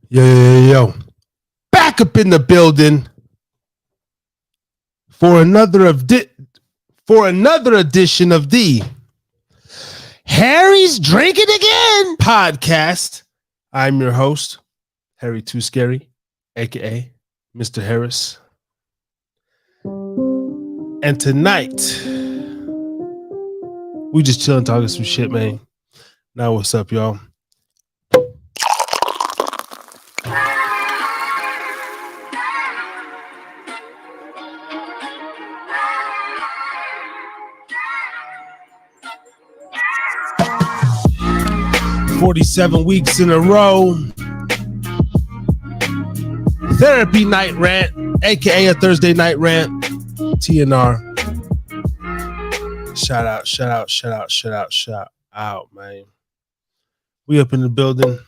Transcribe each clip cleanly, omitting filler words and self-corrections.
Yo. Back up in the building for another edition of the Harry's Drinking Again podcast. I'm your host, Harry Too Scary, aka Mr. Harris. And tonight, we just chilling talking some shit, man. Now what's up, y'all? "47 weeks in a row. Therapy night rant, aka a Thursday night rant. T.N.R. Shout out, man. We up in the building.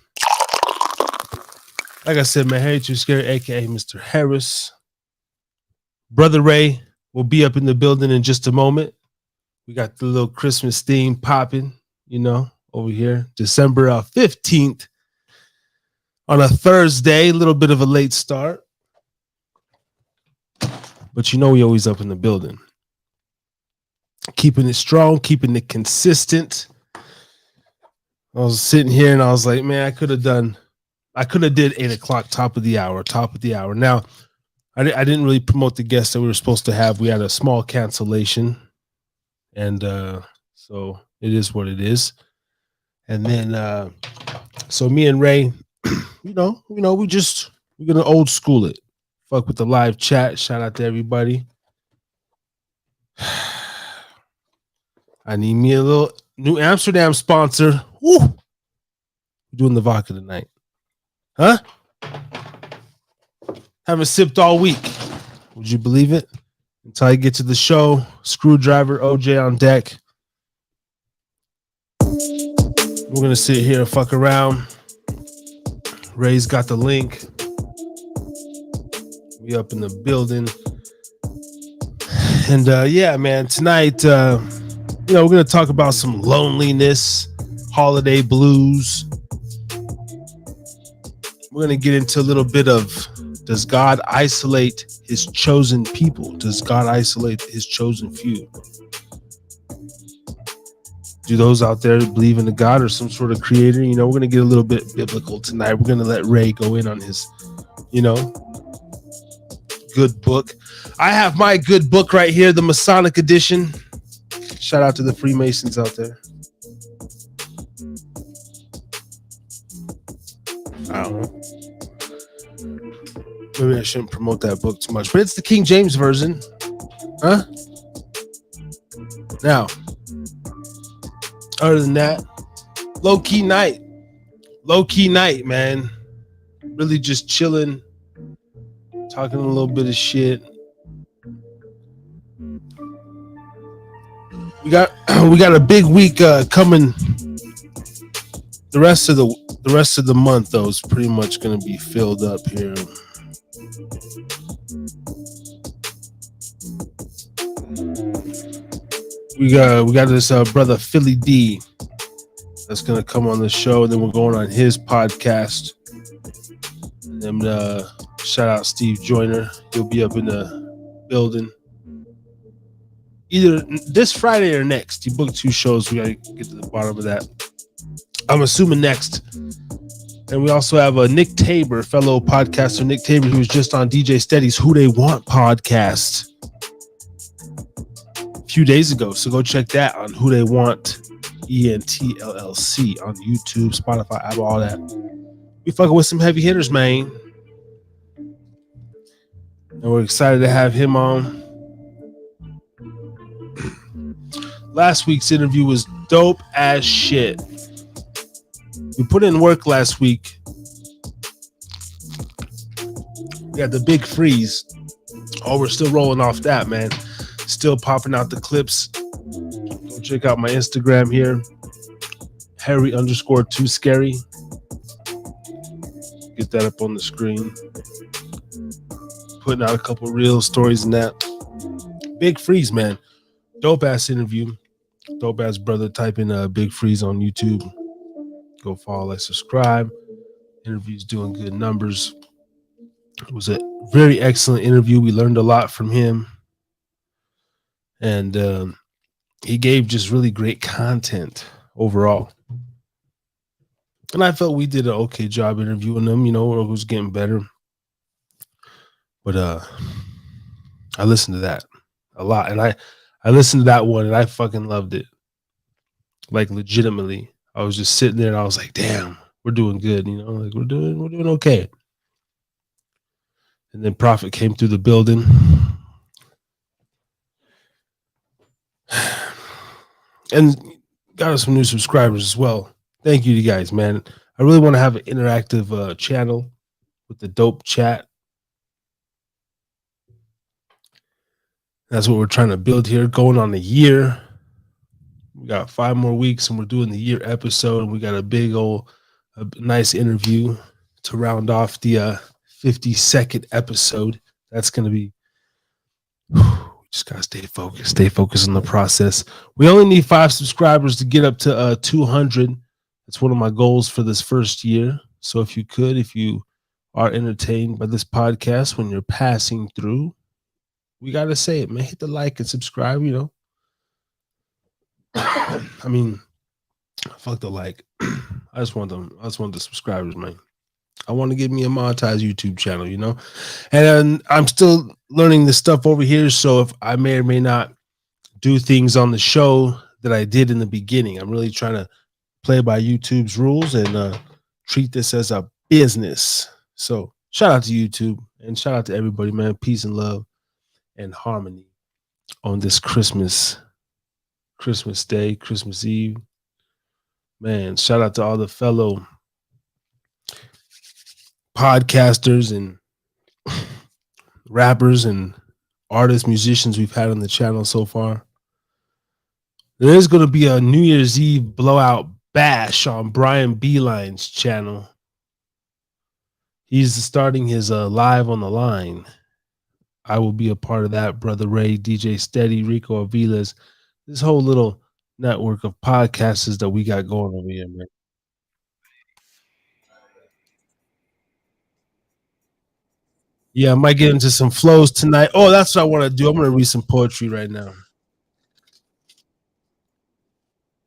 Like I said, man, Harry Too Scary, aka Mr. Harris. Brother Ray will be up in the building in just a moment. We got the little Christmas theme popping, over here. December 15th on a Thursday, a little bit of a late start. But we always up in the building. Keeping it strong, keeping it consistent. I was sitting here and I was like, man, I could have did 8 o'clock, top of the hour. Now, I didn't really promote the guests that we were supposed to have. We had a small cancellation. And so it is what it is. And then, so me and Ray, we're gonna old school it. Fuck with the live chat. Shout out to everybody. I need me a little New Amsterdam sponsor. Woo! We're doing the vodka tonight. Huh? Haven't sipped all week. Would you believe it? Until I get to the show. Screwdriver, OJ on deck. We're going to sit here and fuck around. Ray's got the link. We up in the building. And yeah, man, tonight, we're going to talk about some loneliness, holiday blues. We're going to get into a little bit of, does God isolate his chosen people? Does God isolate his chosen few? Do those out there believe in a God or some sort of creator? We're going to get a little bit biblical tonight. We're going to let Ray go in on his, good book. I have my good book right here, the Masonic edition. Shout out to the Freemasons out there. I don't know. Maybe I shouldn't promote that book too much, but it's the King James version. Huh? Now, other than that, low-key night, man. Really just chilling, talking a little bit of shit. We got a big week coming. The rest of the month, though, is pretty much going to be filled up here. We got this brother Philly D that's gonna come on the show, and then we're going on his podcast. And then shout out Steve Joyner. He'll be up in the building either this Friday or next. He booked 2 shows. We gotta get to the bottom of that. I'm assuming next. And we also have Nick Tabor, fellow podcaster Nick Tabor, who was just on DJ Steady's Who They Want podcast few days ago, so go check that on Who They Want, ENTLLC on YouTube, Spotify, Apple, all that. We fucking with some heavy hitters, man, and we're excited to have him on. Last week's interview was dope as shit. We put in work last week. We had the big freeze. Oh, we're still rolling off that, man. Still popping out the clips. Go check out my Instagram here, Harry_Too Scary. Get that up on the screen. Putting out a couple real stories in that. Big Freeze, man. Dope ass interview. Dope ass brother. Type in Big Freeze on YouTube. Go follow, like, subscribe. Interview's doing good numbers. It was a very excellent interview. We learned a lot from him, and he gave just really great content overall. And I felt we did an okay job interviewing him. You know, it was getting better, but I listened to that a lot, and I listened to that one, and I fucking loved it. Like legitimately, I was just sitting there, and I was like, "Damn, we're doing good." You know, like we're doing okay. And then Prophet came through the building, and got us some new subscribers as well. Thank you, you guys, man. I really want to have an interactive channel with the dope chat. That's what we're trying to build here. Going on a year. We got 5 more weeks, and we're doing the year episode. And we got a big old, a nice interview to round off the 50-second episode. That's going to be. We just gotta stay focused. Stay focused on the process. We only need 5 subscribers to get up to 200. That's one of my goals for this first year. So if you are entertained by this podcast when you're passing through, we gotta say it, man. Hit the like and subscribe. You know, I mean, fuck the like. I just want them. I just want the subscribers, man. I want to get me a monetized YouTube channel, you know, and I'm still learning this stuff over here. So if I may or may not do things on the show that I did in the beginning, I'm really trying to play by YouTube's rules and treat this as a business. So shout out to YouTube and shout out to everybody, man. Peace and love and harmony on this Christmas Day, Christmas Eve. Man, shout out to all the fellow podcasters and rappers and artists, musicians we've had on the channel so far. There is going to be a New Year's Eve blowout bash on Brian Beeline's channel. He's starting his live on the line. I will be a part of that. Brother Ray, DJ Steady, Rico Aviles, this whole little network of podcasters that we got going over here, man. Yeah, I might get into some flows tonight. Oh, that's what I want to do. I'm going to read some poetry right now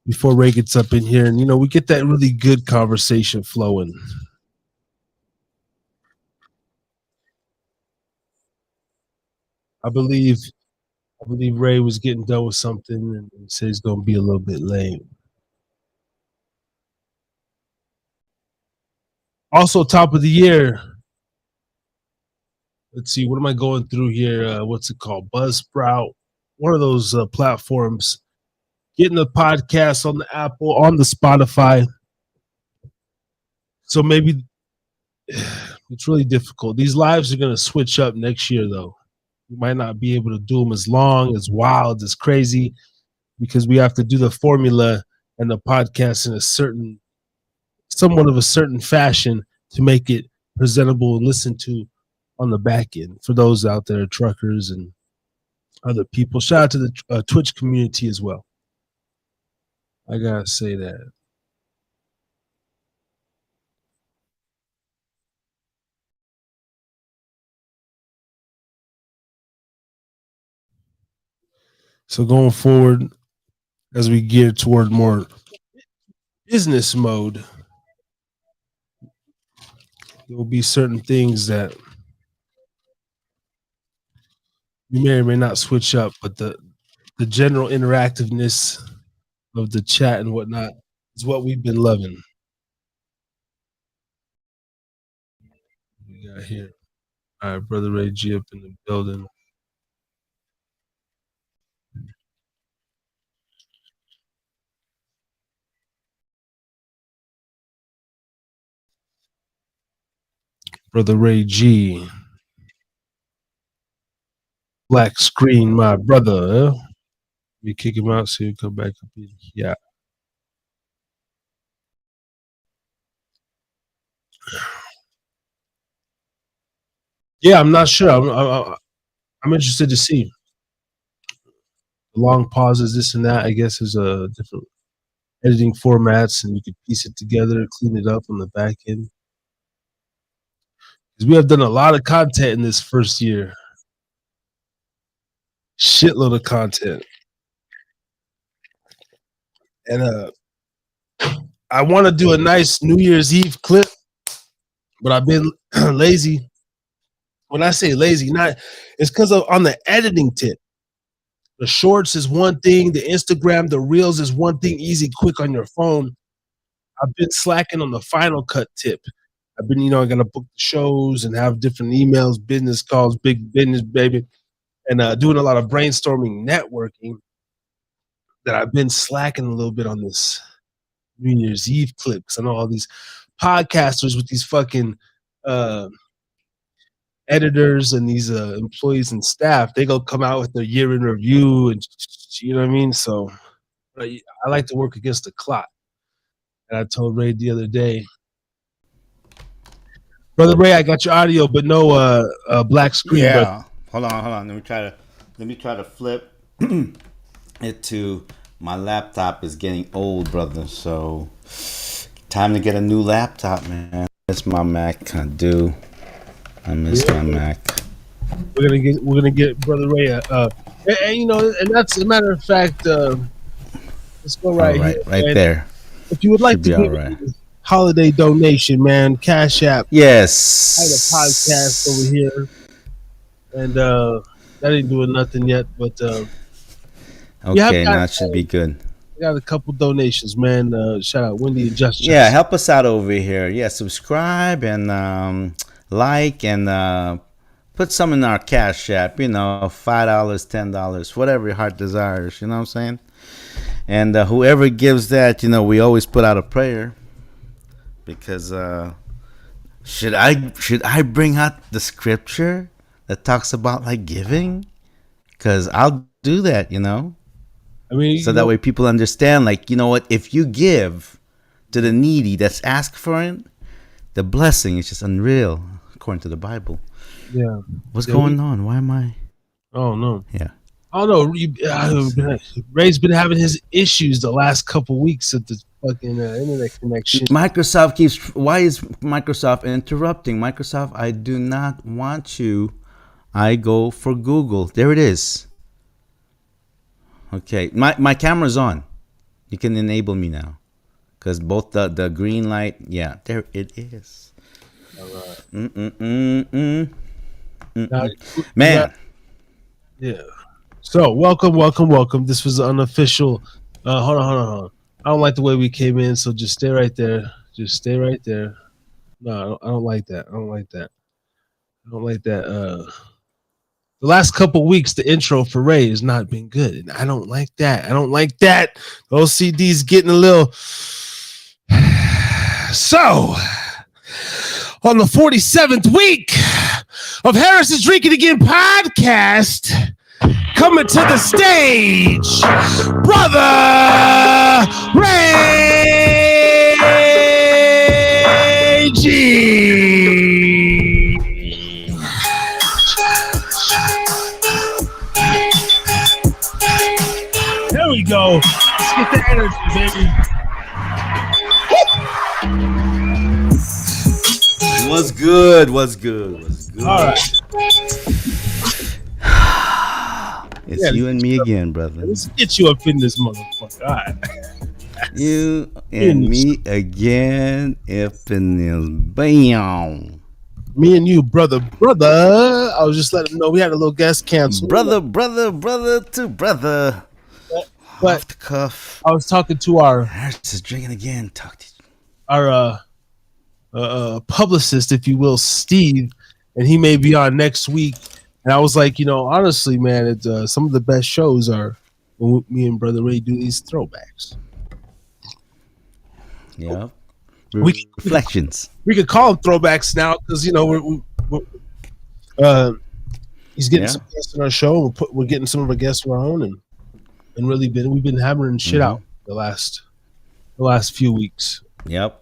before Ray gets up in here. And, you know, we get that really good conversation flowing. I believe Ray was getting done with something and said he's going to be a little bit late. Also, top of the year. Let's see, what am I going through here? What's it called? Buzzsprout, one of those platforms. Getting the podcast on the Apple, on the Spotify. So maybe it's really difficult. These lives are going to switch up next year, though. We might not be able to do them as long, as wild, as crazy, because we have to do the formula and the podcast in a certain, somewhat of a certain fashion to make it presentable and listened to on the back end for those out there, truckers and other people. Shout out to the Twitch community as well. I gotta say that. So going forward, as we gear toward more business mode, there will be certain things that we may or may not switch up, but the general interactiveness of the chat and whatnot is what we've been loving. We got here. All right, brother Ray G up in the building. Brother Ray G. Black screen, my brother. Huh? We kick him out so he come back up in. Yeah. Yeah, I'm not sure. I'm interested to see the long pauses, this and that. I guess is a different editing formats, and you could piece it together, clean it up on the back end. We have done a lot of content in this first year. Shitload of content. And I want to do a nice New Year's Eve clip, but I've been lazy. When I say lazy, not it's because of on the editing tip. The shorts is one thing, the Instagram, the reels is one thing, easy, quick on your phone. I've been slacking on the Final Cut tip. I've been, I got to book the shows and have different emails, business calls, big business, baby, and doing a lot of brainstorming, networking. That I've been slacking a little bit on this New Year's Eve clips. I know all these podcasters with these fucking uh, editors and these employees and staff, they go come out with their year in review, and you know what I mean. So I like to work against the clock. And I told Ray the other day, brother Ray, I got your audio, but no black screen. Yeah. Hold on. Let me try to flip it to my laptop is getting old, brother. So time to get a new laptop, man. That's my Mac. I do. I miss my Mac. We're gonna get brother Ray. And that's a matter of fact. Let's go right here, right man. there. If you would like to give a holiday donation, man, Cash App. Yes. I had a podcast over here, and that ain't doing nothing yet. But okay, now it should be good. I got a couple donations, man. Shout out Wendy and Just. Yeah, help us out over here. Yeah, subscribe and like and put some in our Cash App. $5, $10, whatever your heart desires. You know what I'm saying? And whoever gives that, we always put out a prayer. Because should I bring out the scripture that talks about like giving? Because I'll do that, I mean, so that way people understand, like, you know what? If you give to the needy that's asked for it, the blessing is just unreal, according to the Bible. Yeah. What's going on? Why am I? Oh no. Yeah. Oh no. Ray's been having his issues the last couple weeks at the fucking internet connection. Why is Microsoft interrupting? Microsoft, I do not want you. I go for Google. There it is. Okay, my camera's on. You can enable me now, because both the green light. Yeah, there it is. All right. Now, man. Yeah. So welcome. This was an unofficial. Hold on. I don't like the way we came in, so just stay right there. No, I don't like that. The last couple weeks, the intro for Ray has not been good, and I don't like that. OCD's getting a little. So, on the 47th week of Harris's Drinkin Again podcast, coming to the stage, brother Ray G. There we go. Let's get the energy, baby. What's good? All right. It's you and me again, brother. Let's get you up in this motherfucker. All right. You and me again up in this. Bam. Me and you, brother. I was just letting him know we had a little guest cancel. Brother to brother. But off the cuff. I was talking to our. Just drinking again. Our publicist, if you will, Steve, and he may be on next week. And I was like, honestly, man, it's some of the best shows are when me and Brother Ray do these throwbacks. Yeah. Reflections. We could call them throwbacks now because he's getting some guests on our show. We're getting some of our guests of our own, and really we've been hammering shit out the last few weeks. Yep.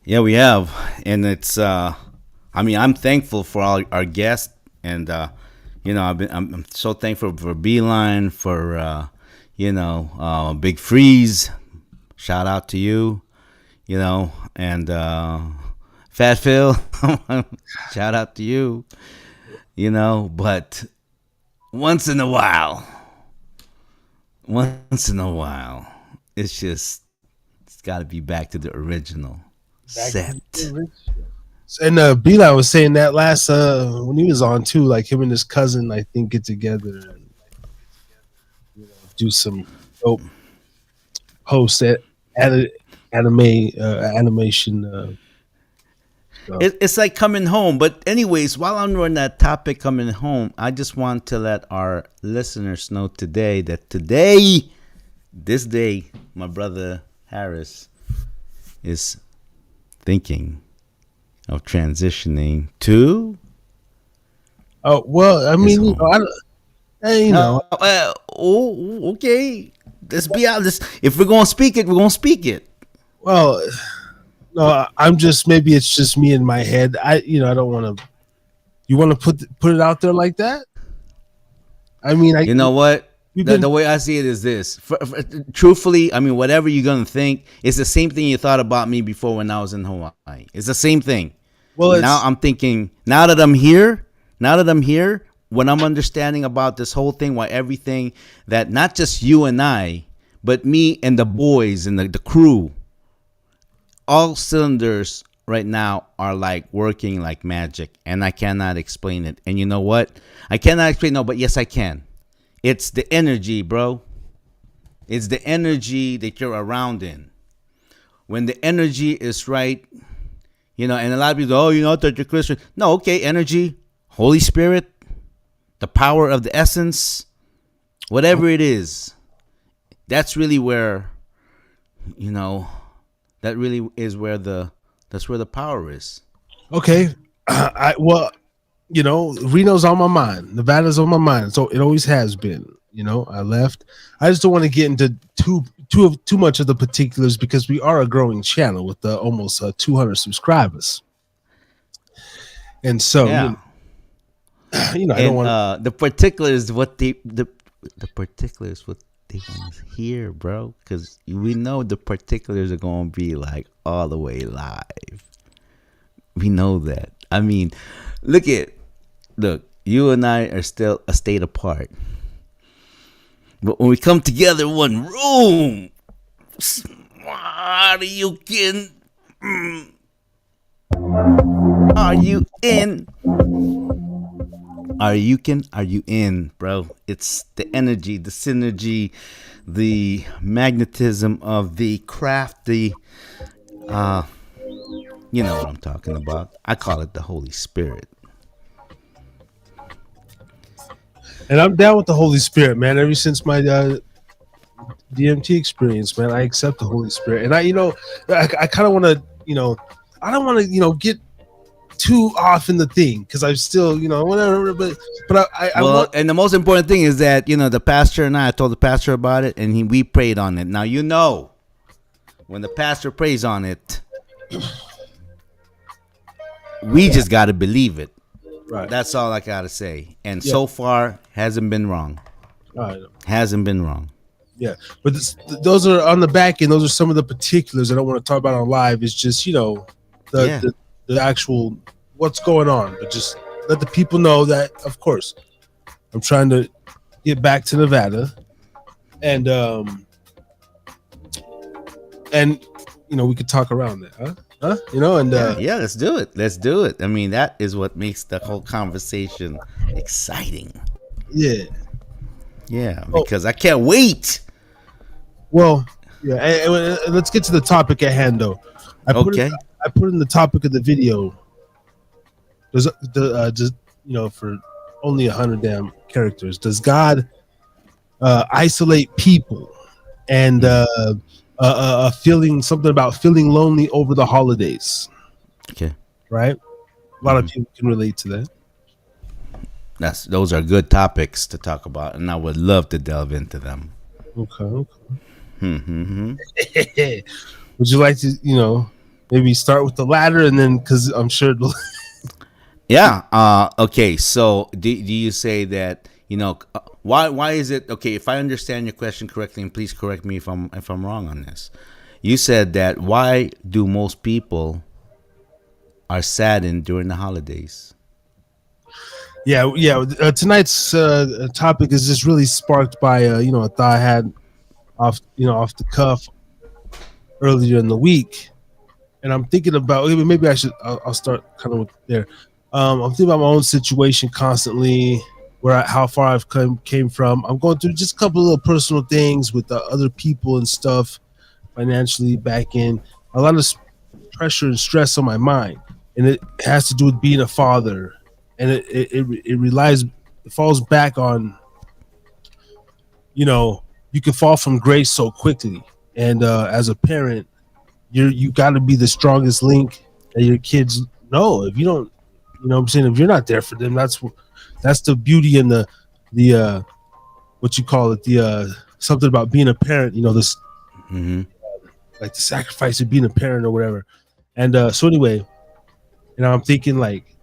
Yeah, we have, and it's. I'm thankful for all our guests, and I'm so thankful for Beeline, for Big Freeze. Shout out to you, and Fat Phil, shout out to you. But once in a while, once in a while, it's got to be back to the original Back to the set. original. And Beeline was saying that last when he was on too, like him and his cousin, I think, get together and do some dope post anime animation stuff. It's like coming home. But anyways, while I'm on that topic, coming home, I just want to let our listeners know today that this day, my brother Harris is thinking of transitioning to Oh well, I his mean, home. Okay. Let's be honest. If we're gonna speak it, we're gonna speak it. well, no, I'm just maybe it's just me in my head. I don't want to. You want to put it out there like that? I mean, You know what? we've The been way I see it is this. Truthfully, I mean, whatever you're gonna think, it's the same thing you thought about me before when I was in Hawaii. It's the same thing. well. Now It's I'm thinking. Now that I'm here, when I'm understanding about this whole thing, why everything that not just you and I, but me and the boys and the crew, all cylinders right now are like working like magic, and I cannot explain it. And you know what? I cannot explain. No, but yes, I can. It's the energy, bro. It's the energy that you're around in. When the energy is right, and a lot of people go, oh, I thought you're Christian. No, okay, energy, Holy Spirit, the power of the essence, whatever it is, that's really where, you know, that really is where that's where the power is. okay. Reno's on my mind. Nevada's on my mind. So it always has been. I left. I just don't want to get into too much of the particulars because we are a growing channel with almost 200 subscribers, and so Yeah. I don't And want. the particulars, the particulars, what they want to hear, bro. Because we know the particulars are going to be like all the way live. We know that. I mean, look, you and I are still a state apart. But when we come together in one room, are you kidding? Are you in? Are you in, bro? It's the energy, the synergy, the magnetism of the craft, you know what I'm talking about. I call it the Holy Spirit. And I'm down with the Holy Spirit, man. Ever since my DMT experience, man, I accept the Holy Spirit, and I kind of want to, I don't want to, get too off in the thing because I'm still, whatever. But I Well, want. and the most important thing is that the pastor and I told the pastor about it, and we prayed on it. Now when the pastor prays on it, we just got to believe it. Right. That's all I gotta say. And Yeah. so far, hasn't been wrong. Right. Hasn't been wrong. Yeah, but those are on the back end. Those are some of the particulars I don't want to talk about on live. It's just the, Yeah. the actual what's going on, but just let the people know that, of course, I'm trying to get back to Nevada, and we could talk around that, huh? And Yeah, let's do it. Let's do it. I mean, that is what makes the whole conversation exciting. yeah. Yeah, because I can't wait. Well, yeah. And let's get to the topic at hand, though. I Okay. put in the topic of the video. Does just for only 100 damn characters? Does God isolate people and feeling something about feeling lonely over the holidays? Okay. Right. A lot of people can relate to that. Those are good topics to talk about, and I would love to delve into them. Okay. Mm-hmm. Would you like to maybe start with the latter and then because I'm sure. Yeah. Okay. So, do you say that why is it okay? If I understand your question correctly, and please correct me if I'm wrong on this. You said that why do most people are saddened during the holidays. Yeah, yeah. Tonight's topic is just really sparked by a thought I had off the cuff earlier in the week, and I'm thinking about maybe I'll start kind of with there. I'm thinking about my own situation constantly, how far I've came from. I'm going through just a couple of little personal things with other people and stuff, financially back in a lot of pressure and stress on my mind, and it has to do with being a father, and it falls back on you can fall from grace so quickly, and as a parent, you got to be the strongest link that your kids know. If you don't, what I'm saying, if you're not there for them, that's the beauty and the what you call it, the something about being a parent. This Mm-hmm. like the sacrifice of being a parent or whatever. And so anyway, I'm thinking like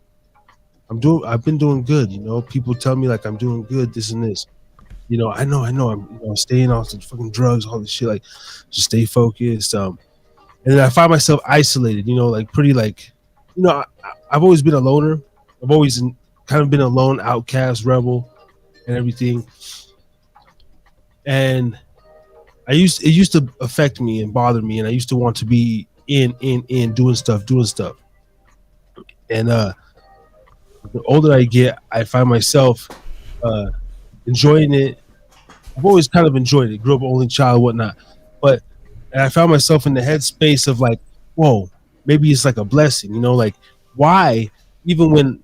I've been doing good. People tell me like I'm doing good, this and this. I know I'm staying off the fucking drugs, all this shit, like just stay focused. And then I find myself isolated, like pretty like, I've always been a loner. I've always kind of been a lone outcast rebel and everything. And it used to affect me and bother me, and I used to want to be in doing stuff. And the older I get, I find myself enjoying it. I've always kind of enjoyed it. Grew up only child, whatnot. And I found myself in the headspace of like, whoa, maybe it's like a blessing, like why, even when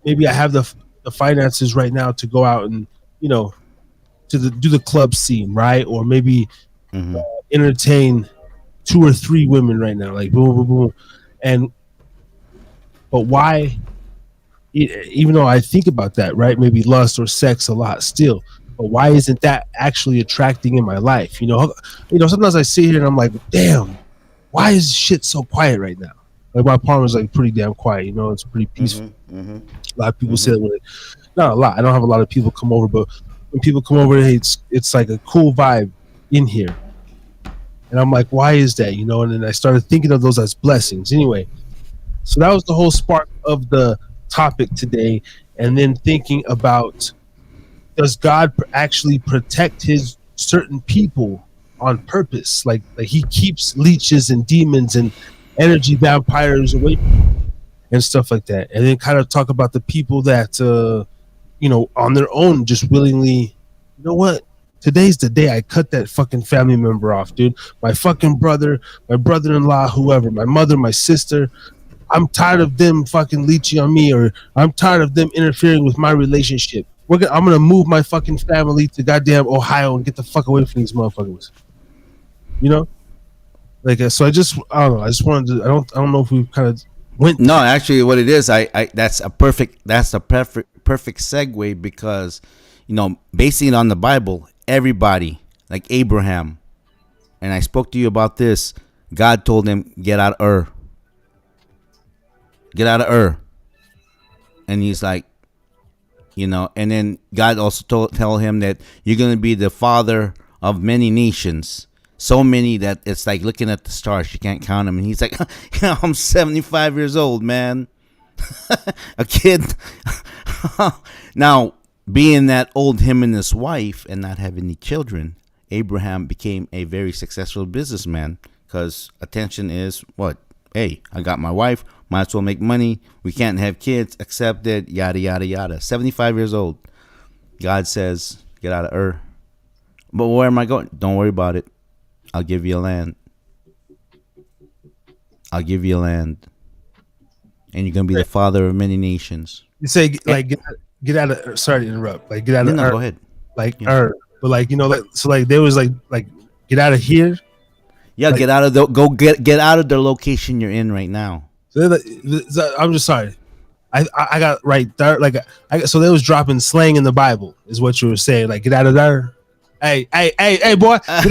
maybe I have the finances right now to go out and, do the club scene, right? Or maybe Mm-hmm. entertain 2 or 3 women right now, like boom, boom, boom. And, but why, even though I think about that, right? Maybe lust or sex a lot still, but why isn't that actually attracting in my life? Sometimes I sit here and I'm like, damn, why is shit so quiet right now? Like my apartment's like pretty damn quiet. It's pretty peaceful. Mm-hmm. Mm-hmm. A lot of people say that not a lot. I don't have a lot of people come over, but when people come over, it's like a cool vibe in here. And I'm like, why is that? And then I started thinking of those as blessings. Anyway, so that was the whole spark of the topic today. And then thinking about, does God actually protect his certain people on purpose? Like he keeps leeches and demons and energy vampires away and stuff like that. And then kind of talk about the people that, on their own, just willingly, you know what? Today's the day I cut that fucking family member off, dude. My fucking brother, my brother-in-law, whoever, my mother, my sister. I'm tired of them fucking leeching on me, or I'm tired of them interfering with my relationship. I'm gonna move my fucking family to goddamn Ohio and get the fuck away from these motherfuckers. Like so. I don't know. I just wanted to. I don't know if we kind of went. No, actually, what it is, I that's a perfect segue because, basing it on the Bible, everybody like Abraham, and I spoke to you about this. God told him, get out of Ur, and he's like, and then God also tell him that you're gonna be the father of many nations. So many that it's like looking at the stars, you can't count them. And he's like, I'm 75 years old, man. A kid. Now, being that old, him and his wife, and not having any children, Abraham became a very successful businessman because attention is what? Hey, I got my wife, might as well make money. We can't have kids, accepted, yada, yada, yada. 75 years old. God says, get out of Ur. But where am I going? Don't worry about it. I'll give you a land. And you're going to be the father of many nations. You say like get out of. Sorry to interrupt. Like get out of. No, go ahead. Like Ur, but like so like there was like get out of here. Yeah, like, get out of get out of the location you're in right now. So I'm just sorry. I got right there. Like so they was dropping slang in the Bible is what you were saying. Like get out of there. Hey, boy. That's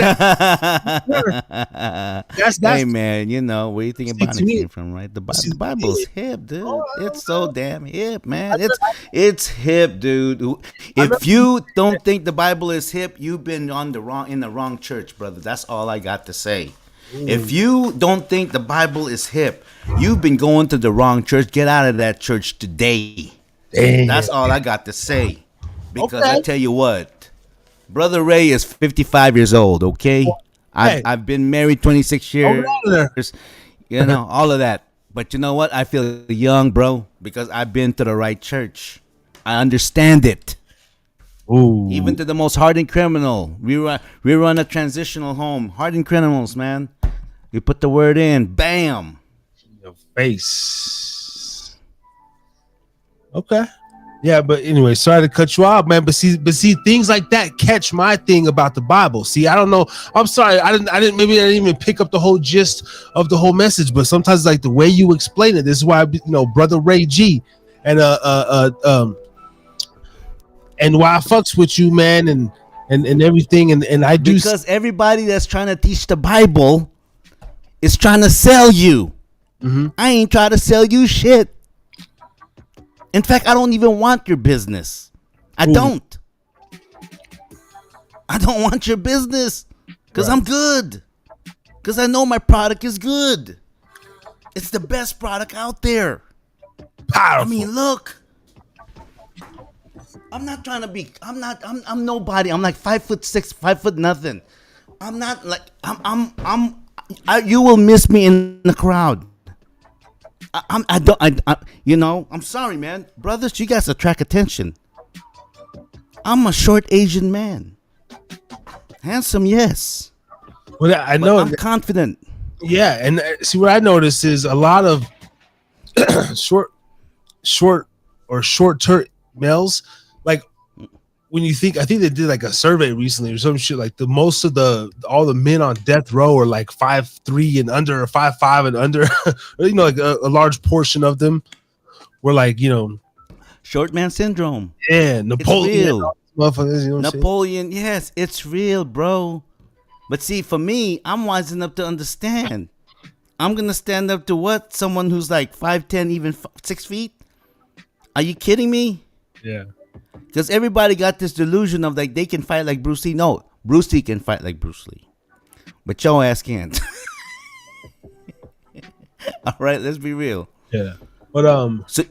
hey, man, where you think about it came from, right? The Bible's hip, dude. It's so damn hip, man. It's hip, dude. If you don't think the Bible is hip, you've been in the wrong church, brother. That's all I got to say. If Ooh, you don't think the Bible is hip, you've been going to the wrong church. Get out of that church today. That's damn. all I got to say. Because I Okay. tell you what, Brother Ray is 55 years old, okay? I've, Hey, I've been married 26 hold years, on all of that. But you know what? I feel young, bro, because I've been to the right church. I understand it. there. Even to Ooh, the most hardened criminal. We run a transitional home. Hardened criminals, man. We put the word in. Bam. your face. Okay. Yeah, but anyway, sorry to cut you off, man. But see, things like that catch my thing about the Bible. See, I don't know. I'm sorry, maybe I didn't even pick up the whole gist of the whole message. But sometimes, like the way you explain it, this is why brother Ray G, and and why I fucks with you, man, and everything, and I do. Because everybody that's trying to teach the Bible is trying to sell you. Mm-hmm. I ain't trying to sell you shit. In fact, I don't even want your business. I Ooh, don't. I don't want your business because right. I'm good. Because I know my product is good. It's the best product out there. I Powerful. mean, look. I'm not trying to be. I'm nobody. I'm like 5'6", 5 foot nothing. I'm not like. You will miss me in the crowd. I don't. I'm sorry, man. Brothers, you guys attract attention. I'm a short Asian man. Handsome, yes. Well, I But know. I'm confident. Yeah, and see what I notice is a lot of short, short or short-term males. Like when you think, I think they did like a survey recently or some shit. Like the most of all the men on death row are like 5'3" and under, or 5'5" and under. Like a large portion of them were like, Short man syndrome. yeah, It's Napoleon, real. all these motherfuckers. You know what I'm saying? Napoleon, yes, it's real, bro. But see, for me, I'm wise enough to understand. I'm gonna stand up to what? Someone who's like 5'10", even 6 feet? Are you kidding me? Yeah. Because everybody got this delusion of like they can fight like Bruce Lee. No, Bruce Lee can fight like Bruce Lee, but your ass can't. All right, let's be real. Yeah. But So,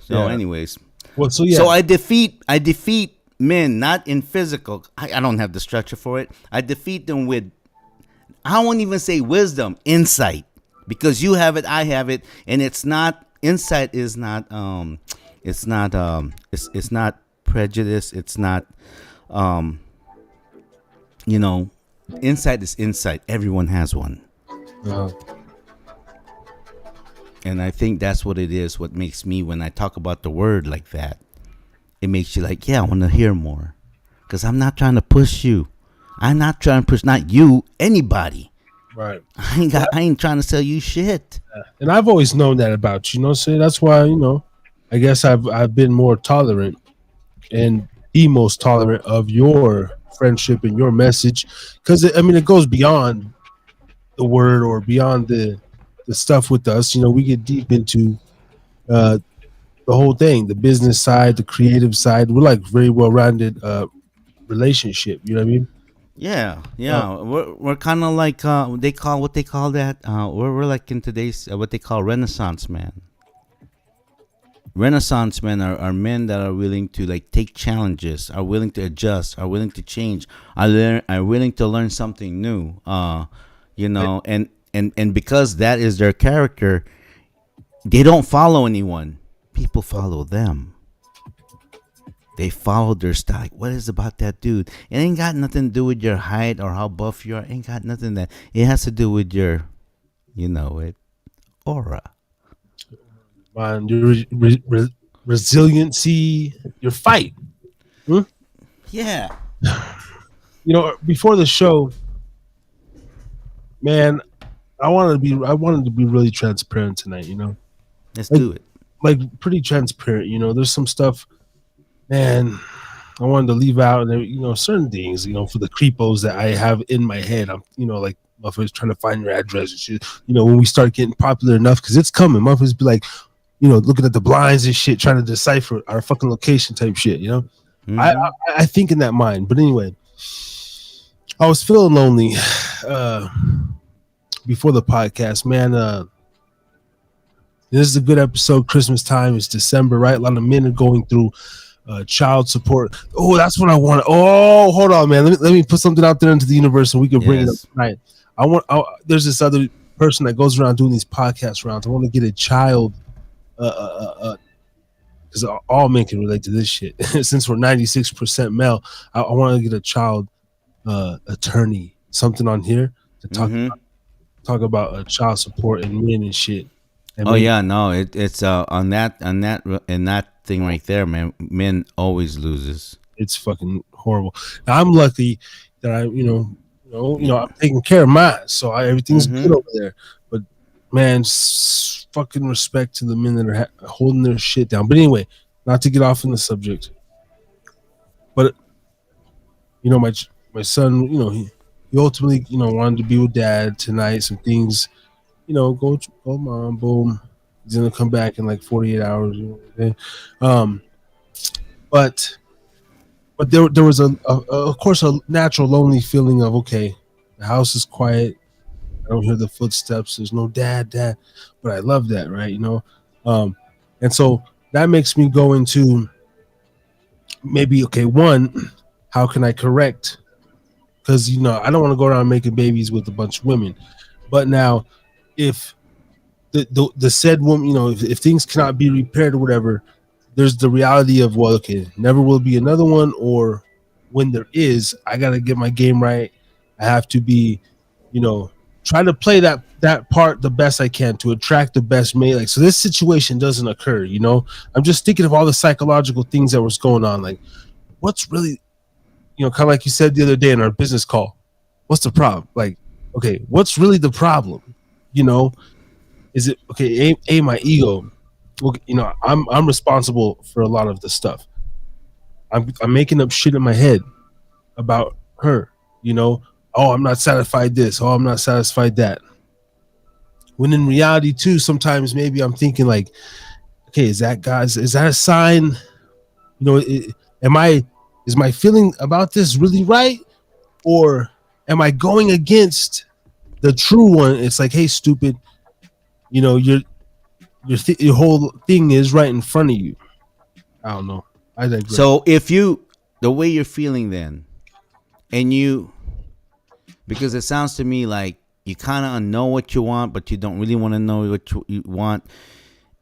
yeah. anyways, Well, so yeah. so I defeat men not in physical. I don't have the structure for it. I defeat them with, I won't even say wisdom, insight, because you have it, I have it, and it's not insight. Is not it's not prejudice. It's not um you know insight is insight. Everyone has one, uh, and I think that's what it is. What makes me, when I talk about the word like that, it makes you like, yeah, I want to hear more, because I'm not trying to push you. I'm not trying to push not you, anybody. right. I ain't trying to sell you shit. And I've always known that about you, so that's why, I guess I've been more tolerant and the most tolerant of your friendship and your message, because I mean it goes beyond the word or beyond the stuff with us. We get deep into uh, the whole thing, the business side, the creative side. We're like very well rounded relationship. You know what I mean? Yeah, Uh, yeah. We're kind of like they call what they call that. We're like in today's what they call Renaissance man. Renaissance men are men that are willing to like take challenges, are willing to adjust, are willing to change, are willing to learn something new. And because that is their character, they don't follow anyone. People follow them. They follow their style. What is about that dude? It ain't got nothing to do with your height or how buff you are. It ain't got nothing that. It has to do with your, aura. on your resiliency, your fight. Hmm? Yeah. Before the show, man, I wanted to be really transparent tonight. Let's Like do it. like pretty transparent. There's some stuff, man. I wanted to leave out, and certain things, for the creepos that I have in my head. I'm, like motherfuckers trying to find your address and shit. When we start getting popular enough, because it's coming, motherfuckers be like, looking at the blinds and shit, trying to decipher our fucking location type shit. I, Mm-hmm. I I think in that mind. But anyway, I was feeling lonely. Uh, before the podcast, man. This is a good episode. Christmas time. It's December, right? A lot of men are going through child support. Oh, that's what I want. Oh, hold on, man. Let me put something out there into the universe, and we can bring it up Yes. tonight. There's this other person that goes around doing these podcast rounds. I want to get a child. Because all men can relate to this shit. Since we're 96% male, I want to get a child attorney, something on here to Mm-hmm. talk about child support and men and shit. And Oh maybe yeah, no, it's on that thing right there, man. Men always loses. it's fucking horrible. Now, I'm lucky that I'm taking care of mine, so everything's good Mm-hmm. over there. But man, fucking respect to the men that are holding their shit down. But anyway, not to get off on the subject, but my son, he ultimately wanted to be with dad tonight. Some things, go mom, boom. He's gonna come back in like 48 hours. Okay? Um, but there was of course a natural lonely feeling of, okay, the house is quiet. I don't hear the footsteps. There's no dad, but I love that, right? Um, and so that makes me go into maybe, okay, one, how can I correct? Because I don't want to go around making babies with a bunch of women. But now, if the said woman, if things cannot be repaired or whatever, there's the reality of, well, okay, never will be another one, or when there is, I gotta get my game right. I have to be, try to play that part the best I can to attract the best mate. Like, so this situation doesn't occur. I'm just thinking of all the psychological things that was going on. Like, what's really, kind of like you said the other day in our business call, what's the problem? Like, okay, what's really the problem? Is it okay? My ego. Well, I'm responsible for a lot of the stuff. I'm making up shit in my head about her. Oh, I'm not satisfied this. Oh, I'm not satisfied that. When in reality, too, sometimes maybe I'm thinking like, okay, is that a sign? Am I is my feeling about this really right, or am I going against the true one? It's like, hey, stupid, your whole thing is right in front of you. I don't know. I digress. So the way you're feeling then, and because it sounds to me like you kind of know what you want, but you don't really want to know what you want.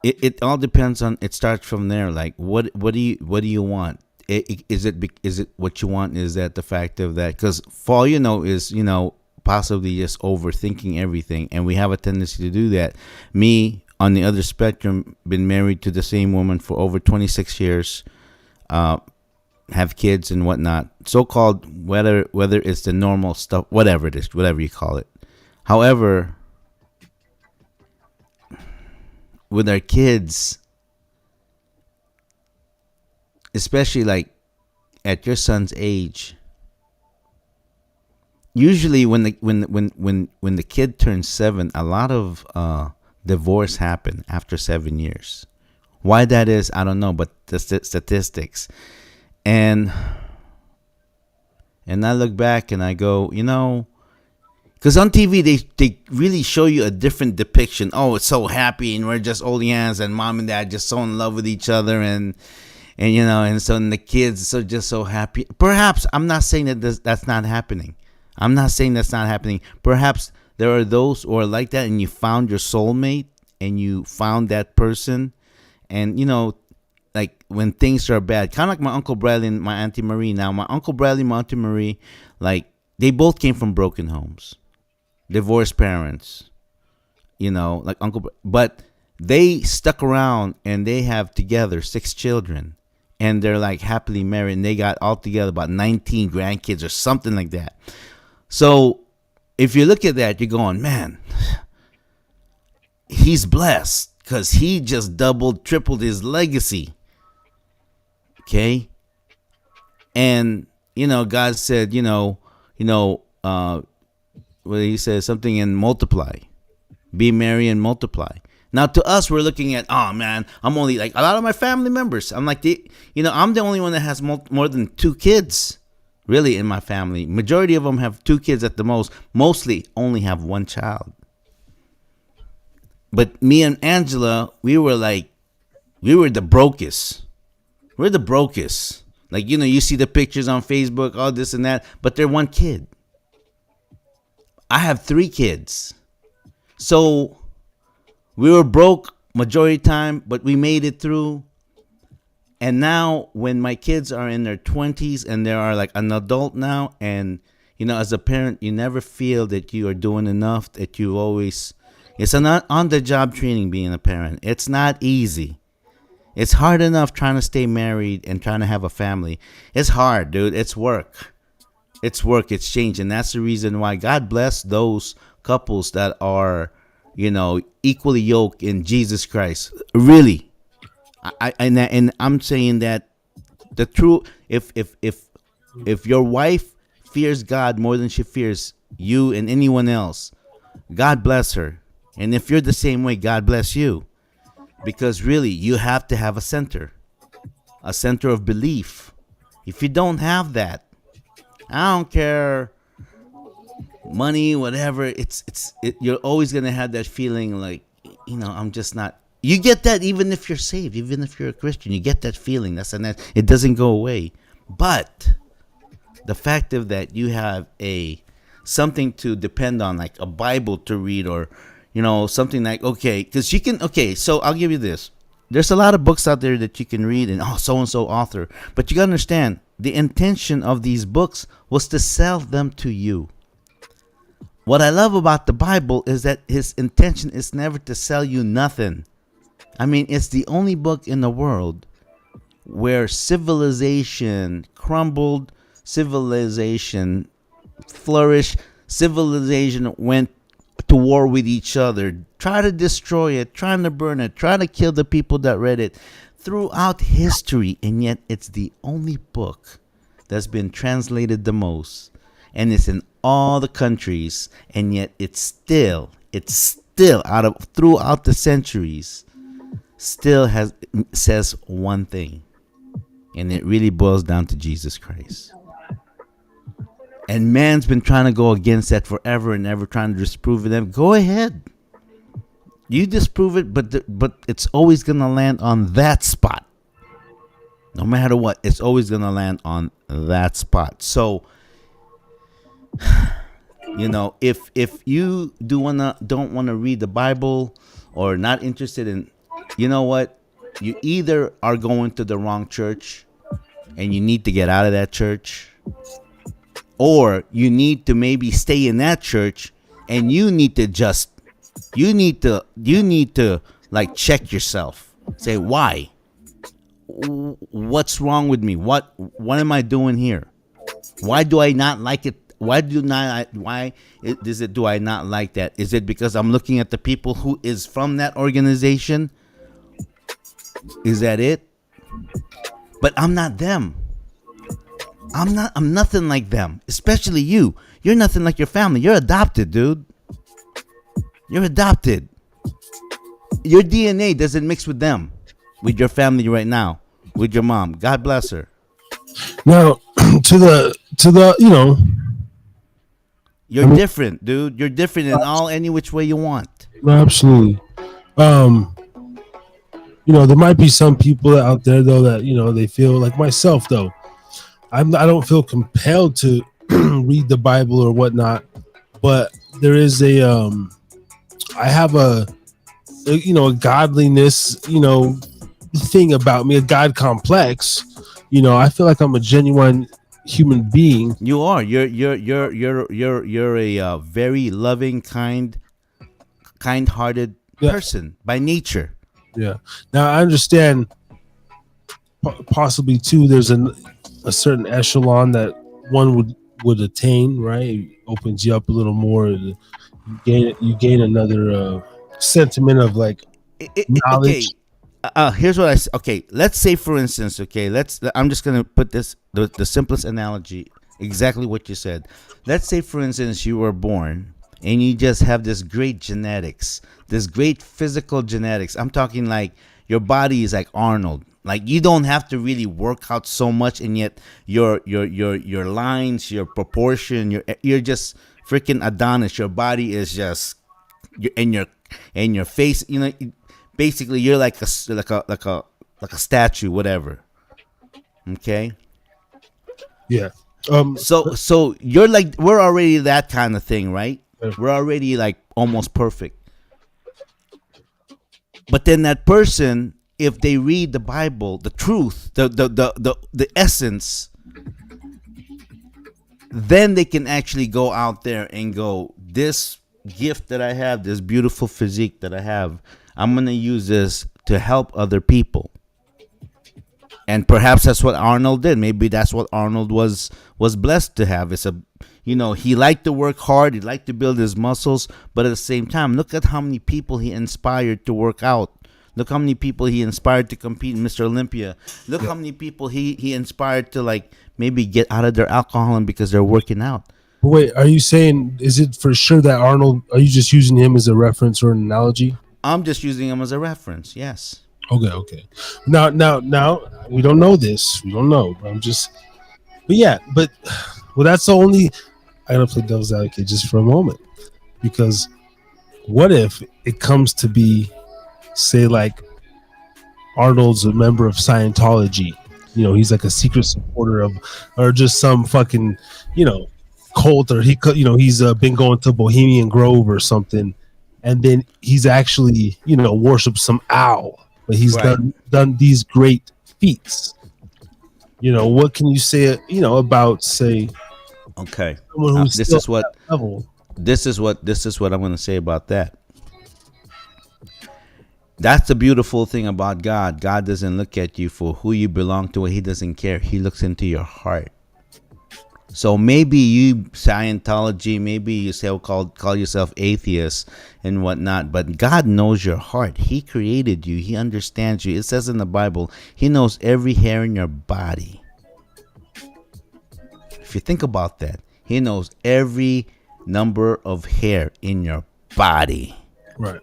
It all depends on. It starts from there. Like what do you want? Is it what you want? Is that the fact of that? Because for all is possibly just overthinking everything, and we have a tendency to do that. Me, on the other spectrum, been married to the same woman for over 26 years. Have kids and whatnot, so-called, whether it's the normal stuff, whatever it is, whatever you call it. However, with our kids, especially like at your son's age, usually when the kid turns 7, a lot of divorce happen after 7 years. Why that is, I don't know, but the statistics. And I look back and I go, because on TV they really show you a different depiction. Oh, it's so happy and we're just holding hands and mom and dad just so in love with each other and so the kids are just so happy. Perhaps I'm not saying that that's not happening. I'm not saying that's not happening. Perhaps there are those who are like that, and you found your soulmate and you found that person, and like when things are bad, kind of like my Uncle Bradley and my Auntie Marie. Now, my Uncle Bradley and my Auntie Marie, like, they both came from broken homes, divorced parents, like but they stuck around and they have together 6 children, and they're like happily married, and they got all together about 19 grandkids or something like that. So if you look at that, you're going, man, he's blessed because he just doubled, tripled his legacy. Okay. And, God said, well, he says something in multiply, be merry and multiply. Now to us, we're looking at, oh man, I'm only like a lot of my family members. I'm like, I'm the only one that has more than 2 kids really in my family. Majority of them have 2 kids at the most, mostly only have 1 child. But me and Angela, we were the brokest. We're the brokest. Like, you see the pictures on Facebook, all this and that, but they're one kid. I have 3 kids. So we were broke majority time, but we made it through. And now when my kids are in their 20s and they are like an adult now, and as a parent, you never feel that you are doing enough, that you always, it's an on the job training being a parent. It's not easy. It's hard enough trying to stay married and trying to have a family. It's hard, dude. It's work. It's work. It's change. And that's the reason why God bless those couples that are, equally yoked in Jesus Christ. Really. And I'm saying that the true, if your wife fears God more than she fears you and anyone else, God bless her. And if you're the same way, God bless you. Because really, you have to have a center of belief. If you don't have that, I don't care, money, whatever. You're always gonna have that feeling like, I'm just not. You get that even if you're saved, even if you're a Christian, you get that feeling. It doesn't go away. But the fact of that you have something to depend on, like a Bible to read, or something like, because you can, so I'll give you this. There's a lot of books out there that you can read, and so-and-so author. But you got to understand, the intention of these books was to sell them to you. What I love about the Bible is that his intention is never to sell you nothing. I mean, it's the only book in the world where civilization crumbled, civilization flourished, civilization went to war with each other, try to destroy it, trying to burn it, try to kill the people that read it throughout history. And yet it's the only book that's been translated the most, and it's in all the countries, and yet it's still throughout the centuries still says one thing, and it really boils down to Jesus Christ. And man's been trying to go against that forever and ever, trying to disprove them. Go ahead. You disprove it, but it's always going to land on that spot. No matter what, it's always going to land on that spot. So, if you don't want to read the Bible, or not interested in, you know what? You either are going to the wrong church and you need to get out of that church, or you need to maybe stay in that church, and you need to like check yourself. Say, why? What's wrong with me? What am I doing here? Why do I not like it? Do I not like that? Is it because I'm looking at the people who is from that organization? Is that it? But I'm not them. I'm nothing like them. Especially you. You're nothing like your family. You're adopted, dude. You're adopted. Your DNA doesn't mix with them, with your family right now, with your mom. God bless her. Now, to the You're different, dude. You're different in any which way you want. Absolutely. There might be some people out there though that they feel like myself though. I don't feel compelled to read the Bible or whatnot, but there is I have a godliness thing about me, a God complex. I feel like I'm a genuine human being. You are. You're a very loving, kind-hearted person by nature. Yeah. Now I understand. Possibly too, there's a certain echelon that one would attain. Right, it opens you up a little more. You gain another sentiment of like knowledge. Okay. Here's what I say. Okay, let's say for instance. Okay, I'm just gonna put this the simplest analogy. Exactly what you said. Let's say for instance you were born and you just have this great genetics, this great physical genetics. I'm talking like your body is like Arnold. Like you don't have to really work out so much, and yet your lines, your proportion, you're just freaking Adonis. Your body is just, and your face, basically you're like a statue, whatever. Okay. Yeah. So you're like, we're already that kind of thing, right? Yeah. We're already like almost perfect. But then that person, if they read the Bible, the truth, the essence, then they can actually go out there and go, this gift that I have, this beautiful physique that I have, I'm going to use this to help other people. And perhaps that's what Arnold did. Maybe that's what Arnold was blessed to have. He liked to work hard. He liked to build his muscles. But at the same time, look at how many people he inspired to work out. Look how many people he inspired to compete in Mr. Olympia. Look how many people he inspired to, like, maybe get out of their alcoholism because they're working out. Wait, are you saying, is it for sure that Arnold, are you just using him as a reference or an analogy? I'm just using him as a reference, yes. Okay. Now, we don't know this. We don't know. But that's the only. I gotta play devil's advocate just for a moment, because what if it comes to be, say, like Arnold's a member of Scientology? He's like a secret supporter of, or just some fucking, cult, or he's been going to Bohemian Grove or something, and then he's actually worshipped some owl. But he's done these great feats. What can you say? About, say, okay. Someone who's This is what I'm going to say about that. That's the beautiful thing about God. God doesn't look at you for who you belong to. He doesn't care. He looks into your heart. So maybe you Scientology, maybe you say call yourself atheist and whatnot, but God knows your heart. He created you. He understands you. It says in the Bible, He knows every hair in your body. If you think about that, He knows every number of hair in your body. Right.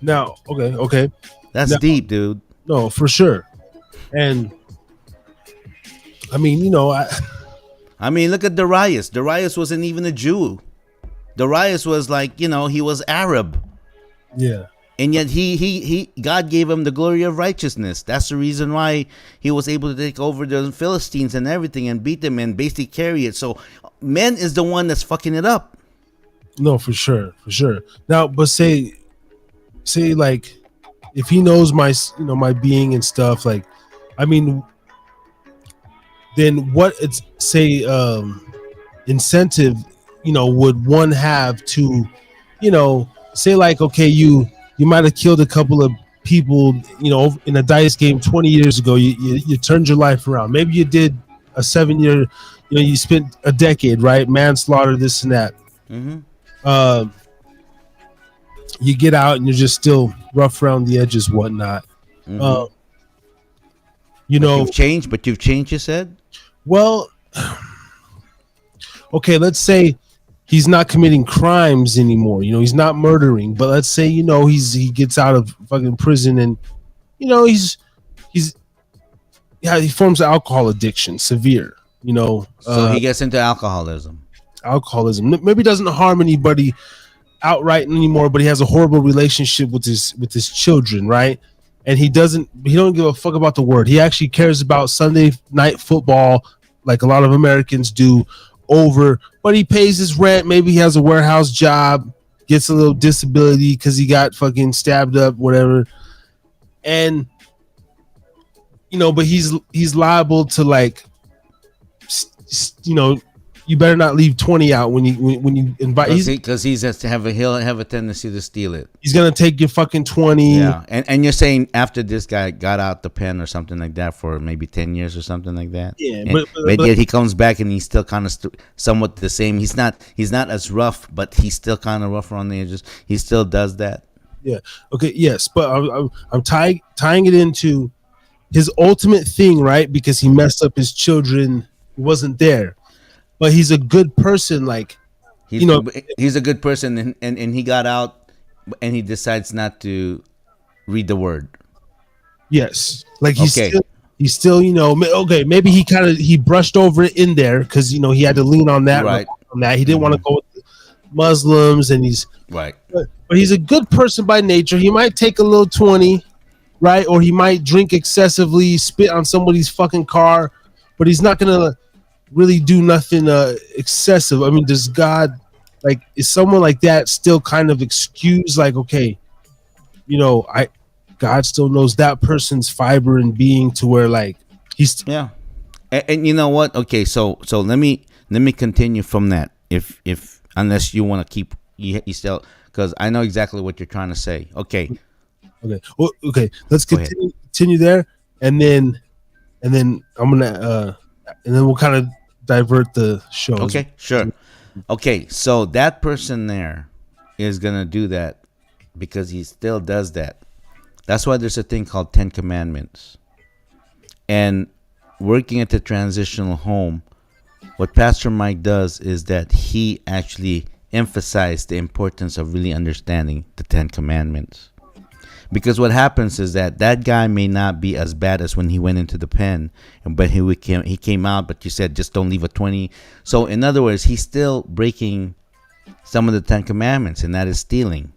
Now, okay. That's deep, dude. No, for sure. And I mean, look at Darius. Darius wasn't even a Jew. Darius was like, he was Arab. Yeah. And yet he God gave him the glory of righteousness. That's the reason why he was able to take over the Philistines and everything and beat them and basically carry it. So man is the one that's fucking it up. No, for sure. Now, but say like, if he knows my my being and stuff, like, I mean, then what it's say incentive would one have to say, like, okay, you might have killed a couple of people in a dice game 20 years ago. You turned your life around. Maybe you did a 7-year, you spent a decade, right, manslaughter, this and that. You get out and you're just still rough around the edges, whatnot. But you've changed, you said? Well, okay, let's say he's not committing crimes anymore. He's not murdering, but let's say, he gets out of fucking prison and, he forms an alcohol addiction, severe, So he gets into alcoholism. Maybe doesn't harm anybody outright anymore, but he has a horrible relationship with his children, right? And he don't give a fuck about the word. He actually cares about Sunday night football, like a lot of Americans do, but he pays his rent. Maybe he has a warehouse job, gets a little disability because he got fucking stabbed up, whatever. And but he's liable to, like, you better not leave 20 out when you invite. Because he'll have a tendency to steal it. He's gonna take your fucking 20. Yeah, and you're saying after this guy got out the pen or something like that for maybe 10 years or something like that. Yeah, but yet he comes back and he's still kind of somewhat the same. He's not as rough, but he's still kind of rough around the edges. He still does that. Yeah. Okay. Yes, but I'm tying it into his ultimate thing, right? Because he messed up his children. He wasn't there. But he's a good person, like, he's a good person, and he got out, and he decides not to read the word. Yes, like he's still okay. Maybe he brushed over it in there because he had to lean on that. Right. On that, he didn't want to go Muslims, and Right. but he's a good person by nature. He might take a little 20, right? Or he might drink excessively, spit on somebody's fucking car, but he's not gonna really do nothing excessive. I mean, does God, like, is someone like that still kind of excused? Like, okay, I God still knows that person's fiber and being to where like he's Yeah. And you know what? Okay, so let me continue from that. If unless you want to keep you still, because I know exactly what you're trying to say. Okay, okay. Well, okay, let's go ahead. continue there, and then I'm gonna and then we'll kind of divert the shows. Okay, sure. Okay, so that person there is gonna do that because he still does that. That's why there's a thing called Ten Commandments. And working at the transitional home, what Pastor Mike does is that he actually emphasized the importance of really understanding the Ten Commandments. Because what happens is that that guy may not be as bad as when he went into the pen, but he came out. But you said just don't leave a 20. So in other words, he's still breaking some of the Ten Commandments, and that is stealing.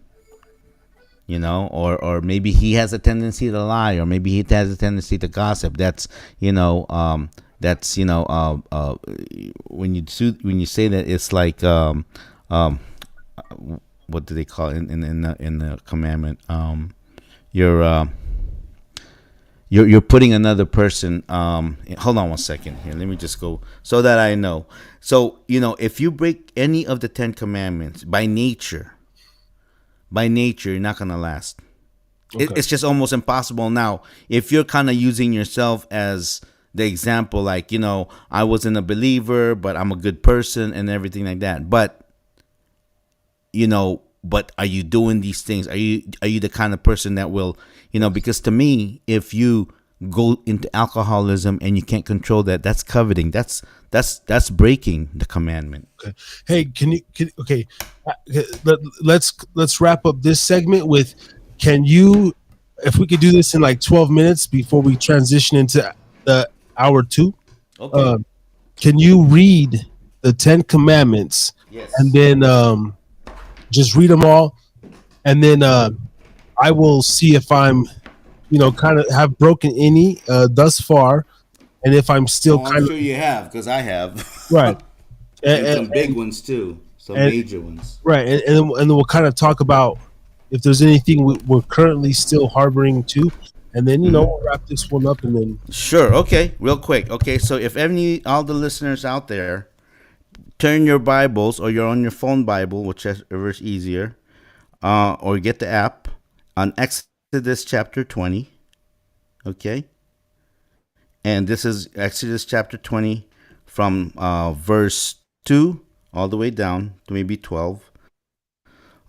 Or maybe he has a tendency to lie, or maybe he has a tendency to gossip. When you say that, it's like what do they call it in the commandment? You're putting another person. Hold on one second here. Let me just go so that I know. So if you break any of the Ten Commandments by nature, you're not gonna last. Okay. It's just almost impossible. Now, if you're kind of using yourself as the example, like I wasn't a believer, but I'm a good person and everything like that. But are you doing these things? Are you the kind of person that will, because to me, if you go into alcoholism and you can't control that, that's coveting. That's breaking the commandment. Okay. Hey, okay, let's wrap up this segment with, can you, if we could do this in like 12 minutes before we transition into the hour 2, Okay. can you read the 10 commandments Yes. and then just read them all, and then I will see if I'm kind of have broken any thus far, and if I'm still Oh, I'm kind of sure you have, because I have. right. And and, some big ones too. Some and major ones. right, and then we'll kind of talk about if there's anything we're currently still harboring too, and then we'll wrap this one up, and then Sure. Okay. Real quick. Okay. So if all the listeners out there, turn your Bibles, or you're on your phone Bible, whichever is easier, or get the app on Exodus chapter 20. Okay. And this is Exodus chapter 20 from verse 2 all the way down to maybe 12.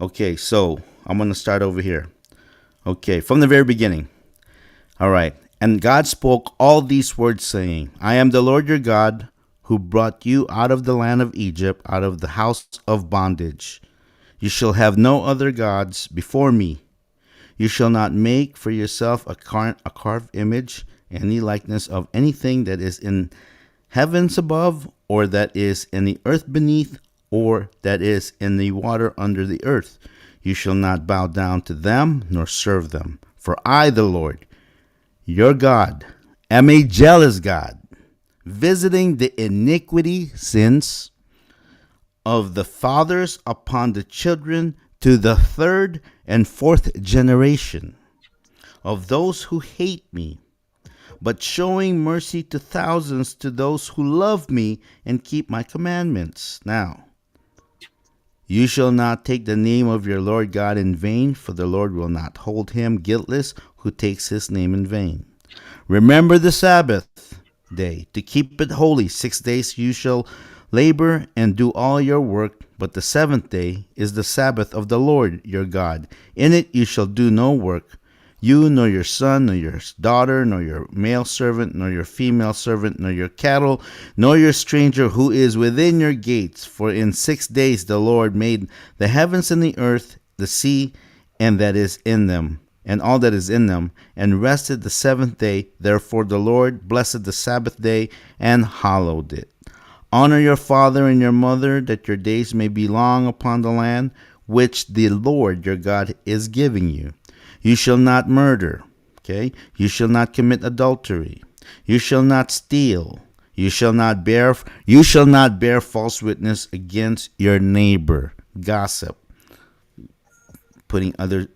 Okay. So I'm going to start over here. Okay. From the very beginning. All right. And God spoke all these words, saying, I am the Lord your God, who brought you out of the land of Egypt, out of the house of bondage. You shall have no other gods before me. You shall not make for yourself a carved image, any likeness of anything that is in heavens above, or that is in the earth beneath, or that is in the water under the earth. You shall not bow down to them, nor serve them. For I, the Lord, your God, am a jealous God, visiting the iniquity sins of the fathers upon the children to the third and fourth generation of those who hate me, but showing mercy to thousands, to those who love me and keep my commandments. Now, you shall not take the name of your Lord God in vain, for the Lord will not hold him guiltless who takes his name in vain. Remember the Sabbath day to keep it holy. 6 days you shall labor and do all your work, but the seventh day is the Sabbath of the Lord your God. In it you shall do no work, you, nor your son, nor your daughter, nor your male servant, nor your female servant, nor your cattle, nor your stranger who is within your gates. For in 6 days the Lord made the heavens and the earth, the sea, and that is in them, and all that is in them, and rested the seventh day. Therefore the Lord blessed the Sabbath day and hallowed it. Honor your father and your mother, that your days may be long upon the land which the Lord your God is giving you. You shall not murder. Okay? You shall not commit adultery. You shall not steal. You shall not bear false witness against your neighbor. Gossip. Putting other,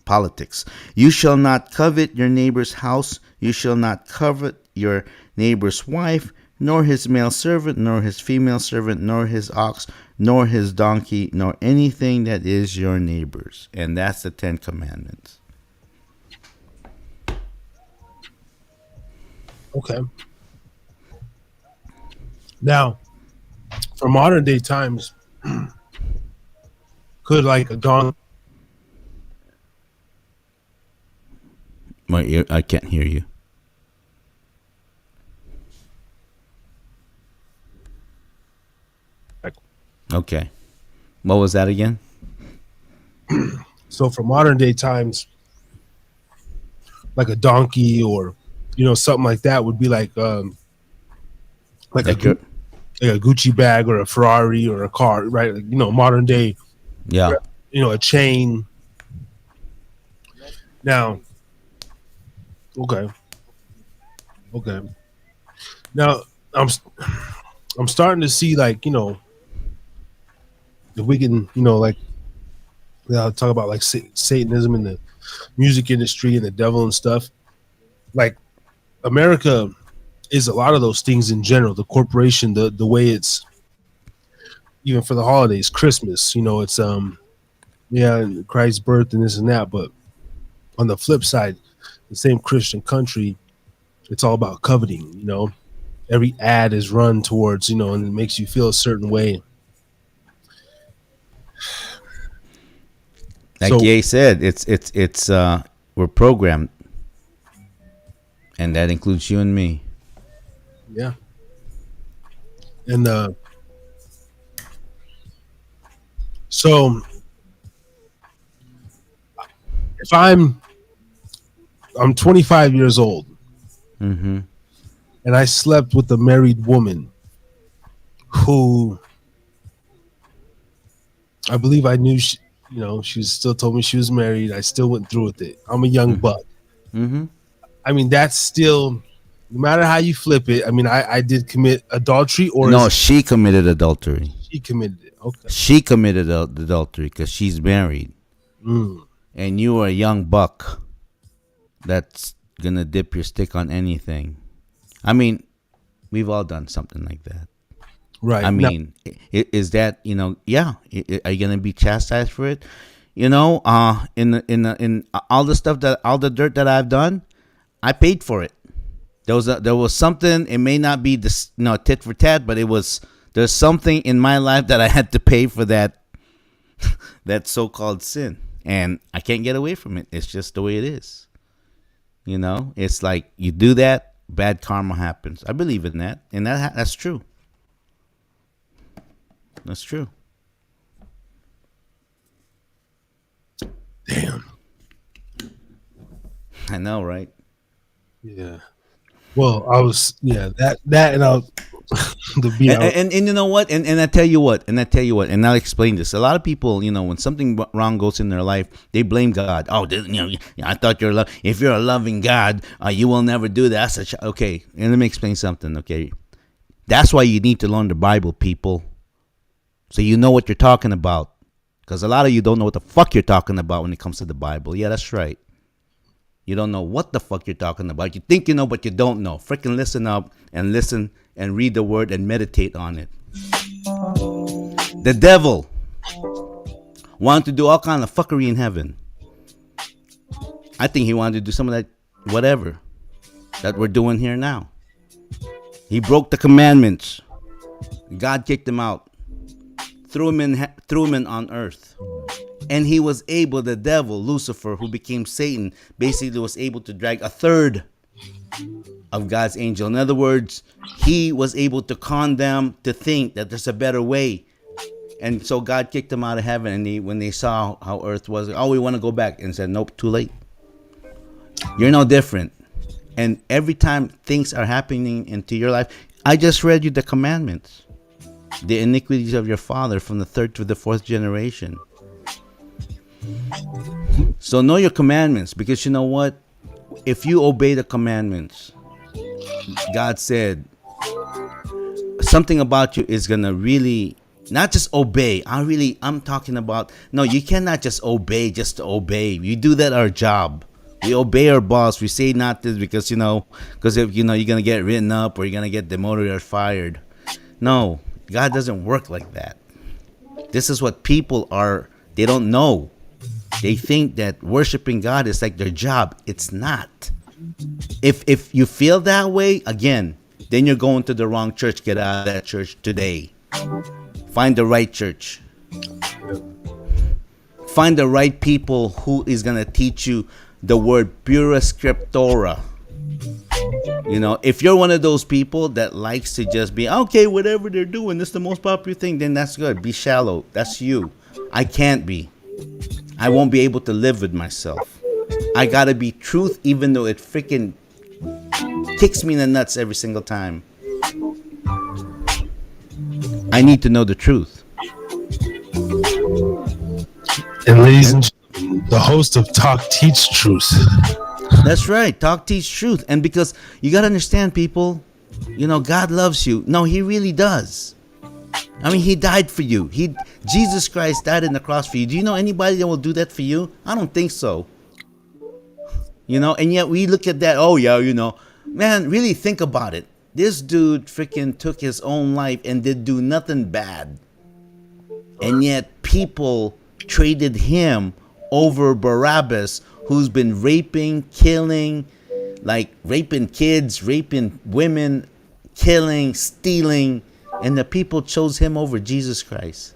politics. You shall not covet your neighbor's house. You shall not covet your neighbor's wife, nor his male servant, nor his female servant, nor his ox, nor his donkey, nor anything that is your neighbor's. And that's the 10 Commandments. Okay. Now, for modern day times, could like a donkey? My ear, I can't hear you. Okay. What was that again? So for modern day times, like a donkey or something like that would be like a Gucci bag or a Ferrari or a car, right? Like, modern day, yeah. A chain. Now, okay. Now I'm starting to see like if we can like talk about like Satanism in the music industry and the devil and stuff. Like America is a lot of those things in general. The corporation, the way it's even for the holidays, Christmas, it's Christ's birth and this and that. But on the flip side, the same Christian country, it's all about coveting. Every ad is run towards and it makes you feel a certain way. Like Ye said, it's we're programmed, and that includes you and me. Yeah. And so if I'm 25 years old, mm-hmm. and I slept with a married woman who I believe I knew she still told me she was married. I still went through with it. I'm a young buck. Mm-hmm. I mean, that's still, no matter how you flip it. I mean, I did commit adultery, or no, she committed adultery. She committed it. Okay. She committed adultery because she's married, and you are a young buck that's gonna dip your stick on anything. I mean, we've all done something like that. Right. I mean, is that yeah? Are you gonna be chastised for it? In all the dirt that I've done, I paid for it. There was something. It may not be this tit for tat, but there's something in my life that I had to pay for that that so-called sin, and I can't get away from it. It's just the way it is. It's like you do that, bad karma happens. I believe in that, and that's true. That's true. Damn. I know, right? Yeah. Well, I was that and I'll and you know what? And I tell you what, and I'll explain this. A lot of people, when something wrong goes in their life, they blame God. Oh, I thought if you're a loving God, you will never do that. Okay, and let me explain something. Okay, that's why you need to learn the Bible, people. So you know what you're talking about. Because a lot of you don't know what the fuck you're talking about when it comes to the Bible. Yeah, that's right. You don't know what the fuck you're talking about. You think you know, but you don't know. Freaking listen up and listen and read the word and meditate on it. The devil wanted to do all kind of fuckery in heaven. I think he wanted to do some of that whatever that we're doing here now. He broke the commandments. God kicked him out. Threw him in on earth, and he was able. The devil, Lucifer, who became Satan, basically was able to drag a third of God's angel. In other words, he was able to con them to think that there's a better way, and so God kicked them out of heaven. And when they saw how earth was, we want to go back, and said, nope, too late. You're no different. And every time things are happening into your life, I just read you the commandments. the iniquities of your father from the third to the fourth generation. So know your commandments, because you know what? If you obey the commandments, God said something about you is gonna really not just obey. I'm talking about, no, you cannot just obey just to obey. You do that our job. We obey our boss. We say not this because because if you're gonna get written up or you're gonna get demoted or fired. No, God doesn't work like that. This is what people are. They don't know. They think that worshiping God is like their job. It's not. If you feel that way, again, then you're going to the wrong church. Get out of that church today. Find the right church. Find the right people who is going to teach you the word pura scriptura. If you're one of those people that likes to just be, okay, whatever they're doing, this is the most popular thing, then that's good. Be shallow. That's you. I can't be. I won't be able to live with myself. I gotta be truth, even though it freaking kicks me in the nuts every single time. I need to know the truth. And ladies and gentlemen, the host of Talk Teach Truth. That's right. Talk, teach truth. And because you gotta understand, people, God loves you. No, He really does. I mean, He died for you. Jesus Christ died on the cross for you. Do you know anybody that will do that for you? I don't think so. And yet we look at that. Oh yeah, man. Really think about it. This dude freaking took his own life and did do nothing bad, and yet people traded him over Barabbas, who's been raping, killing, like raping kids, raping women, killing, stealing. And the people chose him over Jesus Christ.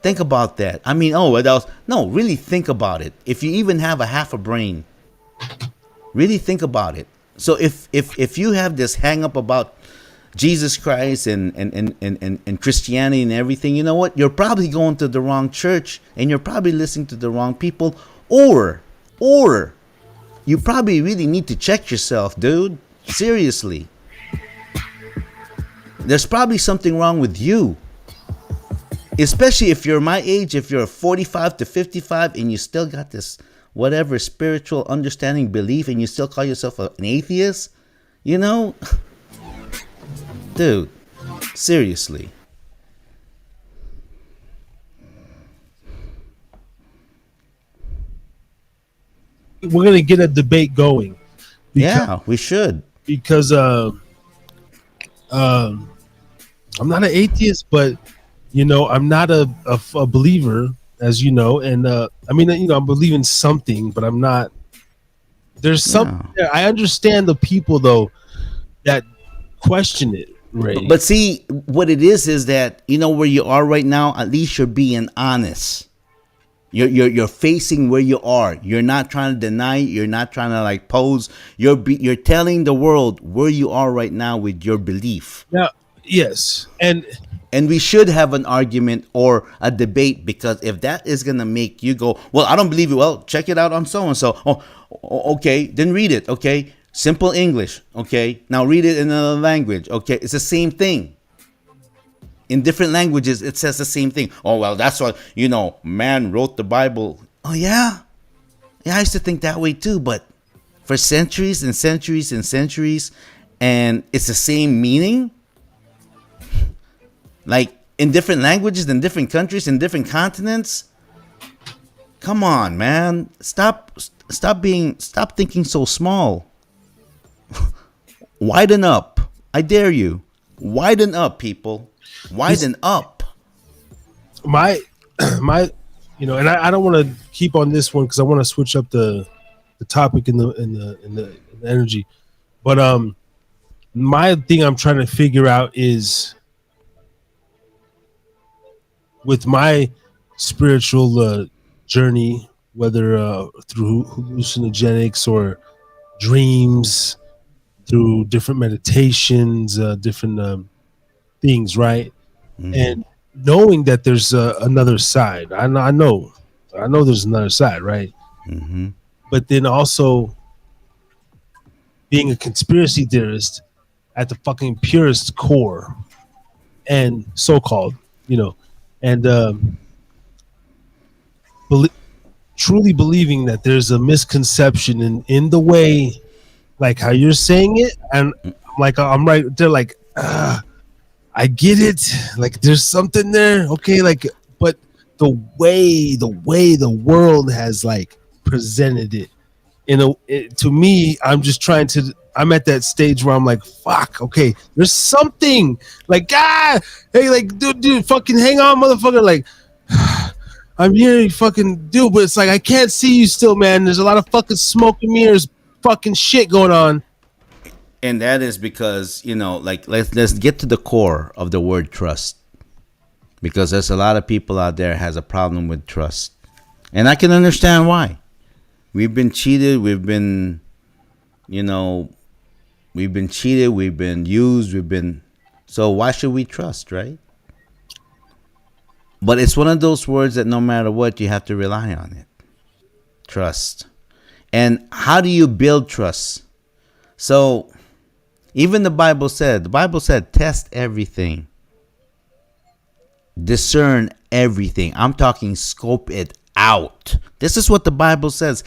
Think about that. I mean, what else? No, really think about it. If you even have a half a brain, really think about it. So if you have this hang up about Jesus Christ and Christianity and everything, you know what? You're probably going to the wrong church and you're probably listening to the wrong people, or you probably really need to check yourself, dude. Seriously. There's probably something wrong with you. Especially if you're my age, if you're 45 to 55 and you still got this whatever spiritual understanding, belief, and you still call yourself an atheist, dude, seriously. We're going to get a debate going. Yeah, we should. Because I'm not an atheist, but I'm not a believer, as you know, and I mean, I believe in something, but I'm not. There's something there. I understand the people though that question it, Ray. But see, what it is that where you are right now. At least you're being honest. You're facing where you are. You're not trying to deny. You're not trying to like pose. You're telling the world where you are right now with your belief. Yeah. Yes. And we should have an argument or a debate, because if that is gonna make you go, well, I don't believe it. Well, check it out on so and so. Oh, okay, then read it. Okay, simple English. Okay, now read it in another language. Okay, it's the same thing. In different languages, it says the same thing. Oh, well, that's what, man wrote the Bible. Oh, yeah? Yeah, I used to think that way too, but for centuries and centuries and centuries, and it's the same meaning? Like, in different languages, in different countries, in different continents? Come on, man. Stop thinking so small. Widen up. I dare you. Widen up, people. Widen up. My, and I don't want to keep on this one because I want to switch up the topic in the energy. But my thing I'm trying to figure out is with my spiritual journey, whether through hallucinogenics or dreams, through different meditations, different things, right? Mm-hmm. And knowing that there's another side. I know there's another side, right? Mm-hmm. But then also being a conspiracy theorist at the fucking purest core, and so-called, you know, and belie- truly believing that there's a misconception in the way, like how you're saying it, and I'm right there, like, I get it, like there's something there, okay, like, but the way the world has like presented it, to me, I'm at that stage where I'm like, fuck, okay, there's something, like, hey, like, dude, fucking hang on, motherfucker, like, I'm here, you fucking dude, but it's like I can't see you still, man. There's a lot of fucking smoke and mirrors, fucking shit going on. And that is because, like, let's get to the core of the word trust, because there's a lot of people out there has a problem with trust, and I can understand why. We've been cheated. You know, we've been cheated. We've been used. So why should we trust, right? But it's one of those words that no matter what, you have to rely on it. Trust. And how do you build trust? So even the Bible said, test everything. Discern everything. I'm talking scope it out. This is what the Bible says.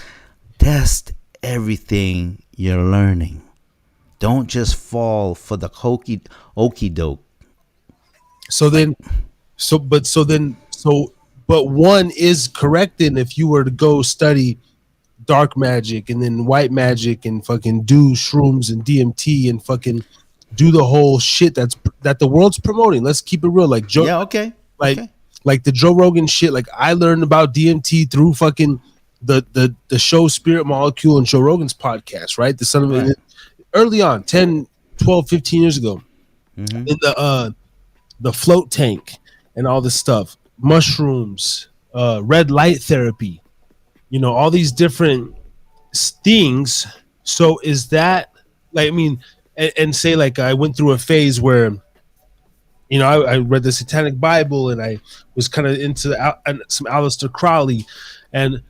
Test everything you're learning. Don't just fall for the okey doke. So then, but one is correct. Then, if you were to go study dark magic and then white magic and fucking do shrooms and DMT and fucking do the whole shit that the world's promoting. Let's keep it real, like Joe. Yeah, okay. Like, okay. like the Joe Rogan shit. Like, I learned about DMT through fucking the show Spirit Molecule and Joe Rogan's podcast, right? The son of Right. Early on, 10, 12, 15 years ago, Mm-hmm. in the float tank and all this stuff, mushrooms, red light therapy, all these different things. So is that, like, I mean, and say, like, I went through a phase where, I read the Satanic Bible and I was kind of into some Aleister Crowley, and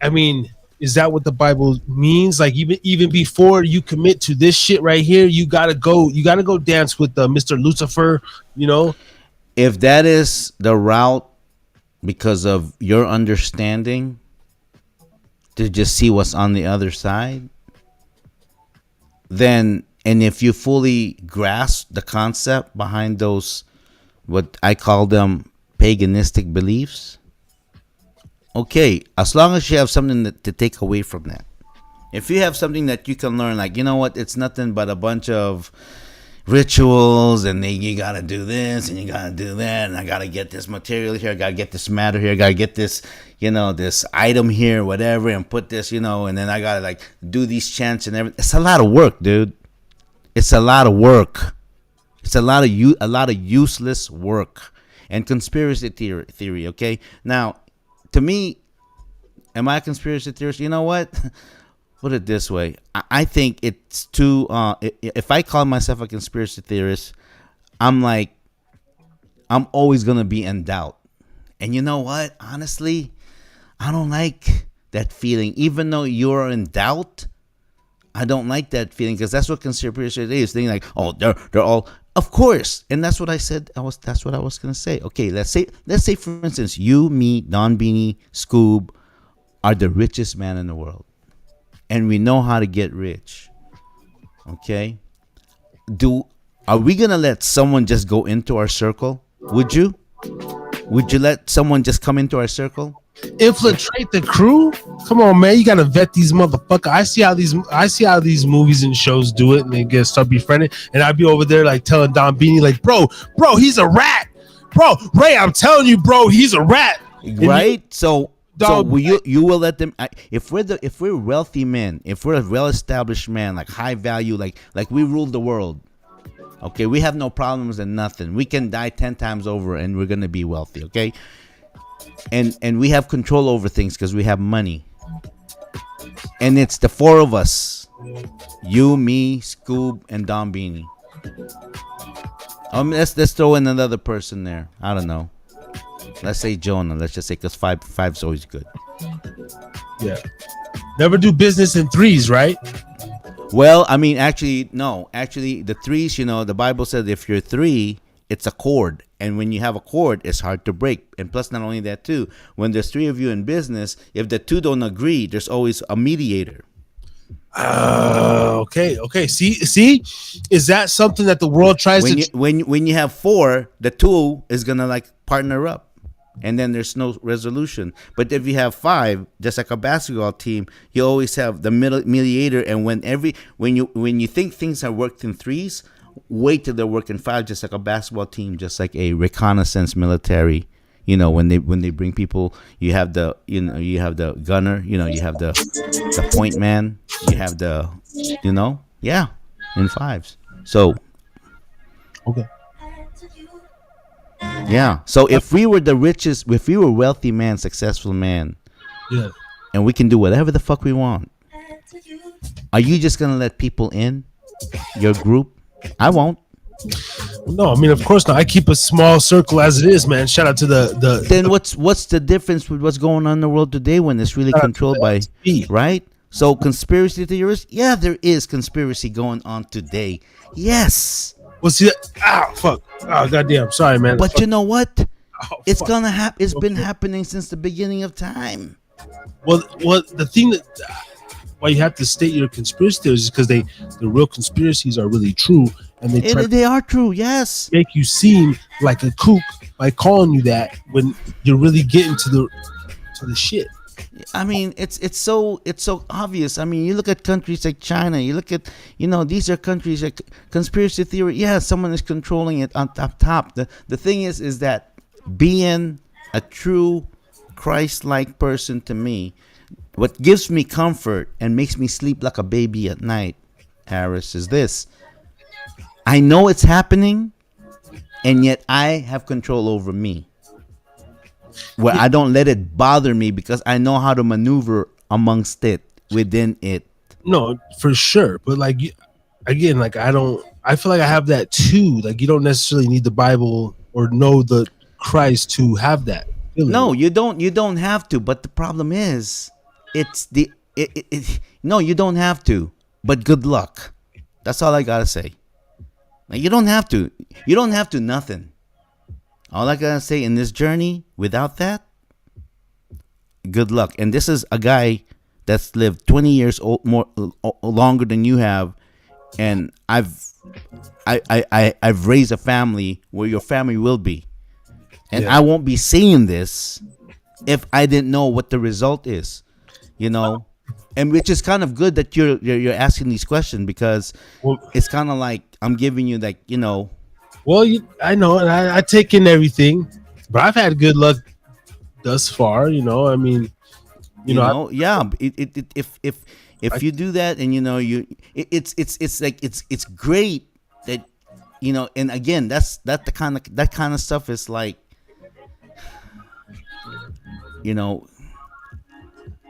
I mean, is that what the Bible means? Like, even before you commit to this shit right here, you gotta go dance with Mr. Lucifer, If that is the route because of your understanding to just see what's on the other side, then, and if you fully grasp the concept behind those, what I call them, paganistic beliefs, okay, as long as you have something to take away from that. If you have something that you can learn, like, you know what, it's nothing but a bunch of rituals, and then you gotta do this and you gotta do that, and I gotta get this material here, I gotta get this matter here, I gotta get this, this item here, whatever, and put this, and then I gotta, like, do these chants and everything. It's a lot of work, dude. It's a lot of work. It's a lot of useless work and conspiracy theory. Okay, now, to me, am I a conspiracy theorist? You know what? Put it this way. I think it's too. If I call myself a conspiracy theorist, I'm always gonna be in doubt. And you know what? Honestly, I don't like that feeling. Even though you're in doubt, I don't like that feeling, because that's what conspiracy is. Thinking like, oh, they're all, of course, and that's what I said. That's what I was gonna say. Okay, let's say for instance, you, me, Don Beanie, Scoob, are the richest man in the world, and we know how to get rich. Okay, are we gonna let someone just go into our circle? Would you let someone just come into our circle? Infiltrate the crew? Come on, man! You gotta vet these motherfuckers. I see how these movies and shows do it, and they start befriending. And I'd be over there like telling Don Beanie, like, bro, he's a rat, bro. Ray, I'm telling you, bro, he's a rat. Right? So you will let them, if we're wealthy men, if we're a well-established man, like high value, like we rule the world. Okay, we have no problems and nothing. We can die 10 times over and we're gonna be wealthy. Okay. And we have control over things because we have money. And it's the four of us. You, me, Scoob, and Don Beanie. Let's throw in another person there. I don't know. Let's say Jonah. Let's just say, because five's always good. Yeah. Never do business in threes, right? Well, I mean, actually, no. Actually, the threes, the Bible says if you're three it's a cord, and when you have a cord, it's hard to break. And plus, not only that, too, when there's three of you in business, if the two don't agree, there's always a mediator. Okay. See, is that something that the world tries When to? you have four, the two is gonna like partner up, and then there's no resolution. But if you have five, just like a basketball team, you always have the middle mediator. And when you think things have worked in threes, wait till they work in five, just like a basketball team, just like a reconnaissance military. When they bring people, you have the gunner, you have the point man, you have the yeah, in fives. So Okay. yeah. So if we were the richest, if we were wealthy man, successful man, Yeah. and we can do whatever the fuck we want, are you just gonna let people in your group? I won't. No, I mean, of course not. I keep a small circle as it is, man. Shout out to the. Then what's the difference with what's going on in the world today when it's really controlled by right? So conspiracy theorists, yeah, there is conspiracy going on today. Yes. Well, see, fuck. Oh, goddamn. Sorry, man. But you know what? Oh, It's fuck. gonna happen. It's been happening since the beginning of time. Well, the thing that why you have to state your conspiracy theories is because the real conspiracies are really true, and they try to They are true. Yes. make you seem like a kook by calling you that when you're really getting to the shit. I mean, it's so obvious. I mean, you look at countries like China. You look at these are countries like conspiracy theory. Yeah, someone is controlling it on top. The thing is that being a true Christ-like person to me, what gives me comfort and makes me sleep like a baby at night, Harris, is this: I know it's happening, and yet I have control over me. Where I don't let it bother me because I know how to maneuver amongst it, within it. No, for sure. But like again, like I feel like I have that too. Like you don't necessarily need the Bible or know the Christ to have that feeling. No, you don't have to. But the problem is, no, you don't have to. But good luck. That's all I gotta say. Like, you don't have to. You don't have to nothing. All I gotta say in this journey, without that, good luck. And this is a guy that's lived 20 years longer than you have, and I've raised a family where your family will be, and Yeah. I won't be saying this if I didn't know what the result is, and which is kind of good that you're asking these questions, because Well, it's kind of like I'm giving you well, I know, and I take in everything, but I've had good luck thus far. I mean, yeah. If you do that, and it's like it's great that and again, that kind of stuff is like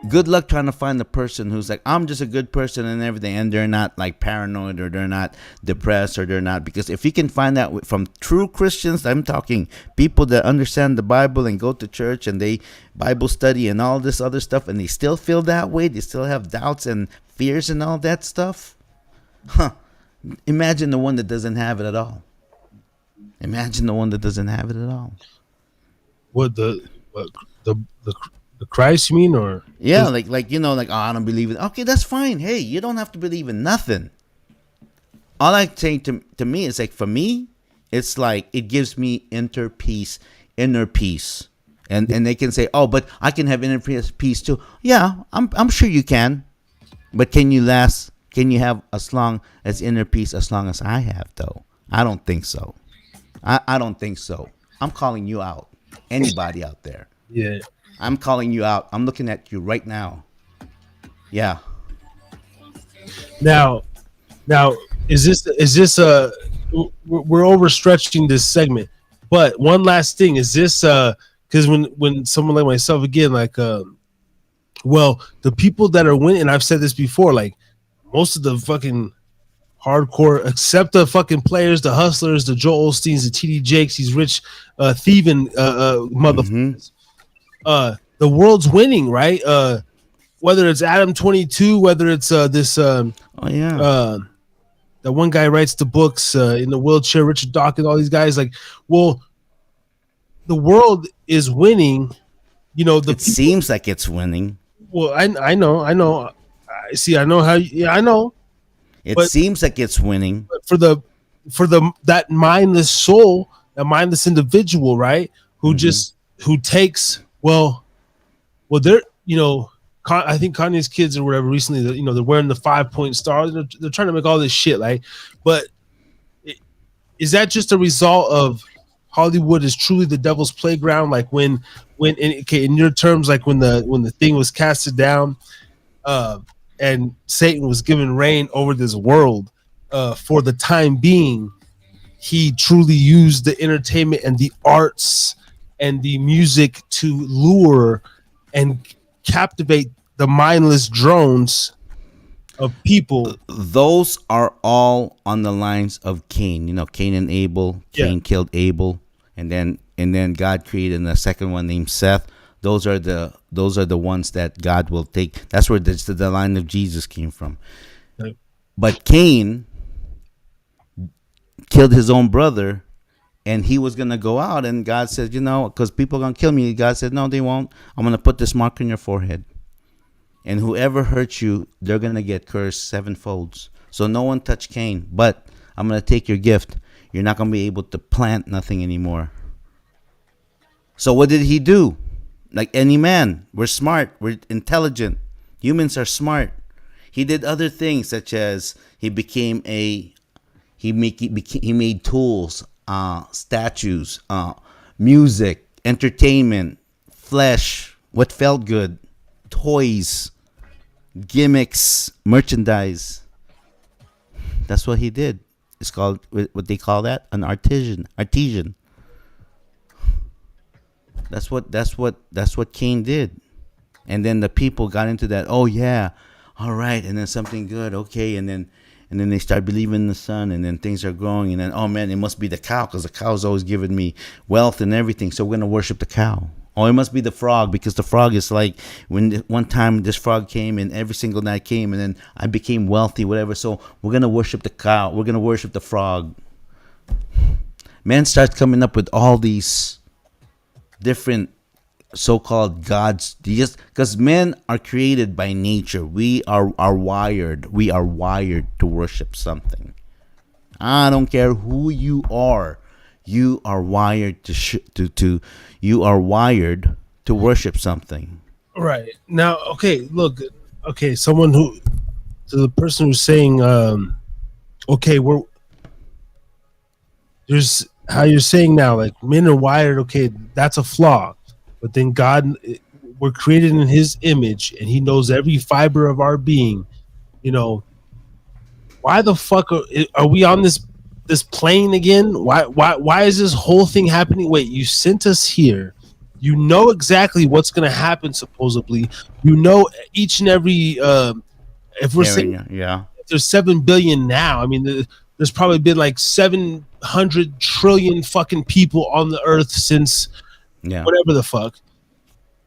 good luck trying to find the person who's like, I'm just a good person and everything, and they're not like paranoid, or they're not depressed, or they're not. Because if you can find that from true Christians, I'm talking people that understand the Bible and go to church and they Bible study and all this other stuff, and they still feel that way, they still have doubts and fears and all that stuff, imagine the one that doesn't have it at all. Imagine the one that doesn't have it at all. what the Christ you mean, or Yeah, like oh, I don't believe it. Okay, that's fine. Hey, you don't have to believe in nothing. All I say to me is like, for me, it's like it gives me inner peace, and they can say, oh, but I can have inner peace too. Yeah, I'm sure you can, but can you last? Can you have as long as inner peace as long as I have, though? I don't think so. I don't think so. I'm calling you out. Anybody out there? yeah. I'm calling you out. I'm looking at you right now. Yeah. Now, is this we're overstretching this segment, but one last thing is this because when someone like myself again, like well, the people that are winning, I've said this before, like most of the fucking hardcore, except the fucking players, the hustlers, the Joel Osteens, the TD Jakes, these rich thieving motherfuckers. The world's winning, right? Whether it's Adam 22, whether it's this Oh yeah. that one guy writes the books in the wheelchair, Richard Dawkins, all these guys. Like, well, the world is winning. The It people. seems like it's winning. Well, I know. I see. I know how. Yeah, I know. It But seems like it's winning. for the that mindless soul, that mindless individual, right? Hmm. Who takes they're I think Kanye's kids or whatever recently, they're wearing the 5-point stars. They're trying to make all this shit, like, but is that just a result of Hollywood is truly the devil's playground? Like in your terms, like when the thing was casted down, uh, and Satan was given reign over this world, for the time being, he truly used the entertainment and the arts and the music to lure and captivate the mindless drones of people. Those are all on the lines of Cain. Cain and Abel. Yeah. Cain killed Abel, and then God created the second one named Seth. Those are the ones that God will take. That's where the line of Jesus came from. Like, But Cain killed his own brother, and he was gonna go out, and God said, because people are gonna kill me. God said, no, they won't. I'm gonna put this mark on your forehead, and whoever hurts you, they're gonna get cursed sevenfolds. So no one touch Cain, but I'm gonna take your gift. You're not gonna be able to plant nothing anymore. So what did he do? Like any man, we're smart, we're intelligent. Humans are smart. He did other things, such as he made tools, statues, music, entertainment, flesh, what felt good, toys, gimmicks, merchandise. That's what he did. It's called what they call that, an artisan. Artisan. That's what Cain did. And then the people got into that. Oh yeah, all right. And then something good. Okay. And then they start believing in the sun. And then things are growing. And then, oh man, it must be the cow, because the cow's always giving me wealth and everything. So we're gonna worship the cow. Oh, it must be the frog, because the frog is like, when one time this frog came and every single night came, and then I became wealthy, whatever. So we're gonna worship the cow. We're gonna worship the frog. Man starts coming up with all these different so-called gods, just because men are created by nature. We are wired to worship something. I don't care who you are. You are wired you are wired to worship something. right now, okay, look, okay, someone who to the person who's saying, okay, there's how you're saying now, like men are wired. Okay, that's a flaw, but then God, we're created in His image, and He knows every fiber of our being. You know, why the fuck are we on this plane again? Why is this whole thing happening? Wait, you sent us here. You know exactly what's going to happen. Supposedly, you know each and every. If we're saying Yeah. there's 7 billion now, I mean, there's probably been like 700 trillion fucking people on the earth since Yeah. whatever the fuck.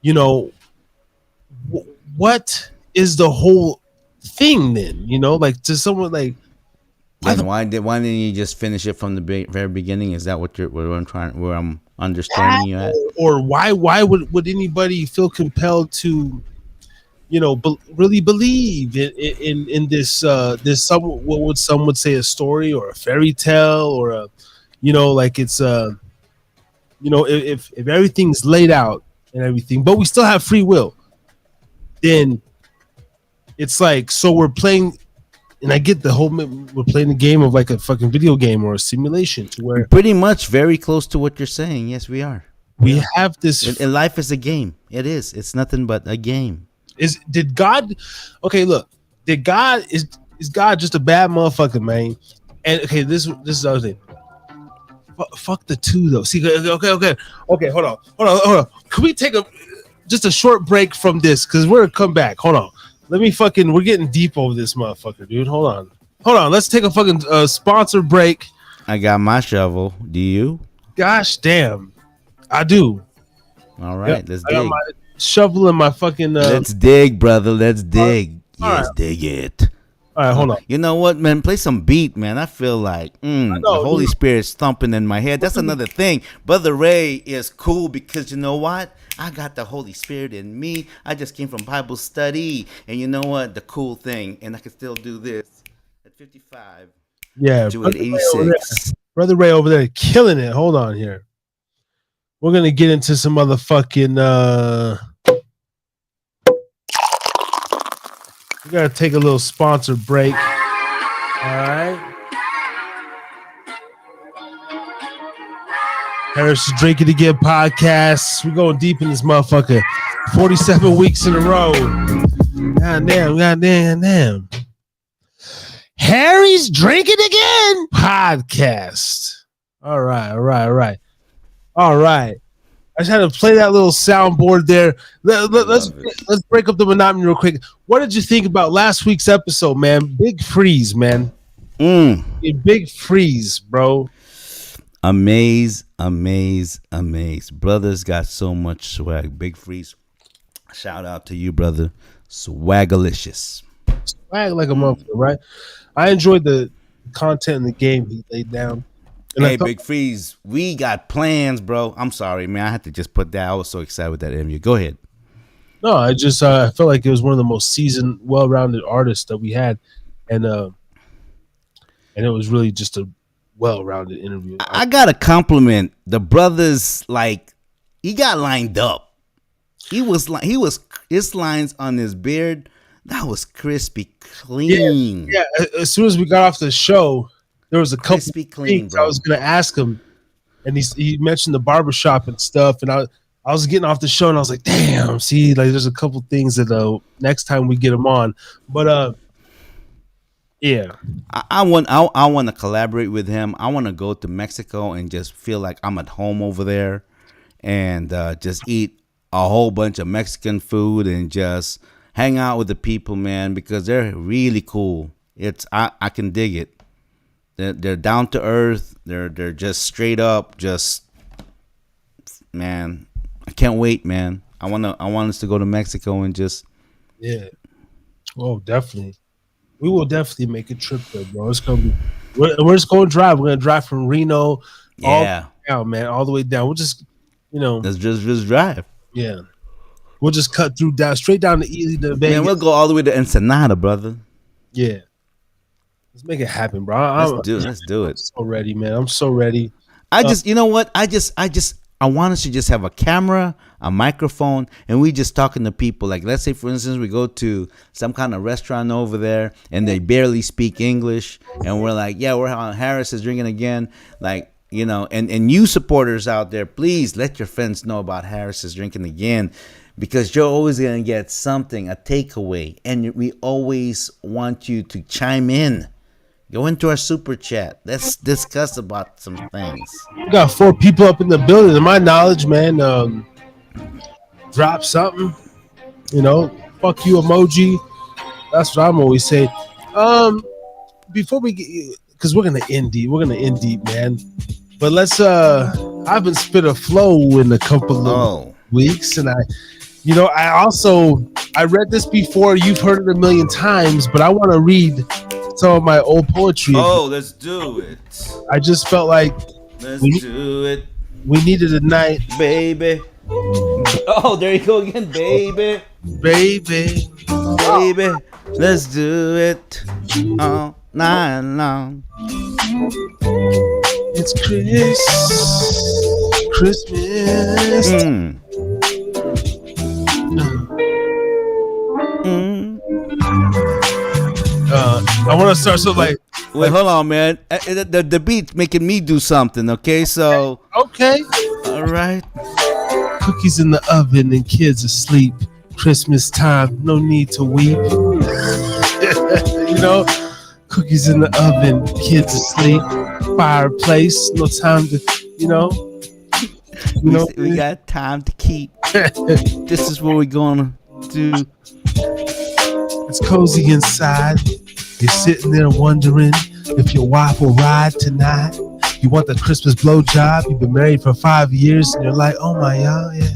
You know, what is the whole thing then? Like to someone like Then why didn't you just finish it from the very beginning? Is that where I'm understanding you at? or why would anybody feel compelled to really believe in this some would say a story or a fairy tale or a like it's if everything's laid out and everything, but we still have free will, then it's like, so we're playing, and I get the whole, we're playing the game of like a fucking video game or a simulation to where Pretty much very close to what you're saying. Yes, we are. we have this. And life is a game. It is. It's nothing but a game. Did God? Okay, look. Did God is God just a bad motherfucker, man? And okay, this is the other thing. Fuck the two though. See, okay. Hold on. Can we take just a short break from this, because we're gonna come back. Hold on. We're getting deep over this motherfucker, dude. Hold on. Let's take a fucking sponsor break. I got my shovel. Do you? Gosh damn, I do. All right, let's I got dig. my shovel and my fucking. Let's dig, brother. Let's dig. All Yes, right. dig it. All right, hold on. You know what, man? Play some beat, man. I feel like the No, Holy Spirit's thumping in my head. That's another thing. Brother Ray is cool because you know what? I got the Holy Spirit in me. I just came from Bible study, and you know what? The cool thing, and I can still do this at 55. yeah, Do it Brother Ray over there. 86. Brother Ray over there, killing it. Hold on here. We're gonna get into some motherfucking. We gotta take a little sponsor break. All right. Harris is Drinking Again podcast. We're going deep in this motherfucker. 47 weeks in a row. Goddamn. Harry's Drinking Again podcast. All right. I just had to play that little soundboard there. Let's break up the monotony real quick. What did you think about last week's episode, man? Big freeze, man. A big freeze, bro. Amaze. Brothers got so much swag. Big freeze. Shout out to you, brother. Swagalicious. Swag like a motherfucker, right? I enjoyed the content in the game he laid down. And hey, Big Freeze, we got plans, bro. I'm sorry, man. I had to just put that. I was so excited with that interview. Go ahead. No, I just I felt like it was one of the most seasoned, well-rounded artists that we had, and it was really just a well-rounded interview. I gotta compliment the brothers. Like he got lined up. He was his lines on his beard. That was crispy clean. Yeah. As soon as we got off the show, there was a couple crispy clean, things bro. I was gonna ask him, and he mentioned the barbershop and stuff, and I was getting off the show and I was like, damn, see, like there's a couple things that next time we get him on, but yeah, I want to collaborate with him. I want to go to Mexico and just feel like I'm at home over there, and just eat a whole bunch of Mexican food and just hang out with the people, man, because they're really cool. I can dig it. They're down to earth. They're just straight up. Just man, I can't wait, man. I want us to go to Mexico and just Oh, definitely. We will definitely make a trip there, bro. It's gonna be. We're just going to drive. We're gonna drive from Reno, all down, man, all the way down. We'll just, let's just drive. Yeah, we'll just cut through straight down to Ely to Vegas. Man, we'll go all the way to Ensenada, brother. Yeah. Let's make it happen, bro. Let's do it. I'm so ready, man. I'm so ready. You know what? I want us to just have a camera, a microphone, and we just talking to people. Like, let's say, for instance, we go to some kind of restaurant over there, and they barely speak English, and we're like, yeah, we're on Harris is Drinking Again. Like, and you supporters out there, please let your friends know about Harris is Drinking Again. Because you're always going to get something, a takeaway. And we always want you to chime in. Go into our super chat. Let's discuss about some things. We got 4 people up in the building. To my knowledge, man, drop something. Fuck you emoji. That's what I'm always saying. Before we get, because we're gonna end deep, man. But let's. I've been spit a flow in a couple of weeks, and I read this before. You've heard it a million times, but I want to read some of my old poetry. Oh, let's do it. I just felt like do it. We needed a night, baby. Oh, there you go again, baby. Baby. Let's do it all night long. It's Christmas. I want to start wait, hold on, man. The beat's making me do something. Okay, so okay, all right. Cookies in the oven and kids asleep. Christmas time, no need to weep. Cookies in the oven, kids asleep. Fireplace, no time to, we got time to keep. This is what we're gonna do. It's cozy inside. You're sitting there wondering if your wife will ride tonight. You want the Christmas blowjob. You've been married for 5 years, and you're like, oh my God, yeah.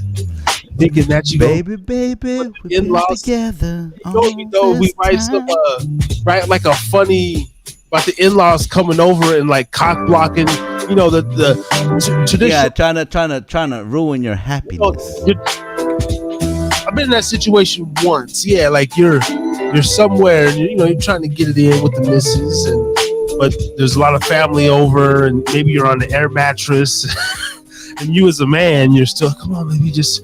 thinking that you go Baby, baby, we've in been laws. together You all know, we this write some time. write like a funny about the in laws coming over and like cock blocking. You know the Yeah, traditional. trying to ruin your You know, happiness. I've been in that situation once. Yeah, like you're somewhere and you're trying to get it in with the missus, and but there's a lot of family over, and maybe you're on the air mattress. And you as a man, you're still, come on, maybe just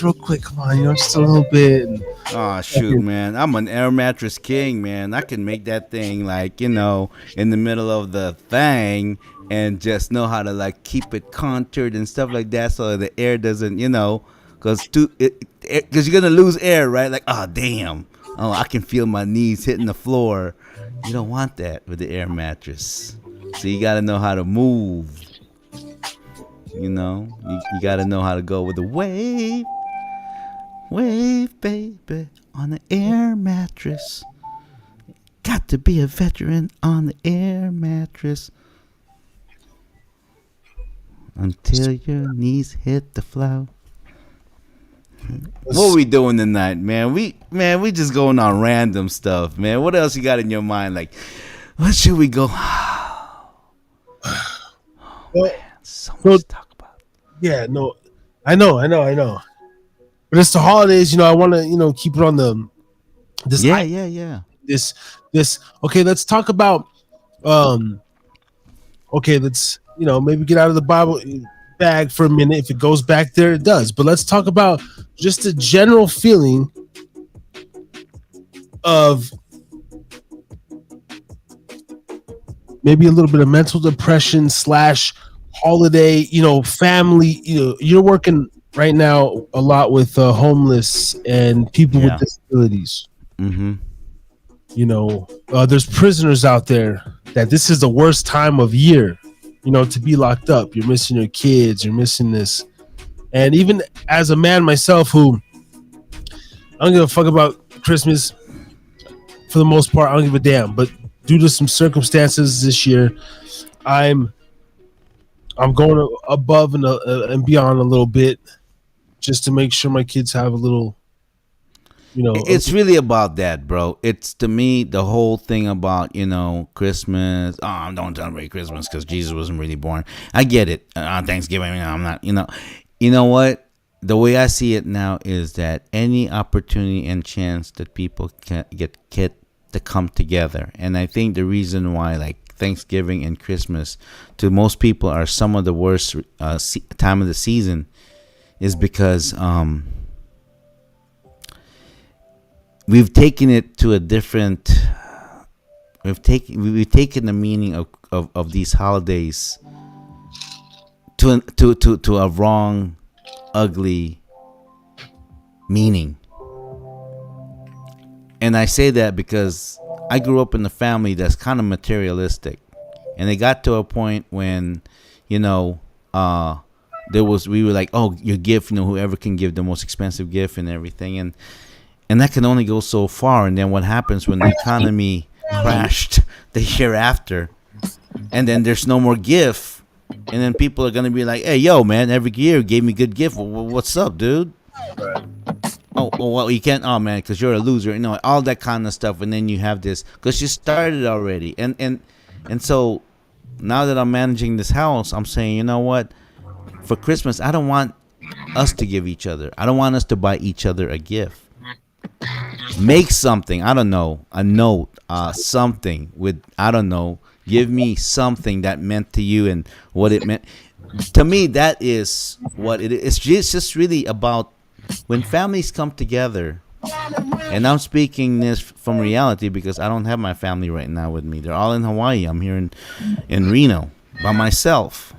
real quick, come on, just a little bit. And Oh shoot, man! I'm an air mattress king, man. I can make that thing like in the middle of the thing, and just know how to like keep it contoured and stuff like that, so the air doesn't, because you're gonna lose air, right? Like, oh damn, oh I can feel my knees hitting the floor. You don't want that with the air mattress, so you got to know how to move. You got to know how to go with the wave. Wave, baby, on the air mattress. Got to be a veteran on the air mattress until your knees hit the floor. What we doing tonight, man? We just going on random stuff, man. What else you got in your mind? Like, what should we go? well, So much so to talk about. yeah, no, I know. But it's the holidays, I want to, keep it on this Yeah, yeah, yeah. this. Okay, let's talk about um. Okay, let's maybe get out of the Bible bag for a minute. If it goes back there, it does. But let's talk about just the general feeling of maybe a little bit of mental depression slash holiday. Family. You're working right now a lot with homeless and people with Yeah. disabilities. Mm-hmm. There's prisoners out there that this is the worst time of year, to be locked up. You're missing your kids, you're missing this. And even as a man myself who I don't give a fuck about Christmas for the most part, I don't give a damn. But due to some circumstances this year, I'm going above and beyond a little bit just to make sure my kids have a little, It's really about that, bro. It's to me the whole thing about Christmas. Oh, don't celebrate Christmas because Jesus wasn't really born. I get it. On Thanksgiving, I'm not. You know what? The way I see it now is that any opportunity and chance that people can get to come together, and I think the reason why like Thanksgiving and Christmas to most people are some of the worst time of the season is because we've taken it to a different. We've taken the meaning of these holidays to a wrong, ugly meaning. And I say that because I grew up in a family that's kind of materialistic, and it got to a point when, we were like, oh, your gift, whoever can give the most expensive gift and everything, and that can only go so far. And then what happens when the economy crashed the year after, and then there's no more gift, and then people are gonna be like, hey, yo, man, every year you gave me good gift. What's up, dude? Oh, well, you can't. Oh, man, because you're a loser. All that kind of stuff. And then you have this because you started already. And so now that I'm managing this house, I'm saying, you know what? For Christmas, I don't want us to give each other. I don't want us to buy each other a gift. Make something. I don't know. A note. Something with, I don't know. Give me something that meant to you and what it meant. To me, that is what it is. It's just really about when families come together, and I'm speaking this from reality because I don't have my family right now with me. They're all in Hawaii. I'm here in Reno by myself,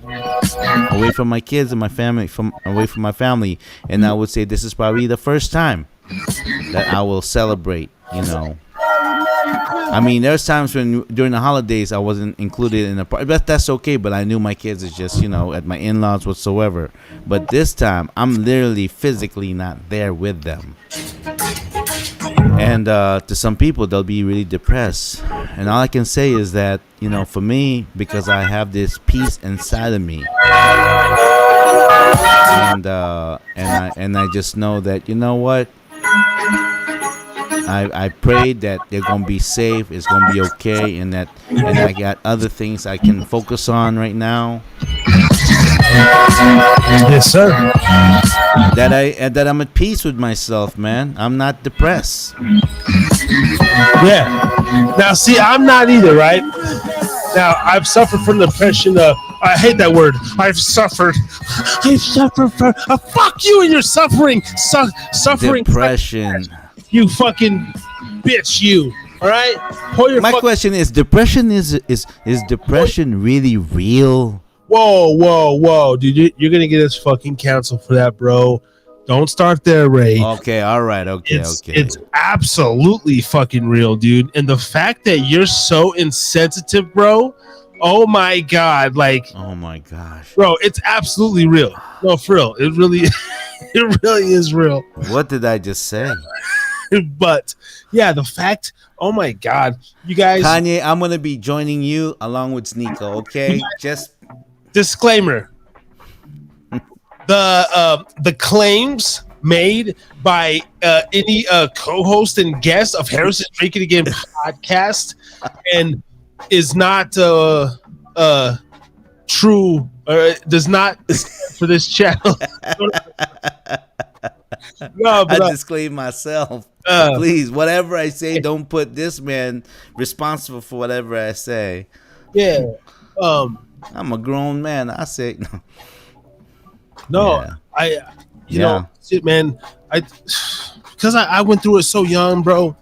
away from my kids and my family, away from my family. And I would say this is probably the first time that I will celebrate. I mean, there's times when during the holidays I wasn't included in the party, but that's okay. But I knew my kids is just at my in-laws whatsoever. But this time I'm literally physically not there with them, and to some people they'll be really depressed. And all I can say is that for me, because I have this peace inside of me, And I just know that, you know what, I prayed that they're gonna be safe, it's gonna be okay, and I got other things I can focus on right now. Yes, sir. That I'm at peace with myself, man. I'm not depressed. Yeah. Now, see, I'm not either, right? Now, I've suffered from depression. I hate that word. I've suffered. I've suffered for. Fuck you and your suffering. Suffering. Depression. You fucking bitch, you. All right? Pull your My question is, depression is depression really real? Whoa, dude! You're gonna get us fucking canceled for that, bro. Don't start there, Ray. Okay, all right, okay. It's absolutely fucking real, dude. And the fact that you're so insensitive, bro. Oh my god, like. Oh my gosh, bro, it's absolutely real. No, for real, it really, it really is real. What did I just say? But yeah, the fact. Oh my god, you guys. Kanye, I'm gonna be joining you along with Sneeko. Okay, just disclaimer. The claims made by any co-host and guest of Harris's Drinkin Again podcast and is not true or does not for this channel. No, but, I disclaim myself. Please, whatever I say, don't put this man responsible for whatever I say. Yeah. I'm a grown man. I say no. No, yeah. you know, shit, man. Because I went through it so young, bro.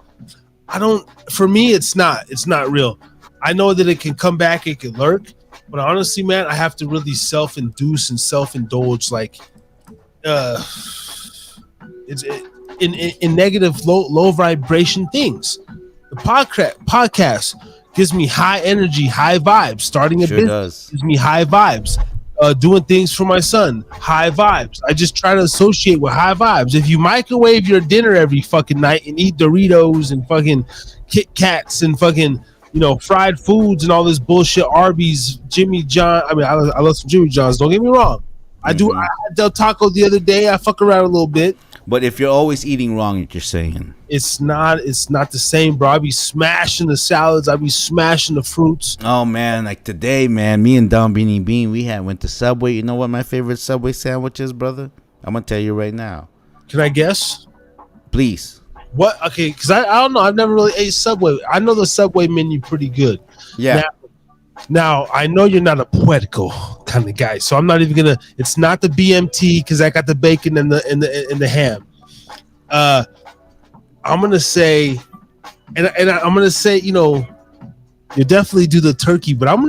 For me, it's not real. I know that it can come back, it can lurk, but honestly, man, I have to really self-induce and self-indulge, like, it's in negative, low vibration things. The podcast gives me high energy, high vibes. Starting a business gives me high vibes. Doing things for my son, high vibes. I just try to associate with high vibes. If you microwave your dinner every fucking night and eat Doritos and fucking Kit Kats and fucking, you know, fried foods and all this bullshit, Arby's, Jimmy John. I mean, I love some Jimmy Johns. Don't get me wrong. I do. I had Del Taco the other day. I fuck around a little bit. But if you're always eating wrong, you're saying it's not the same, bro. I be smashing the salads. I be smashing the fruits. Oh man, like today, man, me and Don Beanie Bean, we went to Subway. You know what my favorite Subway sandwich is, brother? I'm gonna tell you right now. Can I guess? Please. What? Okay, because I don't know. I've never really ate Subway. I know the Subway menu pretty good. Yeah. Now I know you're not a Puerco kind of guy, so I'm not even gonna. It's not the BMT because I got the bacon and the ham. I'm gonna say, and I'm gonna say, you know, you definitely do the turkey, but I'm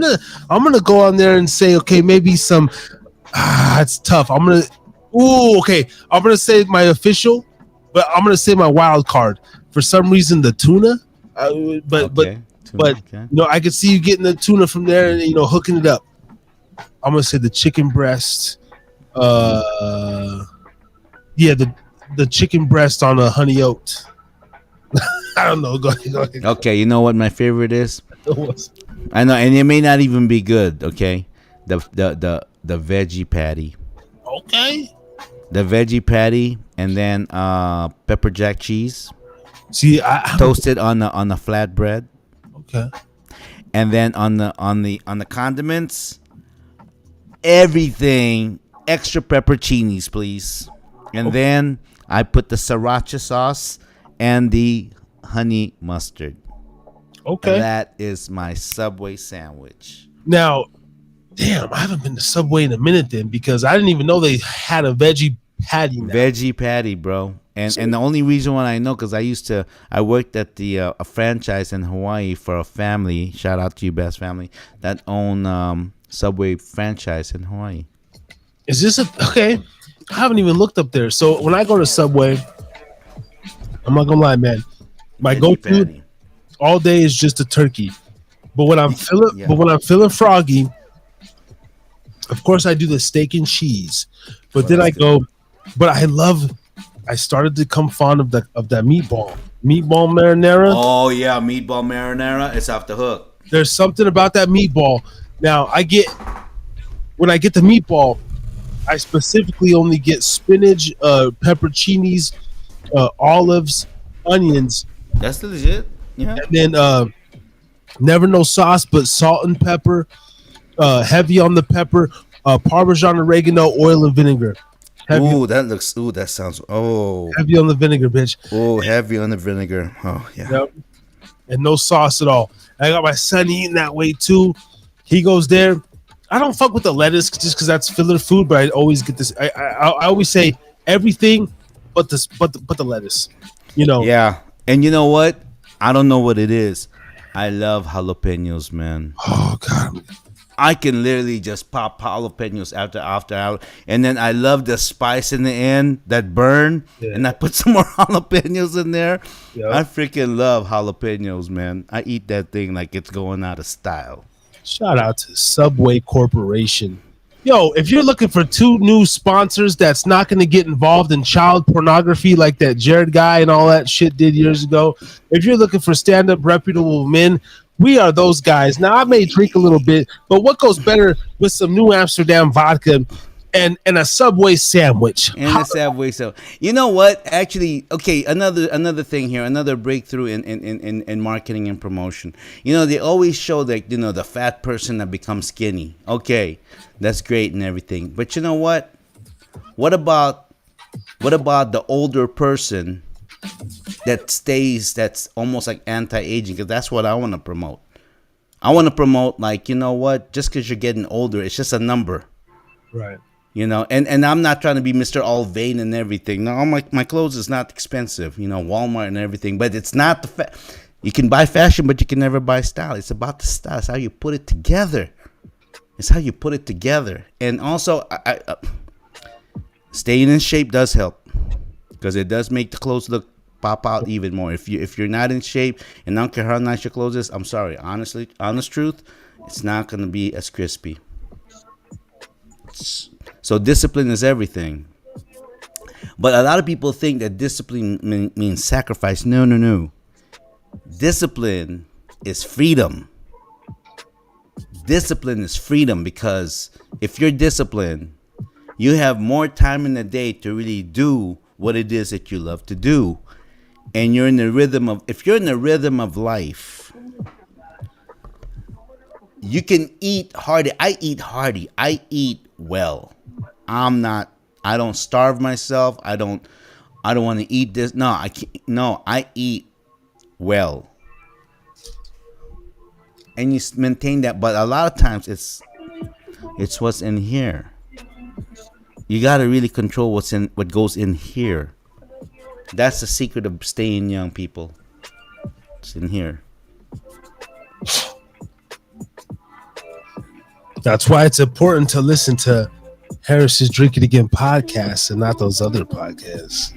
gonna go on there and say, okay, maybe some. It's tough. Okay. I'm gonna say my official, but I'm gonna say my wild card. For some reason, the tuna. But you know, I could see you getting the tuna from there and, you know, hooking it up. I'm gonna say the chicken breast. The chicken breast on a honey oat. I don't know. Go ahead. Okay, you know what my favorite is? I know, and it may not even be good. Okay, the veggie patty. Okay. The veggie patty, and then pepper jack cheese. See, toasted on the flatbread. Okay. And then on the condiments, everything extra pepperoncinis, please. And then I put the sriracha sauce and the honey mustard. Okay. And that is my Subway sandwich. Now, damn, I haven't been to Subway in a minute then, because I didn't even know they had a veggie patty now. Veggie patty, bro. And the only reason why I know, because I worked at a franchise in Hawaii for a family. Shout out to you, Best Family, that own Subway franchise in Hawaii. Is this okay? I haven't even looked up there. So when I go to Subway, I'm not gonna lie, man. My go-to all day is just a turkey. But when I'm feeling froggy, of course I do the steak and cheese. But then I go, but I started to become fond of that meatball marinara. Oh yeah, meatball marinara. It's off the hook. There's something about that meatball. Now when I get the meatball, I specifically only get spinach, pepperoncinis, olives, onions, That's legit. Yeah. and then never no sauce, but salt and pepper, heavy on the pepper, Parmesan oregano, oil and vinegar. Heavy, Ooh, that looks. Ooh, that sounds. Oh, heavy on the vinegar, bitch. oh, heavy on the vinegar. Oh, yeah. Yep. And no sauce at all. I got my son eating that way too. He goes there. I don't fuck with the lettuce just because that's filler food, but I always get this. I always say everything, but the lettuce. You know. Yeah. And you know what? I don't know what it is. I love jalapenos, man. Oh God. I can literally just pop jalapenos after hour, and then I love the spice in the end that burn, Yeah. and I put some more jalapenos in there. Yep. I freaking love jalapenos, man. I eat that thing like it's going out of style. Shout out to Subway Corporation. Yo, if you're looking for two new sponsors that's not going to get involved in child pornography like that Jared guy and all that shit did years ago, if you're looking for stand-up reputable men, we are those guys. Now, I may drink a little bit, but what goes better with some New Amsterdam vodka and a Subway sandwich? And the Subway. So you know what? Actually, okay. Another thing here. Another breakthrough in marketing and promotion. You know, they always show that the fat person that becomes skinny. Okay, that's great and everything. But you know what? What about the older person that stays? That's almost like anti-aging. Because that's what I want to promote. I want to promote like what? Just because you're getting older, it's just a number. Right. And I'm not trying to be Mr. All Vain and everything. No, my clothes is not expensive, Walmart and everything. But it's not you can buy fashion, but you can never buy style. It's about the style. It's how you put it together. It's how you put it together. And also, staying in shape does help because it does make the clothes pop out even more. If you're not in shape, and I don't care how nice your clothes is, I'm sorry. Honest truth, it's not gonna be as crispy. So discipline is everything. But a lot of people think that discipline means sacrifice. No. Discipline is freedom. Discipline is freedom because if you're disciplined, you have more time in the day to really do what it is that you love to do. And you're in the rhythm of, if you're in the rhythm of life, you can eat hearty. I eat hearty. I eat well. I don't starve myself. I don't want to eat this. No, I can't. No, I eat well. And you maintain that, but a lot of times it's what's in here. You got to really control what goes in here. That's the secret of staying young, people. It's in here. That's why it's important to listen to Harris's Drinking Again podcast and not those other podcasts.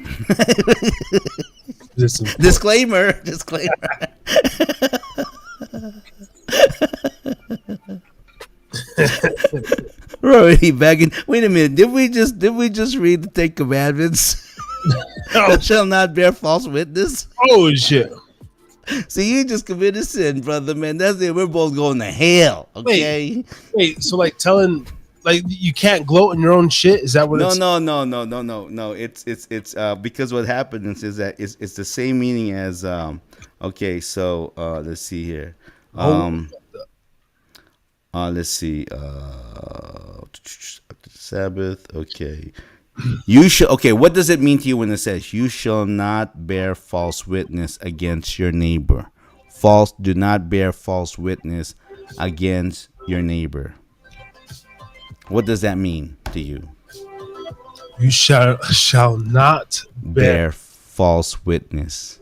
Disclaimer. We're already back in. Wait a minute. Did we just read the 10 Commandments? Thou shalt not bear false witness. Oh shit. See, you just committed sin, brother, man. That's it. We're both going to hell. Okay. Wait. So like telling, like you can't gloat in your own shit? Is that what? No. it's... It's because what happens is that it's the same meaning as Okay, so let's see here. Let's see. Sabbath. Okay. You shall. Okay, what does it mean to you when it says you shall not bear false witness against your neighbor? Do not bear false witness against your neighbor. What does that mean to you? You shall not bear false witness.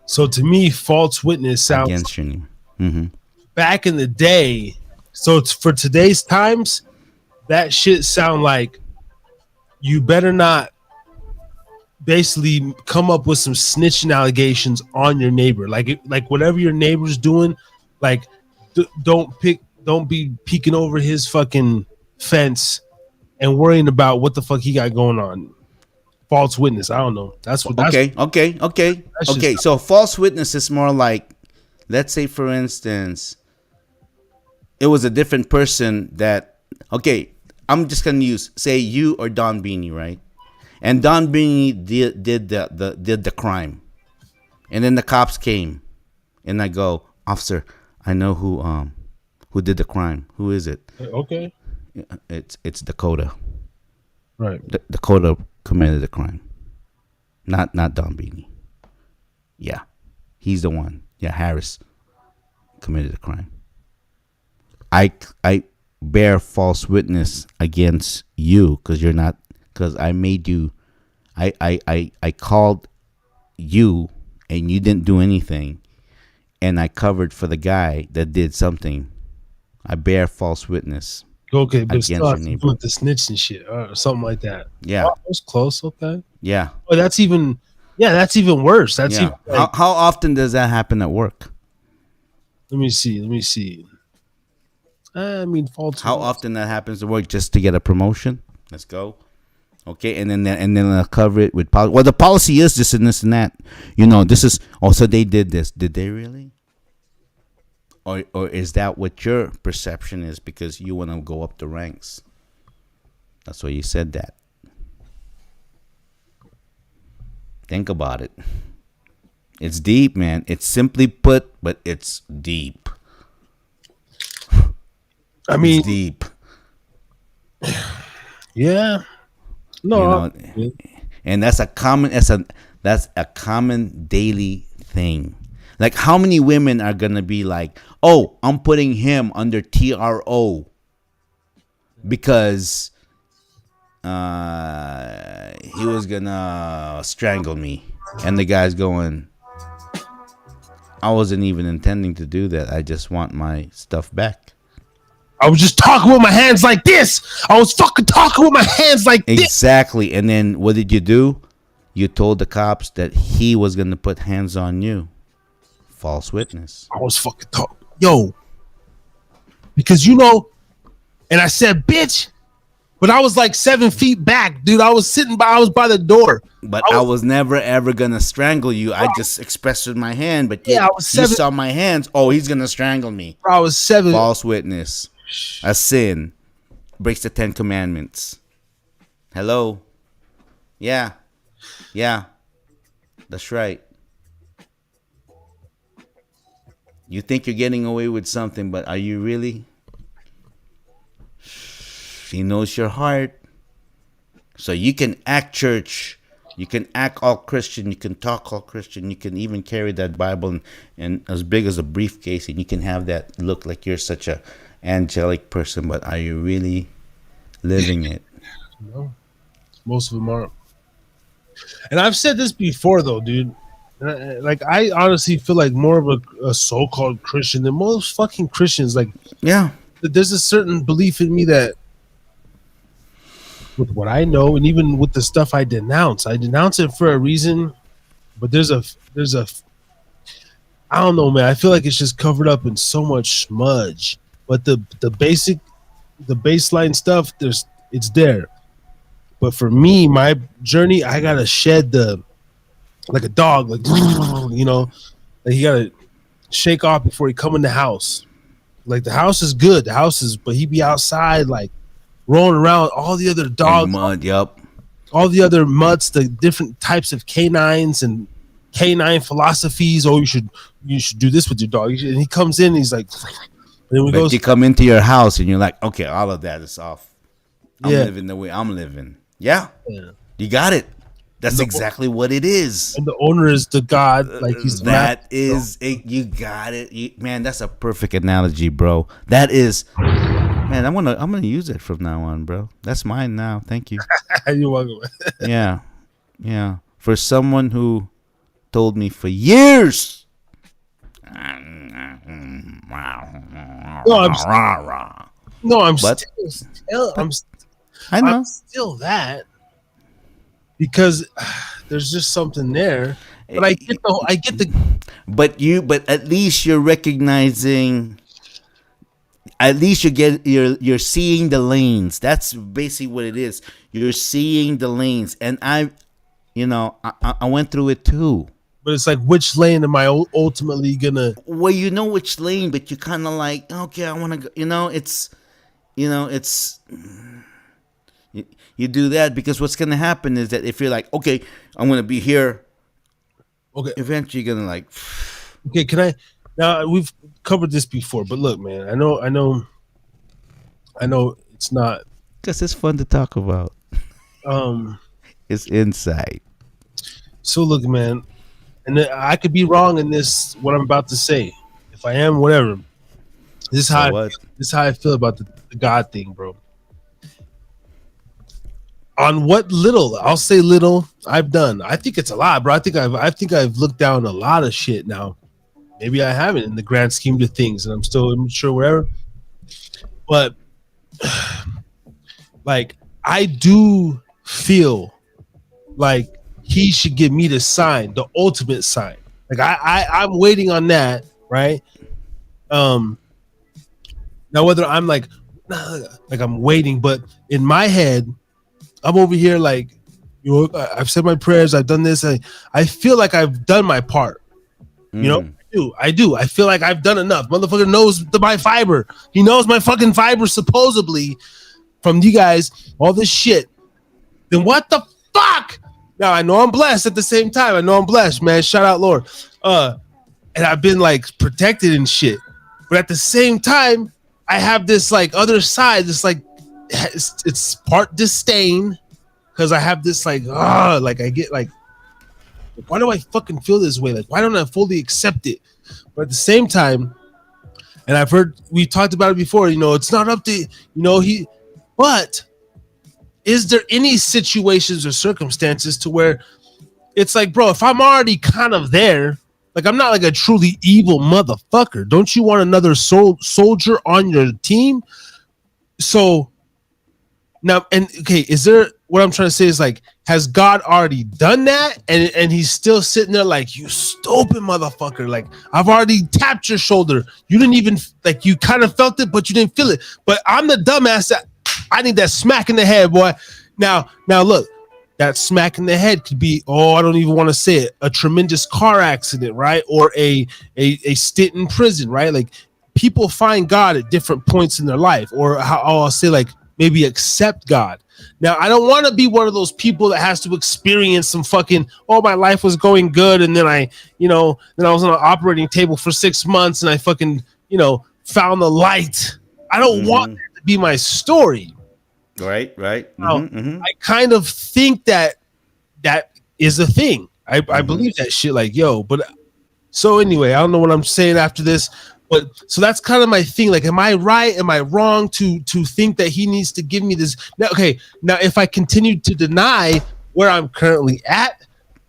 So to me, false witness sounds against your neighbor. Mm-hmm. Back in the day. So it's for today's times. That shit sound like you better not basically come up with some snitching allegations on your neighbor. Like whatever your neighbor's doing, like don't be peeking over his fucking fence and worrying about what the fuck he got going on. False witness. I don't know. That's what. Okay. So false witness is more like, let's say for instance, it was a different person that. Okay, I'm just gonna use say you or Don Beanie, right? And Don Beanie did the crime, and then the cops came, and I go, officer, I know who did the crime. Who is it? Okay. It's Dakota. Right. Dakota committed the crime, not Don Beanie. Yeah, he's the one. Yeah, Harris committed the crime. I bear false witness against you because you're not because I made you. I called you and you didn't do anything, and I covered for the guy that did something. I bear false witness Okay, but still against your have to do neighbor. with the snitch and shit, or something like that. Yeah, Oh, that was close. Okay. yeah, Oh, that's even. Yeah, that's even worse. That's even yeah. like. How often does that happen at work? Let me see. Let me see. I mean, false How witness. often that happens at work just to get a promotion? Let's go. Okay, and then I'll cover it with policy. Well, the policy is this and this and that. This is also they did this. Did they really? Or is that what your perception is because you want to go up the ranks? That's why you said that. Think about it. It's deep, man. It's simply put, but it's deep. I mean, It's deep. yeah. No. You know, and that's a common daily thing. Like how many women are gonna be like, "Oh, I'm putting him under TRO because he was gonna strangle me," and the guy's going, "I wasn't even intending to do that. I just want my stuff back." I was just talking with my hands like this. I was fucking talking with my hands like this. Exactly. And then what did you do? You told the cops that he was gonna put hands on you. False witness. I was fucking talking. Yo. Because and I said, bitch, but I was like 7 feet back, dude. I was by the door. But I was never ever gonna strangle you. I just expressed with my hand, but Yeah, yet I was you 7. saw my hands. Oh, he's gonna strangle me. I was 7. False witness. A sin. Breaks the 10 Commandments. Hello? Yeah. Yeah. That's right. You think you're getting away with something, but are you really? He knows your heart. So you can act church. You can act all Christian. You can talk all Christian. You can even carry that Bible and as big as a briefcase, and you can have that look like you're such a angelic person. But are you really living it? No, most of them aren't. And I've said this before, though, dude. I honestly feel like more of a so-called Christian than most fucking Christians. Like, Yeah. there's a certain belief in me that, with what I know, and even with the stuff I denounce it for a reason. But there's a, I don't know, man. I feel like it's just covered up in so much smudge. But the baseline stuff, it's there. But for me, my journey, I gotta shed like a dog, like like you gotta shake off before he come in the house. Like the house is good, but he be outside like rolling around all the other dogs, Mud, yep. all the other mutts, the different types of canines and canine philosophies. Oh, you should do this with your dog. And he comes in, and he's like, and then we But goes, you come into your house and you're like, okay, all of that is off. I'm Yeah. living the way I'm living. Yeah. Yeah. You got it. That's exactly what it is. And the owner is the god, like he's the That is it. You got it, man. That's a perfect analogy, bro. That is, man. I'm gonna use it from now on, bro. That's mine now. Thank you. You're welcome. Yeah, yeah. For someone who told me for years. I'm But- I know. I'm still that because there's just something there. But I get the But at least you're recognizing. At least you're seeing the lanes. That's basically what it is. You're seeing the lanes, and I went through it too. but it's like, which lane am I ultimately gonna? Well, you know which lane, but you kind of like, okay, I want to go. It's You do that because what's gonna happen is that if you're like, okay, I'm gonna be here, Okay. eventually you're gonna like, Okay. Can I? Now we've covered this before, but look, man. I know. It's not. because it's fun to talk about. Um. It's insight. So look, man, and I could be wrong in this. What I'm about to say. If I am, whatever. This is So how. what? This is how I feel about the God thing, bro. On what little I'll say little I've done. I think it's a lot, bro. I think I've looked down a lot of shit now. Maybe I haven't in the grand scheme of things, and I'm still immature, whatever. But like, I do feel like he should give me the sign, the ultimate sign. Like I'm waiting on that, right? Um, Now whether I'm like I'm waiting, but in my head, I'm over here like, I've said my prayers, I've done this, I feel like I've done my part. You know, Mm. I do. I feel like I've done enough. Motherfucker knows my fiber. He knows my fucking fiber supposedly from you guys. All this shit. Then what the fuck? Now I know I'm blessed. At the same time, I know I'm blessed, man. Shout out, Lord. And I've been like protected and shit. But at the same time, I have this like other side. This like it's part disdain because I have this like I get like, why do I fucking feel this way? Like, why don't I fully accept it? But at the same time, and I've heard we talked about it before. It's not up to he. But is there any situations or circumstances to where it's like, bro, if I'm already kind of there, like I'm not like a truly evil motherfucker. Don't you want another soldier on your team? So now, and okay, is there what I'm trying to say is like, has God already done that? And he's still sitting there like, you stupid motherfucker. Like, I've already tapped your shoulder. You didn't even like, you kind of felt it, but you didn't feel it. But I'm the dumbass that I need that smack in the head, boy. Now look, that smack in the head could be, I don't even want to say it, a tremendous car accident, right? Or a stint in prison, right? Like, people find God at different points in their life, or how I'll say like maybe accept God. Now, I don't want to be one of those people that has to experience some fucking, my life was going good, and then I was on an operating table for 6 months, and I fucking, found the light. I don't want that to be my story. Right. Now, I kind of think that is a thing. I believe that shit, like, but so anyway, I don't know what I'm saying after this, but so that's kind of my thing. Like, am I right? Am I wrong to think that he needs to give me this? Now, okay, now if I continue to deny where I'm currently at,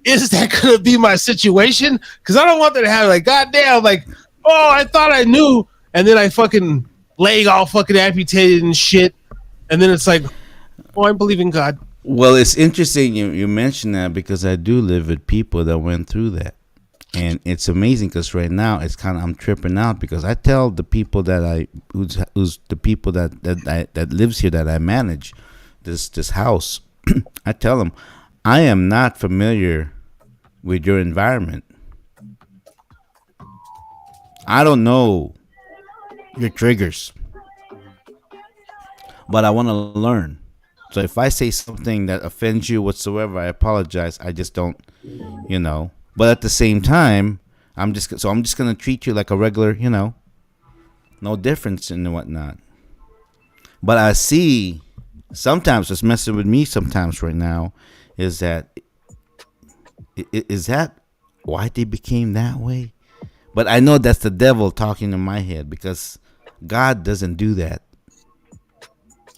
is that gonna be my situation? Because I don't want that to happen. Like, goddamn, like, I thought I knew, and then I fucking leg all fucking amputated and shit, and then it's like, I believe in God. Well, it's interesting you mentioned that because I do live with people that went through that. And it's amazing because right now it's kind of, I'm tripping out because I tell the people that who's the people that lives here that I manage this house, I tell them, I am not familiar with your environment. I don't know your triggers, but I want to learn. So if I say something that offends you whatsoever, I apologize. I just don't, But at the same time, I'm just gonna treat you like a regular, no difference and whatnot. But I see sometimes what's messing with me sometimes right now is that why they became that way? But I know that's the devil talking in my head because God doesn't do that.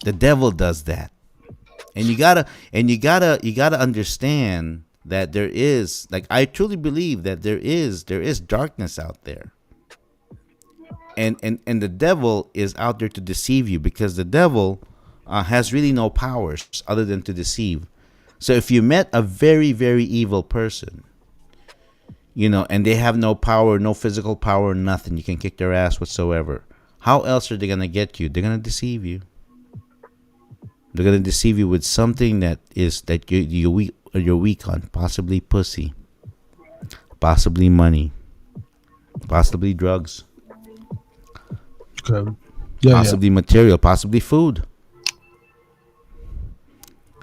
The devil does that. And you gotta understand that there is, like, I truly believe that there is darkness out there. And the devil is out there to deceive you because the devil has really no powers other than to deceive. So if you met a very, very evil person, and they have no power, no physical power, nothing, you can kick their ass whatsoever. How else are they going to get you? They're going to deceive you. They're going to deceive you with something that you're weak on, possibly pussy, possibly money, possibly drugs, Okay. possibly material, possibly food.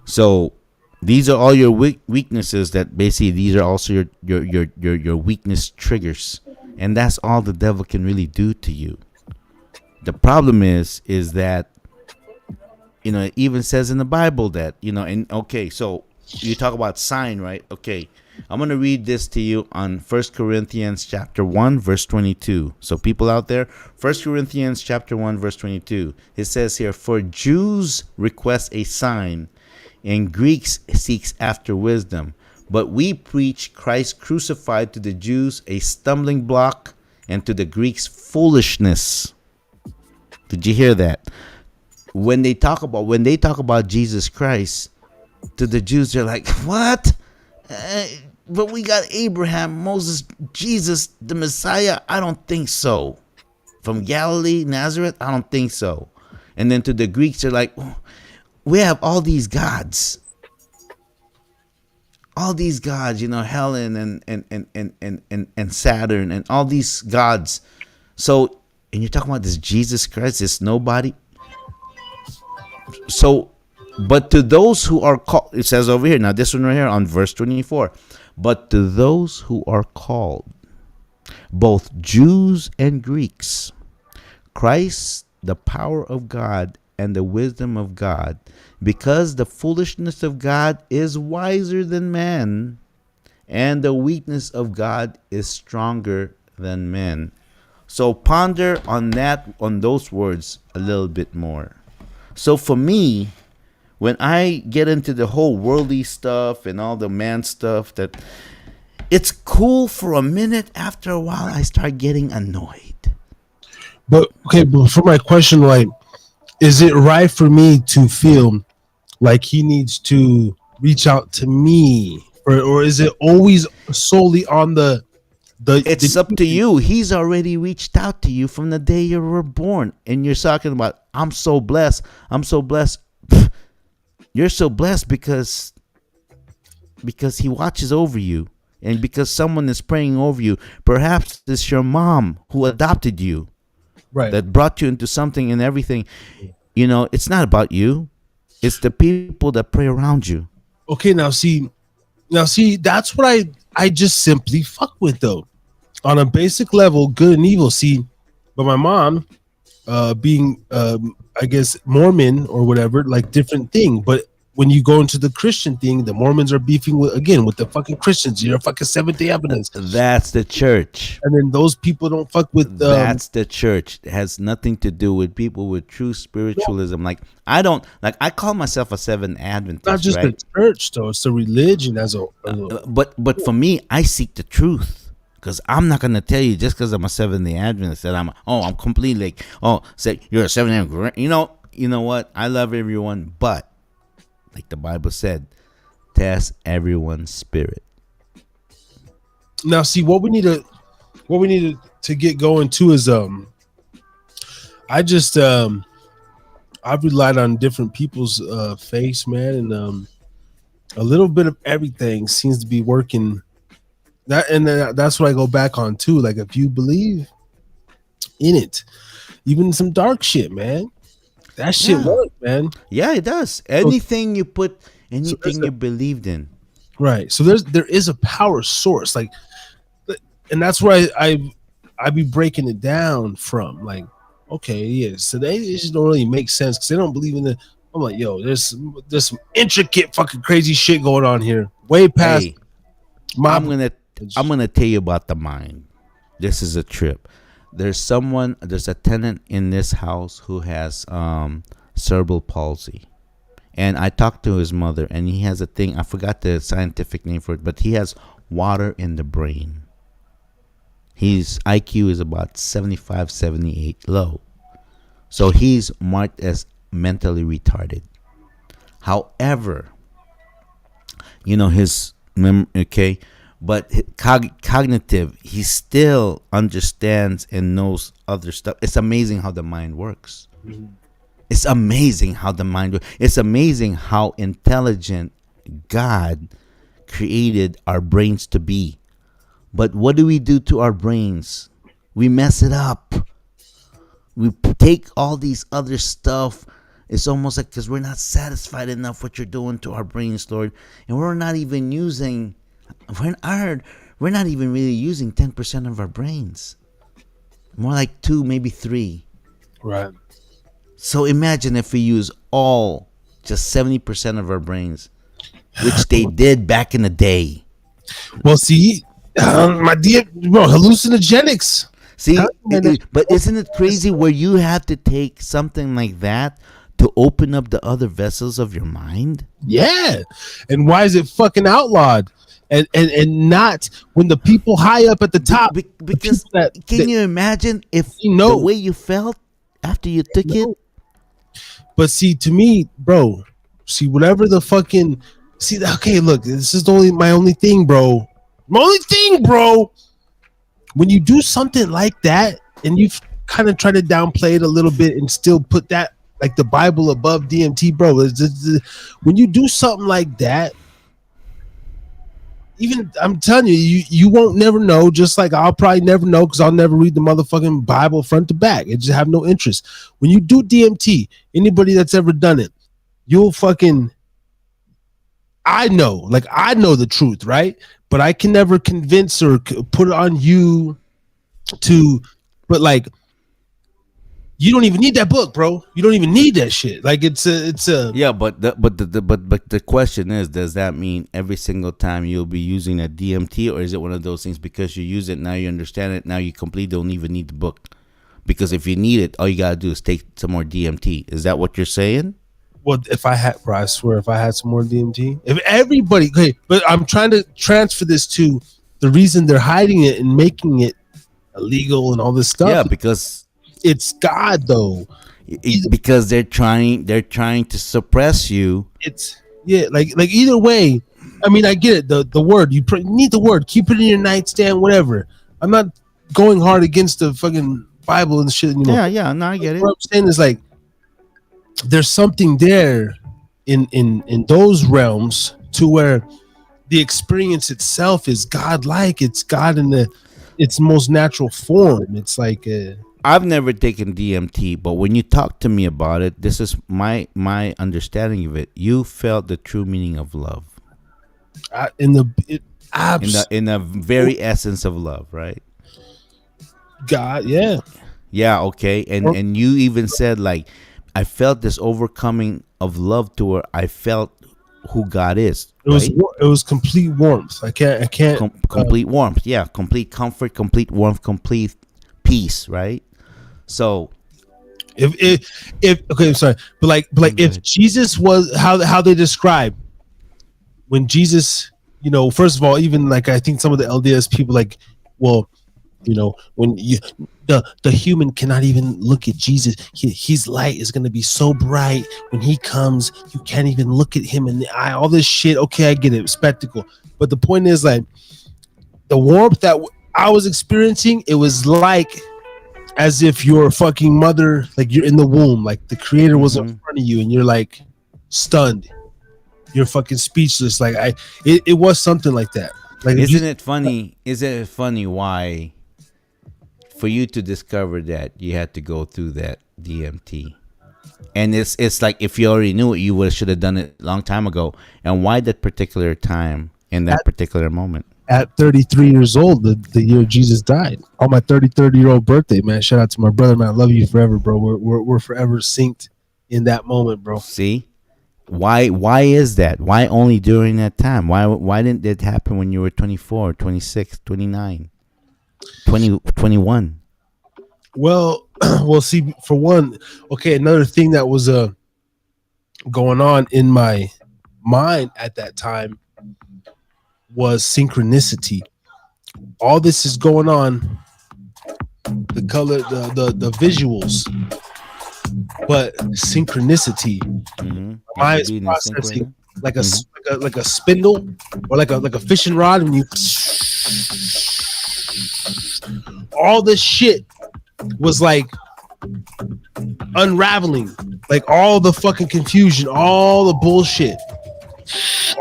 So these are all your weaknesses. That basically these are also your weakness triggers, and that's all the devil can really do to you. The problem is that it even says in the Bible that and okay, so you talk about sign, right? Okay, I'm gonna read this to you on First Corinthians chapter 1 verse 22. So people out there, First Corinthians chapter 1 verse 22, it says here, for Jews request a sign, and Greeks seeks after wisdom, but we preach Christ crucified, to the Jews a stumbling block, and to the Greeks foolishness. Did you hear that? When they talk about Jesus Christ, to the Jews, they're like, what? Uh, but we got Abraham, Moses, Jesus, the Messiah. I don't think so. From Galilee, Nazareth, I don't think so. And then to the Greeks, they're like, oh, we have all these gods. All these gods, Helen and Saturn and all these gods. So, and you're talking about this Jesus Christ, this nobody. So, but to those who are called, it says over here, now this one right here on verse 24, but to those who are called, both Jews and Greeks, Christ, the power of God and the wisdom of God, because the foolishness of God is wiser than man, and the weakness of God is stronger than men. So ponder on those words a little bit more. So for me, when I get into the whole worldly stuff and all the man stuff, that it's cool for a minute. After a while, I start getting annoyed. But okay, but for my question, like, is it right for me to feel like he needs to reach out to me, or is it always solely on It's up to you. He's already reached out to you from the day you were born, and you're talking about, I'm so blessed. I'm so blessed. You're so blessed because he watches over you, and because someone is praying over you. Perhaps it's your mom who adopted you, right, that brought you into something and everything. It's not about you. It's the people that pray around you. Okay, now see, that's what I just simply fuck with, though, on a basic level, good and evil. See, but my mom, being I guess Mormon or whatever, like, different thing. But when you go into the Christian thing, the Mormons are beefing with the fucking Christians. You're fucking Seventh-day Adventists, That's the church. and then those people don't fuck with. That's the church. It has nothing to do with people with true spiritualism. Like, I don't, like, I call myself a Seventh Adventist, Not just right? the church, though; it's the religion as a. But for me, I seek the truth, because I'm not gonna tell you just because I'm a Seventh-day Adventist that I'm completely like, say you're a Seventh-day. You know what? I love everyone, but like the Bible said, test everyone's spirit. Now, see, what we need to get going too is I just I've relied on different people's face, man, and a little bit of everything seems to be working. That's what I go back on too. Like, if you believe in it, even some dark shit, man, that shit Yeah. works, man. Yeah, it does. Anything you there's you believed in. Right. So there is a power source, like, and that's where I be breaking it down from. Like, okay, yeah, so they just don't really make sense because they don't believe in it. I'm like, yo, there's some intricate fucking crazy shit going on here, way past Hey, my. I'm gonna tell you about the mind. This is a trip. There's a tenant in this house who has cerebral palsy, and I talked to his mother, and he has a thing. I forgot the scientific name for it, but he has water in the brain. His IQ is about 75, 78 low, so he's marked as mentally retarded. However, his okay, but cognitive, he still understands and knows other stuff. It's amazing how the mind works. It's amazing how the mind works. It's amazing how intelligent God created our brains to be. But what do we do to our brains? We mess it up. We take all these other stuff It's almost like because we're not satisfied enough what you're doing to our brains, Lord, and we're not even using. We're not even really using 10% of our brains. More like two, maybe three. Right. So imagine if we use all just 70% of our brains, which they did back in the day. Well, see, my dear, bro, hallucinogenics. See, Man, but isn't it crazy where you have to take something like that to open up the other vessels of your mind? yeah. And why is it fucking outlawed? And not when the people high up at the top, the Because people that, can you imagine if you know, the way you felt after you took it? But see, to me, bro, see whatever the fucking see. Okay, look, this is my only thing, bro. My only thing, bro. When you do something like that, and you've kind of tried to downplay it a little bit, and still put that like the Bible above DMT, bro. When you do something like that, even I'm telling you, you won't never know. Just like I'll probably never know because I'll never read the motherfucking Bible front to back. It just have no interest. When you do DMT, anybody that's ever done it, you'll fucking. I know the truth, right? But I can never convince or put it on you to. But like, you don't even need that book, bro. You don't even need that shit. Like it's a Yeah, but the question is, does that mean every single time you'll be using a DMT, or is it one of those things because you use it now, you understand it, now you completely don't even need the book? Because if you need it, all you gotta do is take some more DMT. Is that what you're saying? Well, if I had, bro, I swear, if I had some more DMT, if everybody, okay, but I'm trying to transfer this to the reason they're hiding it and making it illegal and all this stuff. Yeah, because it's God, though. Because they're trying to suppress you. It's like either way. I mean, I get it. The word you need the word. Keep it in your nightstand, whatever. I'm not going hard against the fucking Bible and shit anymore. Yeah, no, I get it. What I'm saying is like, there's something there in those realms to where the experience itself is God-like. It's God in its most natural form. It's like I've never taken DMT, but when you talk to me about it, this is my understanding of it. You felt the true meaning of love. In the very essence of love, right? God, yeah. Yeah, okay. And you even said like, I felt this overcoming of love to where I felt who God is. It was complete warmth. I can't complete warmth. Yeah, complete comfort, complete warmth, complete peace. Right. So, if okay, I'm sorry, but like if Jesus was how they describe when Jesus, first of all, even like I think some of the LDS people like, well, when the human cannot even look at Jesus. His light is going to be so bright when he comes, you can't even look at him in the eye. All this shit. Okay, I get it, spectacle. But the point is, like, the warmth that I was experiencing, it was like as if your fucking mother, like you're in the womb, like the creator was in front of you, and you're like stunned. You're fucking speechless. Like it was something like that. Like, isn't it funny? Isn't it funny why? For you to discover that, you had to go through that DMT, and it's like if you already knew it, you should have done it a long time ago. And why that particular time in that particular moment? At 33 years old, the year Jesus died, on my 33-year-old birthday, man. Shout out to my brother, man. I love you forever, bro. We're forever synced in that moment, bro. See, why is that? Why only during that time? Why didn't it happen when you were 24, 26, 29? 21? Well, see, for one, okay, another thing that was going on in my mind at that time was synchronicity. All this is going on, the color, the visuals, but synchronicity. My eyes processing like a spindle or like a fishing rod when you. All this shit was like unraveling, like all the fucking confusion, all the bullshit,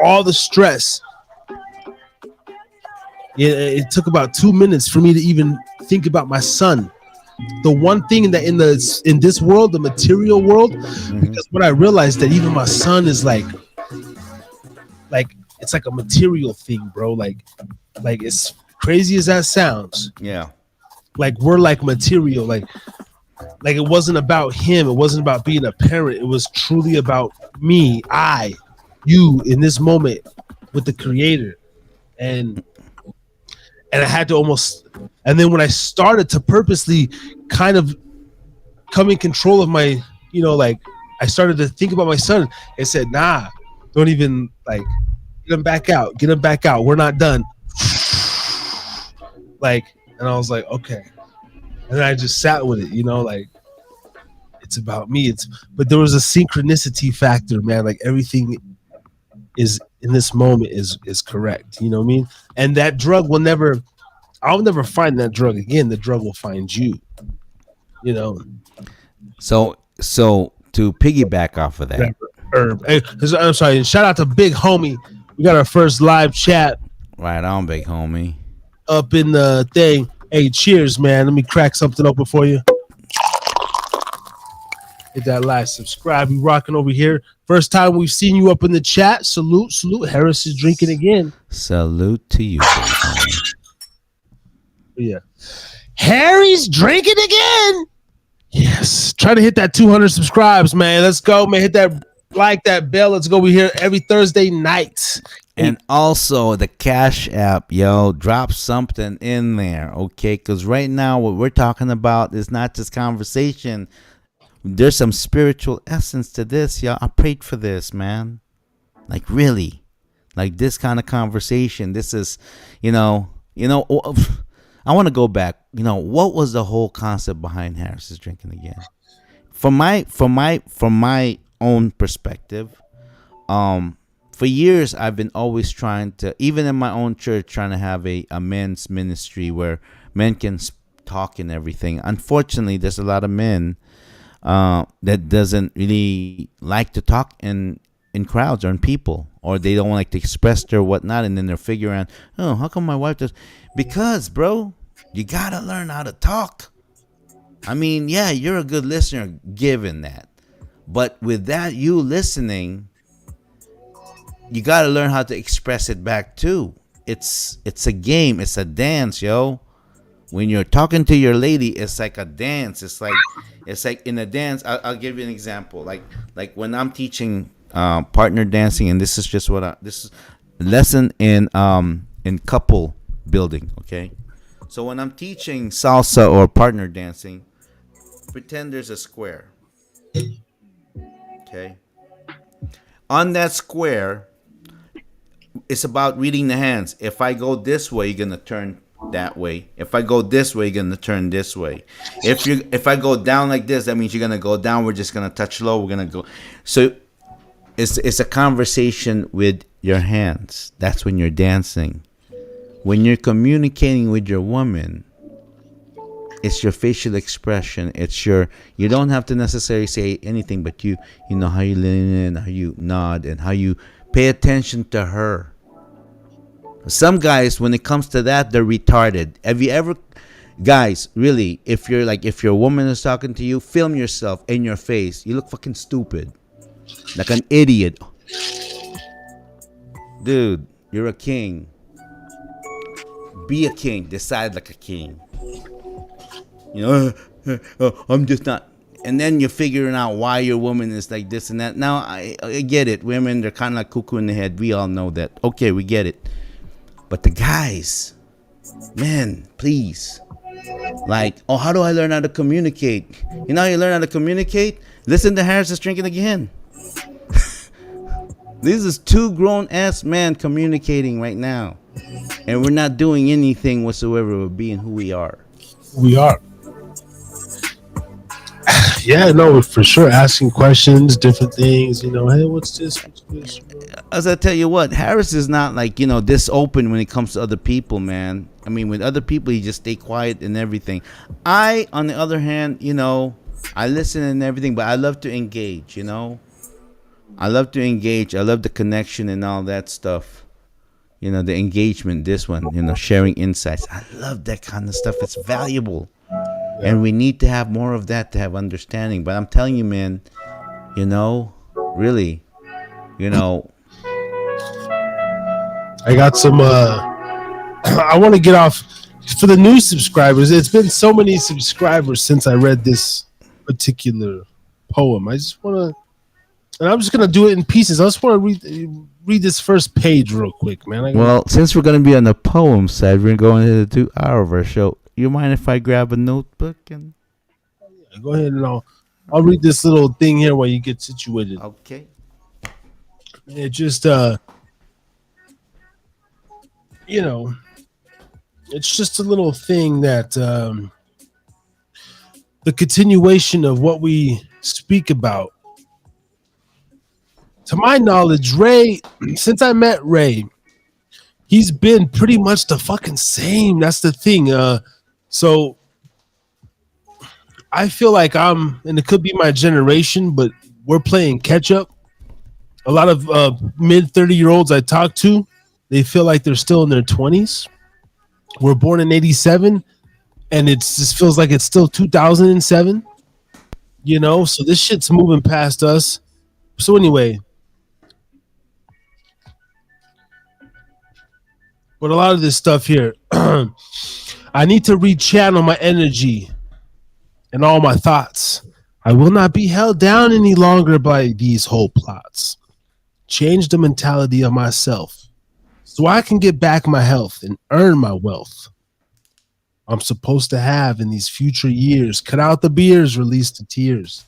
all the stress. Yeah, it took about 2 minutes for me to even think about my son. the one thing that in this world, the material world, Hmm. because what I realized that even my son is like it's like a material thing, bro. Like as crazy as that sounds, Yeah. like we're like material, like it wasn't about him, it wasn't about being a parent, it was truly about me, you in this moment with the creator. And and I had to almost, and then when I started to purposely kind of come in control of my, like I started to think about my son and said, nah, don't even like get him back out. We're not done. Like, and I was like, okay. And then I just sat with it, like it's about me. But there was a synchronicity factor, man. Like everything is in this moment is correct. You know what I mean? And that drug will never, I'll never find that drug again. The drug will find you, you know. So to piggyback off of that, Herb. Hey, I'm sorry. Shout out to Big Homie. We got our first live chat right on, big homie. up in the thing. Hey, cheers, man. Let me crack something open for you. Hit that like, subscribe. We rocking over here. First time we've seen you up in the chat. Salute, salute. Harris is drinking again. Salute to you, big homie. Yeah. Harry's drinking again. Yes. Try to hit that 200 subscribes, man. Let's go, man. Hit that like, that bell. Let's go. We here every Thursday night. And also the Cash App, yo, drop something in there, okay? Because right now what we're talking about is not just conversation. There's some spiritual essence to this, yo. I prayed for this, man. Like really, like this kind of conversation. This is, I want to go back. What was the whole concept behind Harris is drinking again? From my own perspective, for years I've been always trying to, even in my own church, trying to have a men's ministry where men can talk and everything. Unfortunately, there's a lot of men that doesn't really like to talk in crowds or in people, or they don't like to express their whatnot, and then they're figuring out, oh, how come my wife does? Because, bro, you gotta learn how to talk. I mean, yeah, you're a good listener given that, but with that, you listening, you gotta learn how to express it back too. It's a game, it's a dance, yo. When you're talking to your lady, it's like a dance. It's like in a dance. I'll give you an example. Like when I'm teaching partner dancing, and this is just this is lesson in couple building. Okay, so when I'm teaching salsa or partner dancing, pretend there's a square. Okay, on that square, it's about reading the hands. If I go this way, you're gonna turn that way. If I go this way, you're gonna turn this way. If I go down like this, that means you're gonna go down. We're just gonna touch low. We're gonna go. So it's a conversation with your hands. That's when you're dancing. When you're communicating with your woman, it's your facial expression. You don't have to necessarily say anything, but you know how you lean in, how you nod, and how you pay attention to her. Some guys, when it comes to that, they're retarded. Have you ever, guys, really, if your woman is talking to you, film yourself in your face. You look fucking stupid, like an idiot. Dude, you're a king. Be a king. Decide like a king. I'm just not. And then you're figuring out why your woman is like this and that. Now, I get it. Women, they're kind of like cuckoo in the head. We all know that. Okay, we get it. But the guys, man, please. Like, oh, how do I learn how to communicate? You know how you learn how to communicate? Listen to Harris is drinking again. This is two grown-ass men communicating right now. And we're not doing anything whatsoever with being who we are. We are. Yeah, no, for sure. Asking questions, different things. Hey, what's this? What's this? As I tell you what, Harris is not like, this open when it comes to other people, man. I mean, with other people, he just stay quiet and everything. I, on the other hand, I listen and everything, but I love to engage, I love to engage. I love the connection and all that stuff. The engagement, this one, sharing insights. I love that kind of stuff. It's valuable. And Yeah. we need to have more of that to have understanding. But I'm telling you, man, you know, really, you know, I got some I want to get off for the new subscribers. It's been so many subscribers since I read this particular poem. I just want to, and I'm just gonna do it in pieces. I just want to read this first page real quick, man. I gotta well, since we're going to be on the poem side, we're going to the 2 hour of our show. You mind if I grab a notebook and. go ahead and I'll read this little thing here while you get situated. Okay. It just you know, it's just a little thing that the continuation of what we speak about. To my knowledge, Ray, since I met Ray, he's been pretty much the fucking same. That's the thing. So I feel like and it could be my generation, but we're playing catch up. A lot of mid 30-year-olds I talk to, they feel like they're still in their 20s. We're born in 87, and it just feels like it's still 2007. So this shit's moving past us. So anyway, but a lot of this stuff here, I need to rechannel my energy and all my thoughts. I will not be held down any longer by these whole plots. Change the mentality of myself so I can get back my health and earn my wealth I'm supposed to have in these future years. Cut out the beers, release the tears.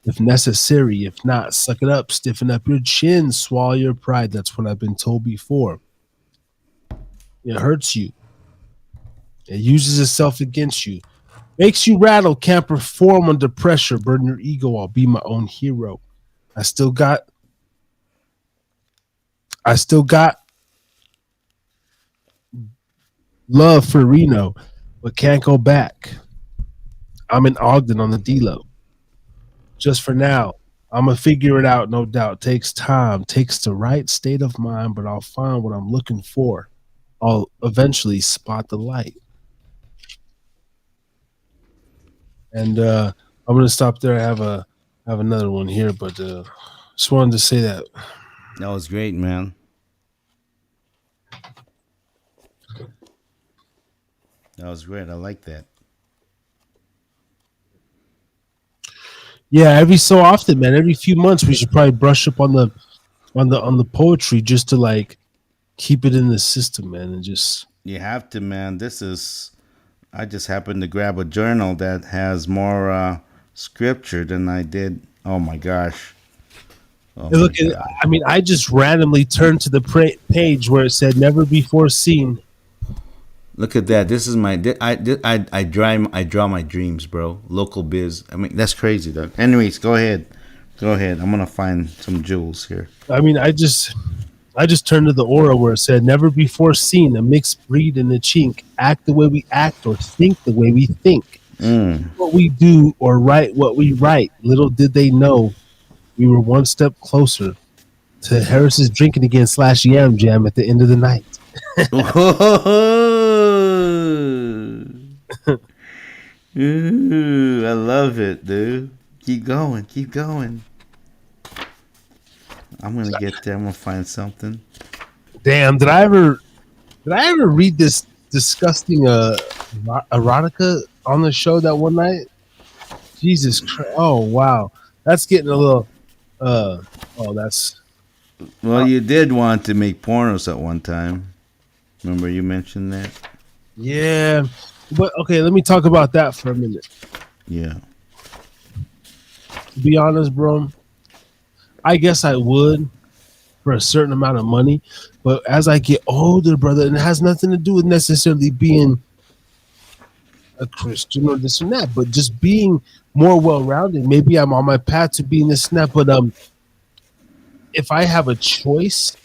If necessary, if not, suck it up, stiffen up your chin, swallow your pride. That's what I've been told before. It hurts you. It uses itself against you. Makes you rattle, can't perform under pressure. Burden your ego, I'll be my own hero. I still got love for Reno, but can't go back. I'm in Ogden on the D-Lo. Just for now, I'm going to figure it out, no doubt. Takes time, takes the right state of mind, but I'll find what I'm looking for. I'll eventually spot the light. And I'm going to stop there. I have another one here, but just wanted to say that. That was great, man. That was great. I like that. Yeah, every so often, man. Every few months, we should probably brush up on the poetry just to like keep it in the system, man, and just. You have to, man. I just happened to grab a journal that has more scripture than I did. Oh my gosh. Oh Hey, my look, God. I mean, I just randomly turned to the page where it said "never before seen." Look at that. This is my. I draw my dreams, bro. Local biz. I mean, that's crazy, though. Anyways, go ahead. Go ahead. I'm gonna find some jewels here. I mean, I just turned to the aura where it said "never before seen," a mixed breed and a chink. Act the way we act, or think the way we think. What we do, or write what we write. Little did they know, we were one step closer to Harris's drinking again / Yam Jam at the end of the night. Ooh, I love it, dude. Keep going. Keep going. I'm gonna get there. I'm gonna find something. Damn, did I ever read this disgusting erotica on the show that one night? Jesus Christ. Oh wow. That's getting a little that's Well, you did want to make pornos at one time. Remember you mentioned that? yeah. But okay, let me talk about that for a minute. Yeah. To be honest, bro, I guess I would for a certain amount of money. But as I get older, brother, and it has nothing to do with necessarily being a Christian or this and that, but just being more well-rounded. Maybe I'm on my path to being this and that, but if I have a choice,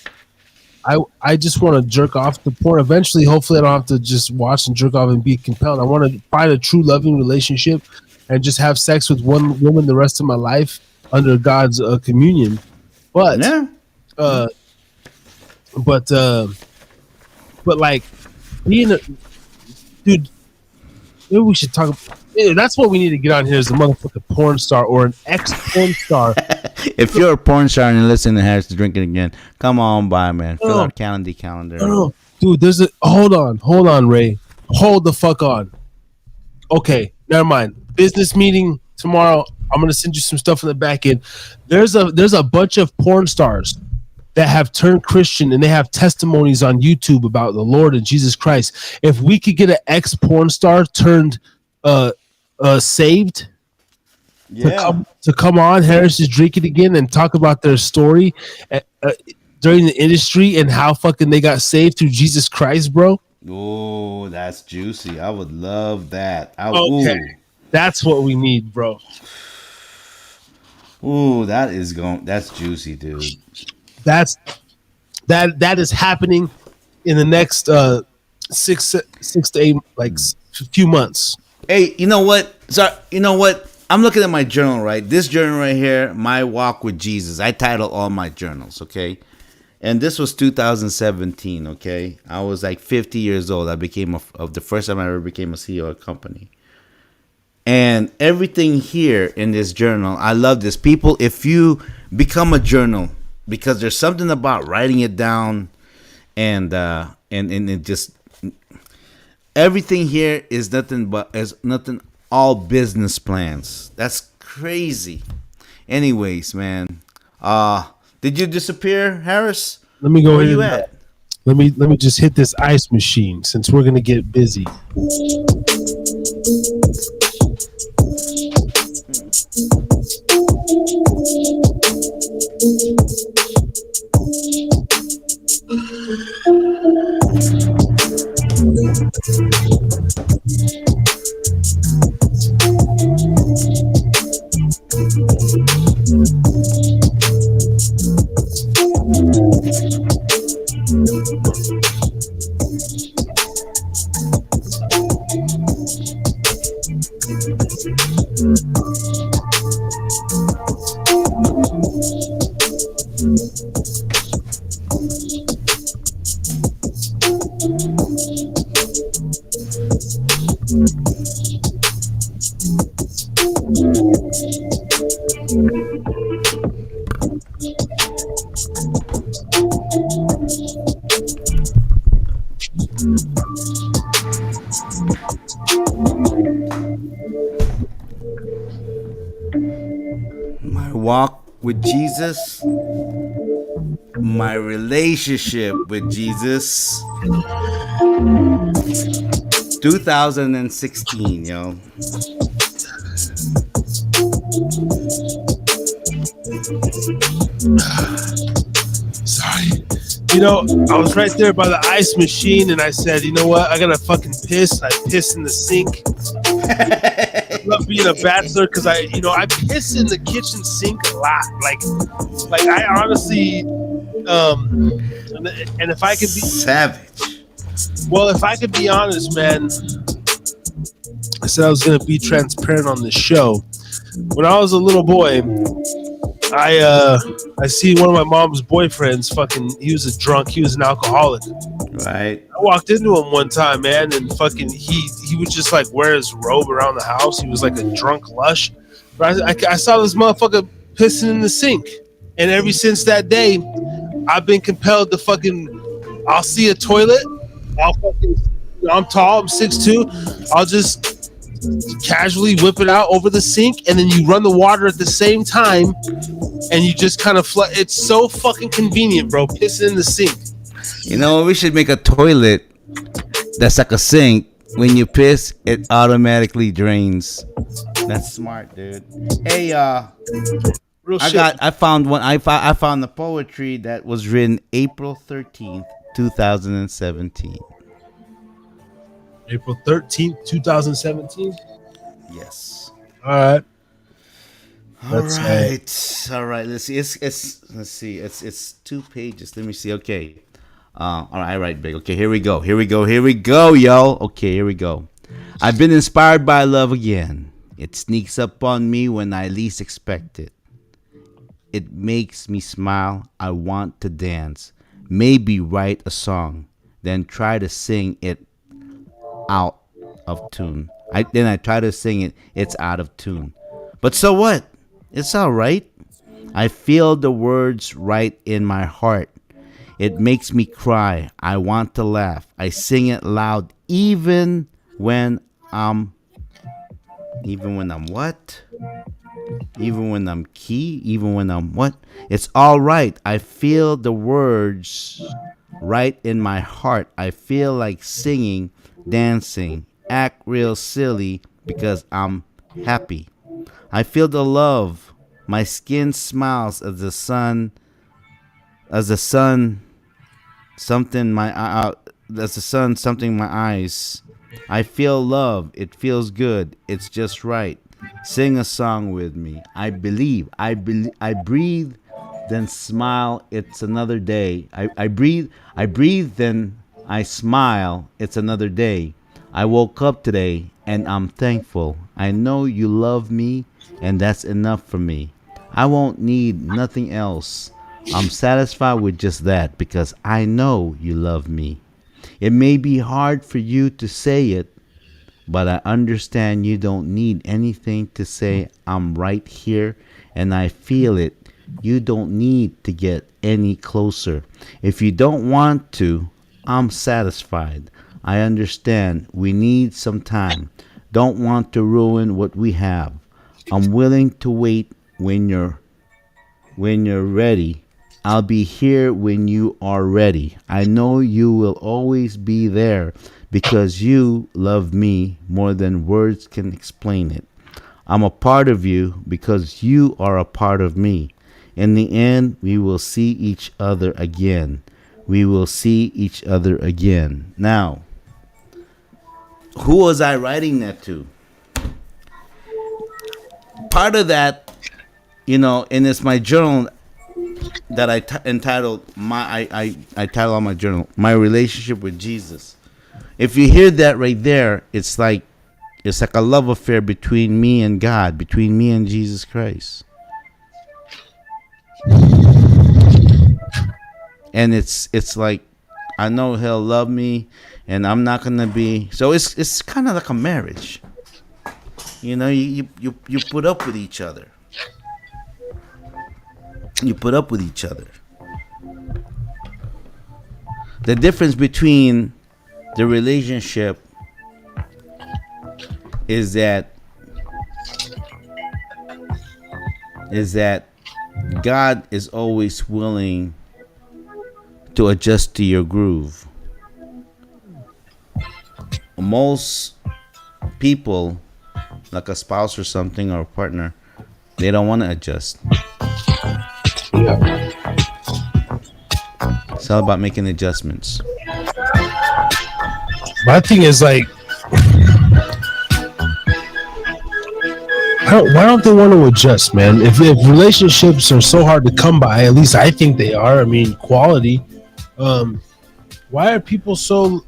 I just want to jerk off the porn. Eventually, hopefully, I don't have to just watch and jerk off and be compelled. I want to find a true loving relationship and just have sex with one woman the rest of my life under God's communion. But Yeah. but like being a dude, maybe we should talk. Yeah, that's what we need to get on here is a motherfucking porn star or an ex porn star. If you're a porn star and you're listening to Harris Drinking Again, come on by, man. Fill No, our calendar. no, dude. There's a hold on, Ray. Hold the fuck on. Okay, never mind. Business meeting tomorrow. I'm gonna send you some stuff in the back end. There's a bunch of porn stars that have turned Christian and they have testimonies on YouTube about the Lord and Jesus Christ. If we could get an ex porn star turned uh saved Yeah. to come on Harris is Drinking Again and talk about their story during the industry and how fucking they got saved through Jesus Christ, bro. Oh, that's juicy. I would love that. Okay, that's what we need, bro. That's juicy, dude. That's that is happening in the next six to eight few months. Hey, you know what? Sorry, you know what? I'm looking at my journal, right? This journal right here, My Walk with Jesus. I title all my journals, okay? And this was 2017, okay? I was like 50 years old. I became of the first time I ever became a CEO of a company. And everything here in this journal, I love this. People, if you become a journal, because there's something about writing it down and it just everything here is nothing all business plans. That's crazy. Anyways, man. Did you disappear, Harris? Let me go Where ahead you and at? let me just hit this ice machine since we're gonna get busy. My walk with Jesus, my relationship with Jesus. 2016, yo. Sorry. You know, I was right there by the ice machine and I said, you know what? I gotta fucking piss. I pissed in the sink. I love being a bachelor because I piss in the kitchen sink a lot. Like I honestly, and if I could be, Savage. well, if I could be honest, man, I said I was gonna be transparent on this show. When I was a little boy, I see one of my mom's boyfriends. Fucking, he was a drunk. He was an alcoholic. Right? I walked into him one time, man, and fucking he would just like wear his robe around the house. He was like a drunk lush. But I saw this motherfucker pissing in the sink, and ever since that day, I've been compelled to fucking. I'll see a toilet. I'll fucking. I'm tall. I'm 6'2". I'll just casually whip it out over the sink, and then you run the water at the same time, and you just kind of it's so fucking convenient, bro. Pissing in the sink. You know, we should make a toilet that's like a sink. When you piss, it automatically drains. That's smart, dude. Hey, Real shit. I found one. I found the poetry that was written April 13th, 2017. April 13th, 2017. Yes. All right. All right. All right. Let's see. Let's see. It's 2 pages. Let me see. Okay. All right, big. Okay, here we go, yo. Okay, here we go. I've been inspired by love again. It sneaks up on me when I least expect it. It makes me smile. I want to dance. Maybe write a song, then try to sing it out of tune. I try to sing it. It's out of tune. But so what? It's all right. I feel the words right in my heart. It makes me cry. I want to laugh. I sing it loud when I'm even when I'm what? Even when I'm key, even when I'm what? It's all right. I feel the words right in my heart. I feel like singing, dancing, act real silly because I'm happy. I feel the love. My skin smiles as the sun something my as the sun something my eyes. I feel love. It feels good. It's just right. Sing a song with me. I breathe, then smile. It's another day. I breathe, then I smile. It's another day. I woke up today and I'm thankful. I know you love me and that's enough for me. I won't need nothing else. I'm satisfied with just that because I know you love me. It may be hard for you to say it, but I understand you don't need anything to say. I'm right here and I feel it. You don't need to get any closer. If you don't want to, I'm satisfied. I understand we need some time. Don't want to ruin what we have. I'm willing to wait when you're ready. I'll be here when you are ready. I know you will always be there because you love me more than words can explain it. I'm a part of you because you are a part of me. In the end, we will see each other again. We will see each other again. Now, who was I writing that to? Part of that, and it's my journal that entitled I title on my journal my relationship with Jesus. If you hear that right there, it's like a love affair between me and God, between me and Jesus Christ, and it's like I know He'll love me, and I'm not gonna be. So it's kind of like a marriage. You put up with each other. You put up with each other. The difference between the relationship is that God is always willing to adjust to your groove. Most people, like a spouse or something or a partner, they don't want to adjust. Yeah. It's all about making adjustments. My thing is like, why don't they want to adjust, man? If relationships are so hard to come by, at least I think they are. I mean, quality. Why are people so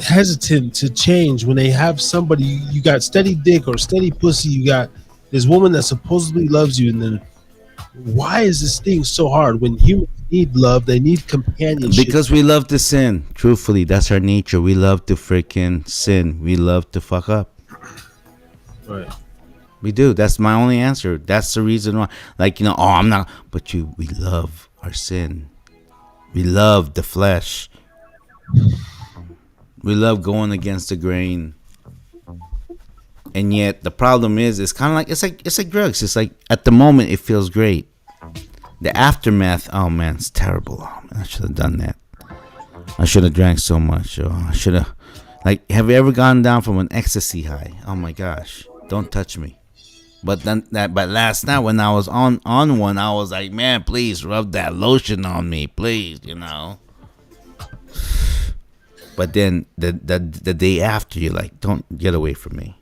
hesitant to change when they have somebody? You got steady dick or steady pussy. You got this woman that supposedly loves you, and then why is this thing so hard when humans need love? They need companionship. Because we love to sin. Truthfully, that's our nature. We love to freaking sin. We love to fuck up. Right. We do. That's my only answer. That's the reason why. Like, oh, I'm not. But we love our sin. We love the flesh. We love going against the grain. And yet the problem is, it's kind of like it's like drugs. It's like at the moment it feels great. The aftermath, oh man, it's terrible. Oh, man, I should have done that. I should have drank so much. Oh, I should have. Like, have you ever gone down from an ecstasy high? Oh my gosh, don't touch me. But last night when I was on one, I was like, man, please rub that lotion on me, please, But then the day after, you're like, don't get away from me.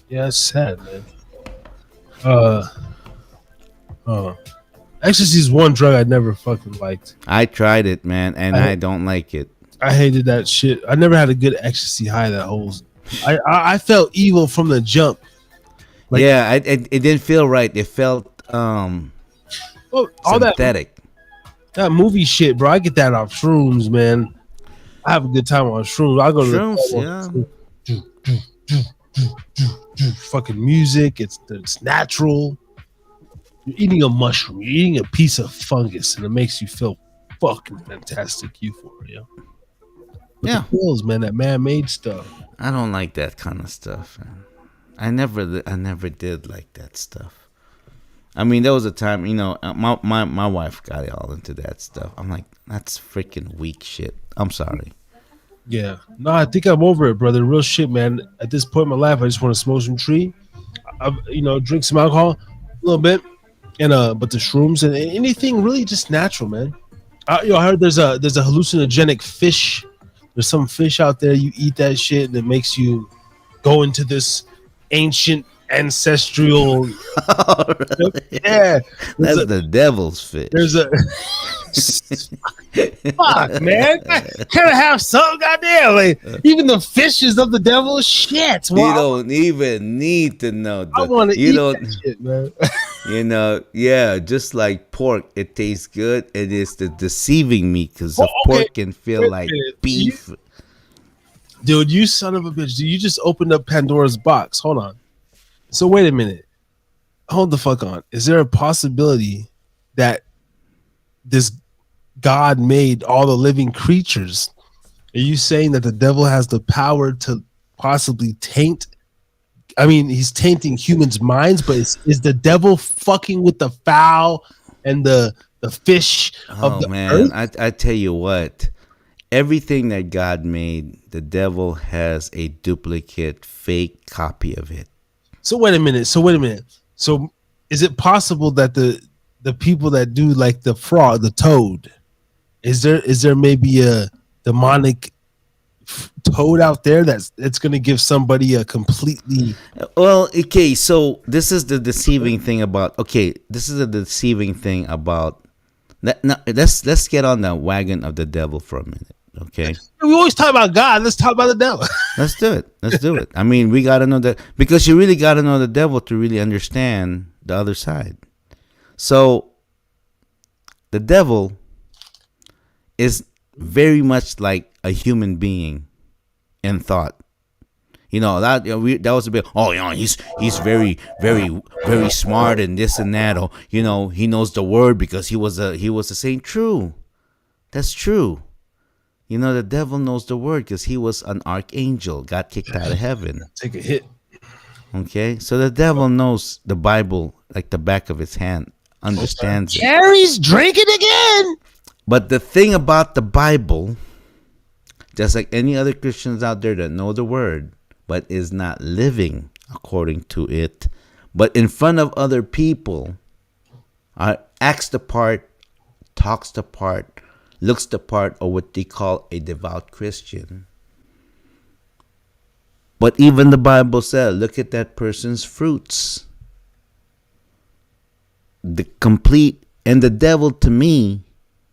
Yeah, it's sad, man. Ecstasy is one drug I never fucking liked. I tried it, man, and I don't like it. I hated that shit. I never had a good ecstasy high. That whole, I felt evil from the jump. Like, yeah, it didn't feel right. It felt all synthetic. That movie shit, bro. I get that off shrooms, man. I have a good time on shrooms. I go to shrooms, yeah. fucking music. It's natural. You're eating a mushroom. You're eating a piece of fungus, and it makes you feel fucking fantastic euphoria. But the Yeah, pills, man, that man-made stuff. I don't like that kind of stuff. Man. I never did like that stuff. I mean, there was a time, my wife got all into that stuff. I'm like, that's freaking weak shit. I'm sorry. Yeah. No, I think I'm over it, brother. Real shit, man. At this point in my life, I just want to smoke some tree. Drink some alcohol, a little bit, and but the shrooms and anything really just natural, man. I heard there's a hallucinogenic fish. There's some fish out there. You eat that shit, and it makes you go into this ancient ancestral. Oh, really? Yeah, That's the devil's fish. there's a fuck, man. Gotta have some goddamn. Like, even the fishes of the devil. Shit. You don't even need to know. I want to eat don't. that shit, man. Yeah, just like pork, it tastes good. It is the deceiving me because the Okay. pork can feel Wait a like minute. beef. Dude, you son of a bitch. Dude, you just opened up Pandora's box. Hold on. So wait a minute. Hold the fuck on. Is there a possibility that this God made all the living creatures? Are you saying that the devil has the power to possibly taint? I mean, he's tainting humans' minds, but is the devil fucking with the fowl and the fish of Oh the man, earth? I tell you what. Everything that God made, the devil has a duplicate, fake copy of it. So wait a minute. So is it possible that the people that do like the frog, the toad, is there maybe a demonic toad out there that's going to give somebody a completely Well, okay, so this is the deceiving thing about. Okay, this is the deceiving thing about. Let's get on the wagon of the devil for a minute. Okay, we always talk about God, let's talk about the devil. let's do it. Let's do it. I mean, we gotta know that because you really gotta know the devil to really understand the other side. So, the devil is very much like a human being in thought. That was a bit. Oh, he's very very smart and this and that. Or he knows the word because he was a saint. True, that's true. The devil knows the word because he was an archangel, got kicked out of heaven. Take a hit. Okay, so the devil knows the Bible like the back of his hand, understands it. Jerry's drinking again. But the thing about the Bible, just like any other Christians out there that know the word, but is not living according to it, but in front of other people, acts the part, talks the part, looks the part of what they call a devout Christian. But even the Bible said, look at that person's fruits. The complete, and the devil, to me,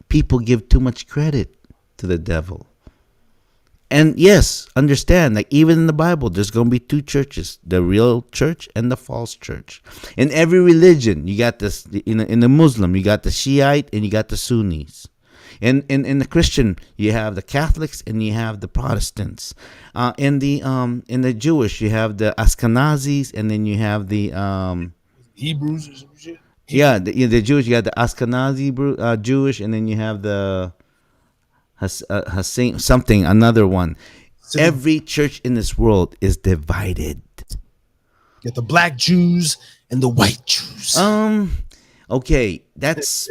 people give too much credit to the devil. And yes, understand, like even in the Bible, there's going to be two churches, the real church and the false church. In every religion, you got this, in the Muslim, you got the Shiite and you got the Sunnis. In the Christian, you have the Catholics and you have the Protestants. In the Jewish, you have the Ashkenazis and then you have the Hebrews or some shit. yeah, the Jewish. You got the Ashkenazi Jewish, and then you have the Hussein something, another one. Every church in this world is divided. You got the black Jews and the white Jews. Okay, that's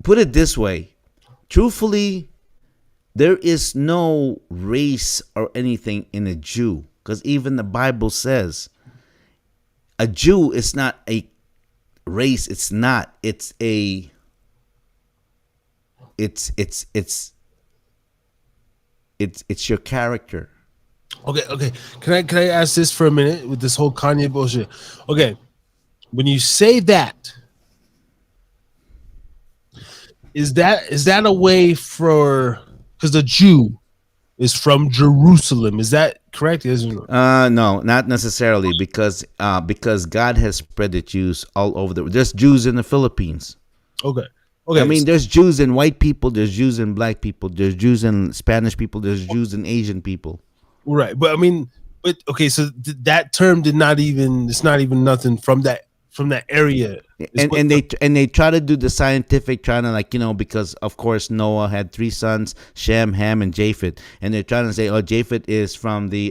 put it this way. Truthfully, there is no race or anything in a Jew, because even the Bible says a Jew is not a race. It's not. It's a. It's your character. Okay. Can I ask this for a minute with this whole Kanye bullshit? Okay, when you say that, is that a way for, because the Jew is from Jerusalem? Is that correct? Isn't it? No, not necessarily, because God has spread the Jews all over there's Jews in the Philippines. Okay. I mean, there's Jews in white people, there's Jews in black people, there's Jews in Spanish people, there's Jews in Asian people. Right, but I mean, But okay, so that term did not even. It's not even nothing from that area. Is and what they try to do the scientific, trying to, like, because of course Noah had three sons, Shem, Ham, and Japheth, and they're trying to say, oh, Japheth is from the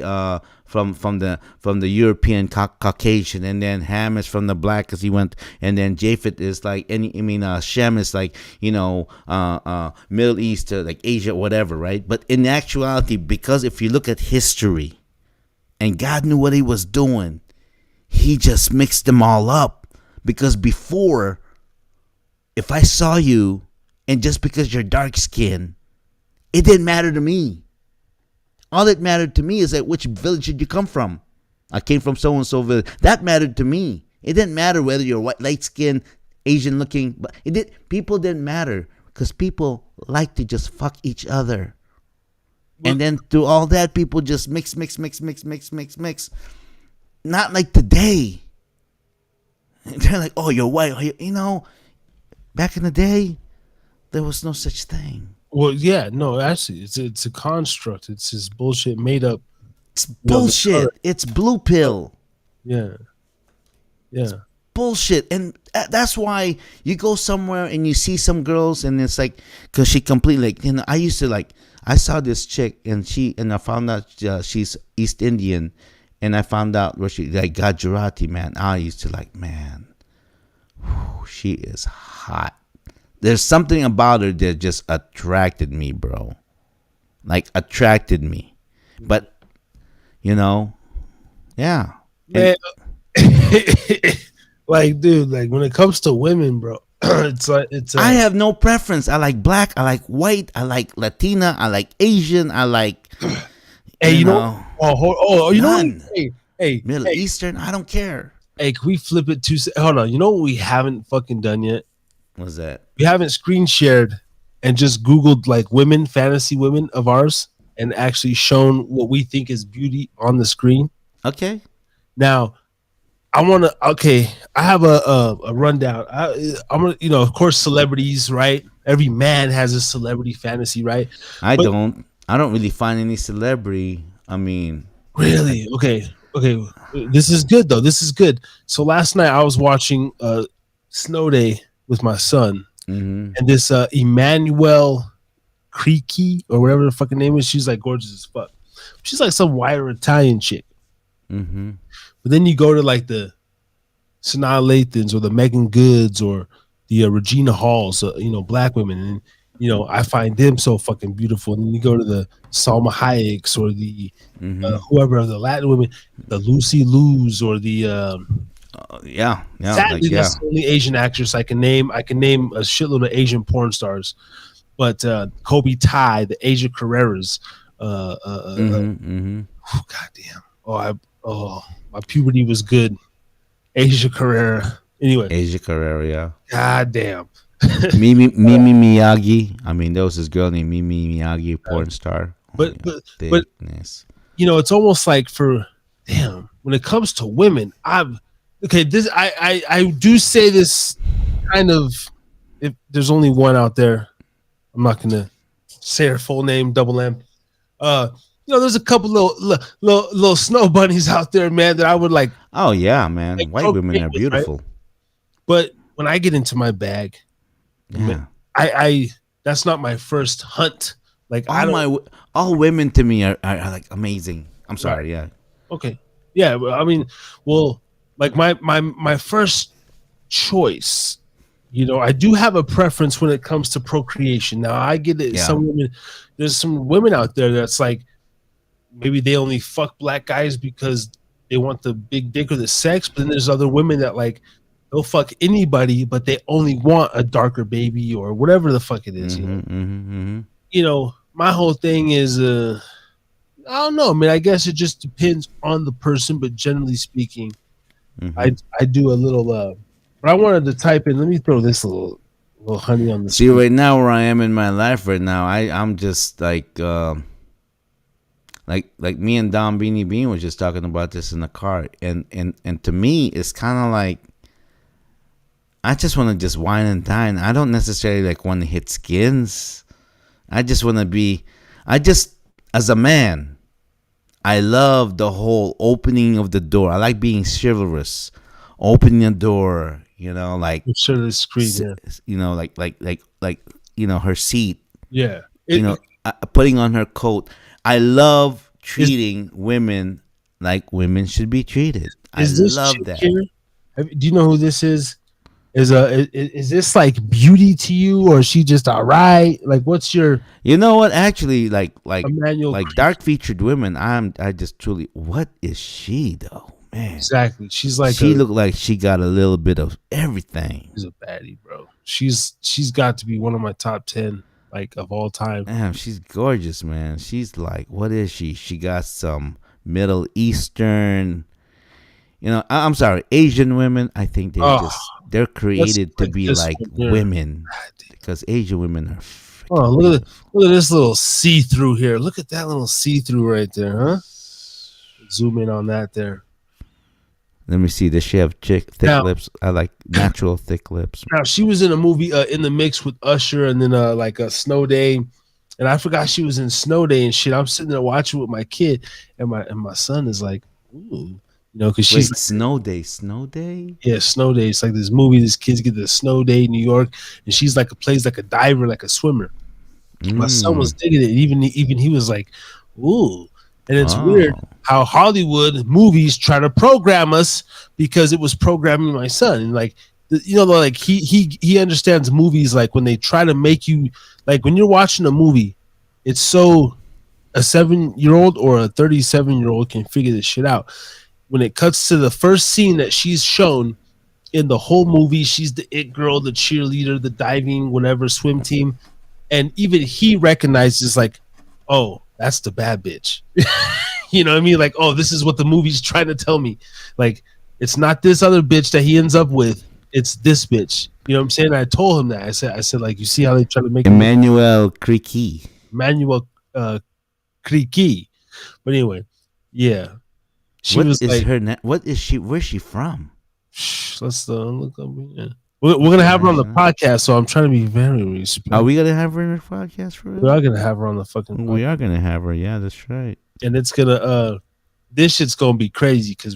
from the European Caucasian, and then Ham is from the black because he went, and then Japheth is like Shem is like Middle East, like Asia, whatever, right? But in actuality, because if you look at history, and God knew what He was doing, He just mixed them all up. Because before, if I saw you, and just because you're dark skinned, it didn't matter to me. All that mattered to me is that which village did you come from? I came from so and so village. That mattered to me. It didn't matter whether you're white, light skinned, Asian looking, but people didn't matter because people like to just fuck each other. And then through all that, people just mix. Not like today. They're like, oh, you're white. Back in the day, there was no such thing. Well, yeah, no, actually, it's a construct. It's this bullshit made up. It's bullshit. It's blue pill. Yeah. Bullshit. And that's why you go somewhere and you see some girls, and it's like, because she completely, I used to I saw this chick, and I found out she's East Indian. And I found out where she, like, Gujarati, man. I used to man, she is hot. There's something about her that just attracted me, bro. Like, attracted me. But, yeah. Man, like, dude, like, when it comes to women, bro, I have no preference. I like black. I like white. I like Latina. I like Asian. I like... Hey, you know? You know what? Hey, Middle Eastern. I don't care. Hey, can we flip it to? Hold on. You know what we haven't fucking done yet? What's that? We haven't screen shared and just Googled like fantasy women of ours, and actually shown what we think is beauty on the screen. Okay. Now, I want to. Okay, I have a rundown. I'm gonna, of course, celebrities, right? Every man has a celebrity fantasy, right? I don't really find any celebrity. I mean, really? Okay. This is good though. This is good. So last night I was watching Snow Day with my son, and this Emmanuel Creaky or whatever the fucking name is. She's like gorgeous as fuck. She's like some whiter Italian chick. But then you go to like the Sanaa Lathans or the Megan Goods or the Regina Halls, black women, and I find them so fucking beautiful. And then you go to the Salma Hayeks or the whoever of the Latin women, the Lucy Liu's or the sadly, that's the only Asian actress I can name. I can name a shitload of Asian porn stars, but Kobe Tai, the Asia Carreras, goddamn. My puberty was good. Asia Carrera. Anyway, Asia Carrera, yeah. Goddamn. Mimi Miyagi. I mean, there was this girl named Mimi Miyagi, porn star. But it's almost like when it comes to women, I do say this kind of, if there's only one out there, I'm not gonna say her full name, Double M. There's a couple little snow bunnies out there, man, that I would like. Oh yeah, man. White women are beautiful. Right? But when I get into my bag, I that's not my first hunt. Like all women to me are like amazing. I'm sorry, yeah. Okay. Yeah, I mean, well, like my first choice, I do have a preference when it comes to procreation. Now I get it. Yeah. There's some women out there that's like, maybe they only fuck black guys because they want the big dick or the sex, but then there's other women that like they'll fuck anybody, but they only want a darker baby or whatever the fuck it is. My whole thing is, I don't know, man. I guess it just depends on the person, but generally speaking, I do a little. But I wanted to type in. Let me throw this little honey on the See, screen. right now where I am in my life right now, I'm just like me and Don Beanie Bean was just talking about this in the car, and to me, it's kind of like I just want to just wine and dine. I don't necessarily like want to hit skins. I just want to be. As a man, I love the whole opening of the door. I like being chivalrous, opening the door. Like I'm sure the screen. Yeah, like her seat. yeah. You know, putting on her coat. I love Is treating women like women should be treated. I is this love chick that. here? Do you know who this is? Is this like beauty to you, or is she just all right? Like, what's your You know what? Actually, Emmanuel like Creek? dark featured women, I just truly. What is she though, man? Exactly. She's like She looked like she got a little bit of everything. she's a baddie, bro. She's got to be one of my top 10 like of all time. Damn, she's gorgeous, man. She's like, what is she? She got some Middle Eastern. I'm sorry, Asian women. I think Oh, they're let's created to click be this like one here. women because Asian women are Oh, freaking beautiful. look at this little see through here. Look at that little see through right there, huh? Zoom in on that there. Let me see. Does she have thick Now, lips? I like natural thick lips. now she was in a movie in the mix with Usher, and then like a Snow Day, and I forgot she was in Snow Day and shit. I'm sitting there watching with my kid, and my son is like, ooh, because she's Wait, like, snow day, snow day. yeah, Snow Day. It's like this movie. These kids get the Snow Day in New York, and she's like plays like a diver, like a swimmer. My son was Mm. digging it. Even he was like, "Ooh!" And it's weird Oh, how Hollywood movies try to program us because it was programming my son. And like, like he understands movies. Like when they try to make you like when you're watching a movie, it's so a 7-year old or a 37-year old can figure this shit out. When it cuts to the first scene that she's shown in the whole movie, she's the it girl, the cheerleader, the diving, whatever swim team, and even he recognizes like, oh, that's the bad bitch. You know what I mean? Like, oh, this is what the movie's trying to tell me. Like, it's not this other bitch that he ends up with. It's this bitch. You know what I'm saying? I told him that. I said, like, you see how they try to make him look Emmanuel Creaky. Manuel Creaky. But anyway, yeah. She What was is like, her? What is she? Where's she from? shh, let's look up. Yeah. We're gonna have her on the International. podcast, so I'm trying to be very Are respectful. we gonna have her in the podcast for We real? are gonna have her on the fucking podcast, We are gonna have her. Yeah, that's right. and it's gonna this shit's gonna be crazy because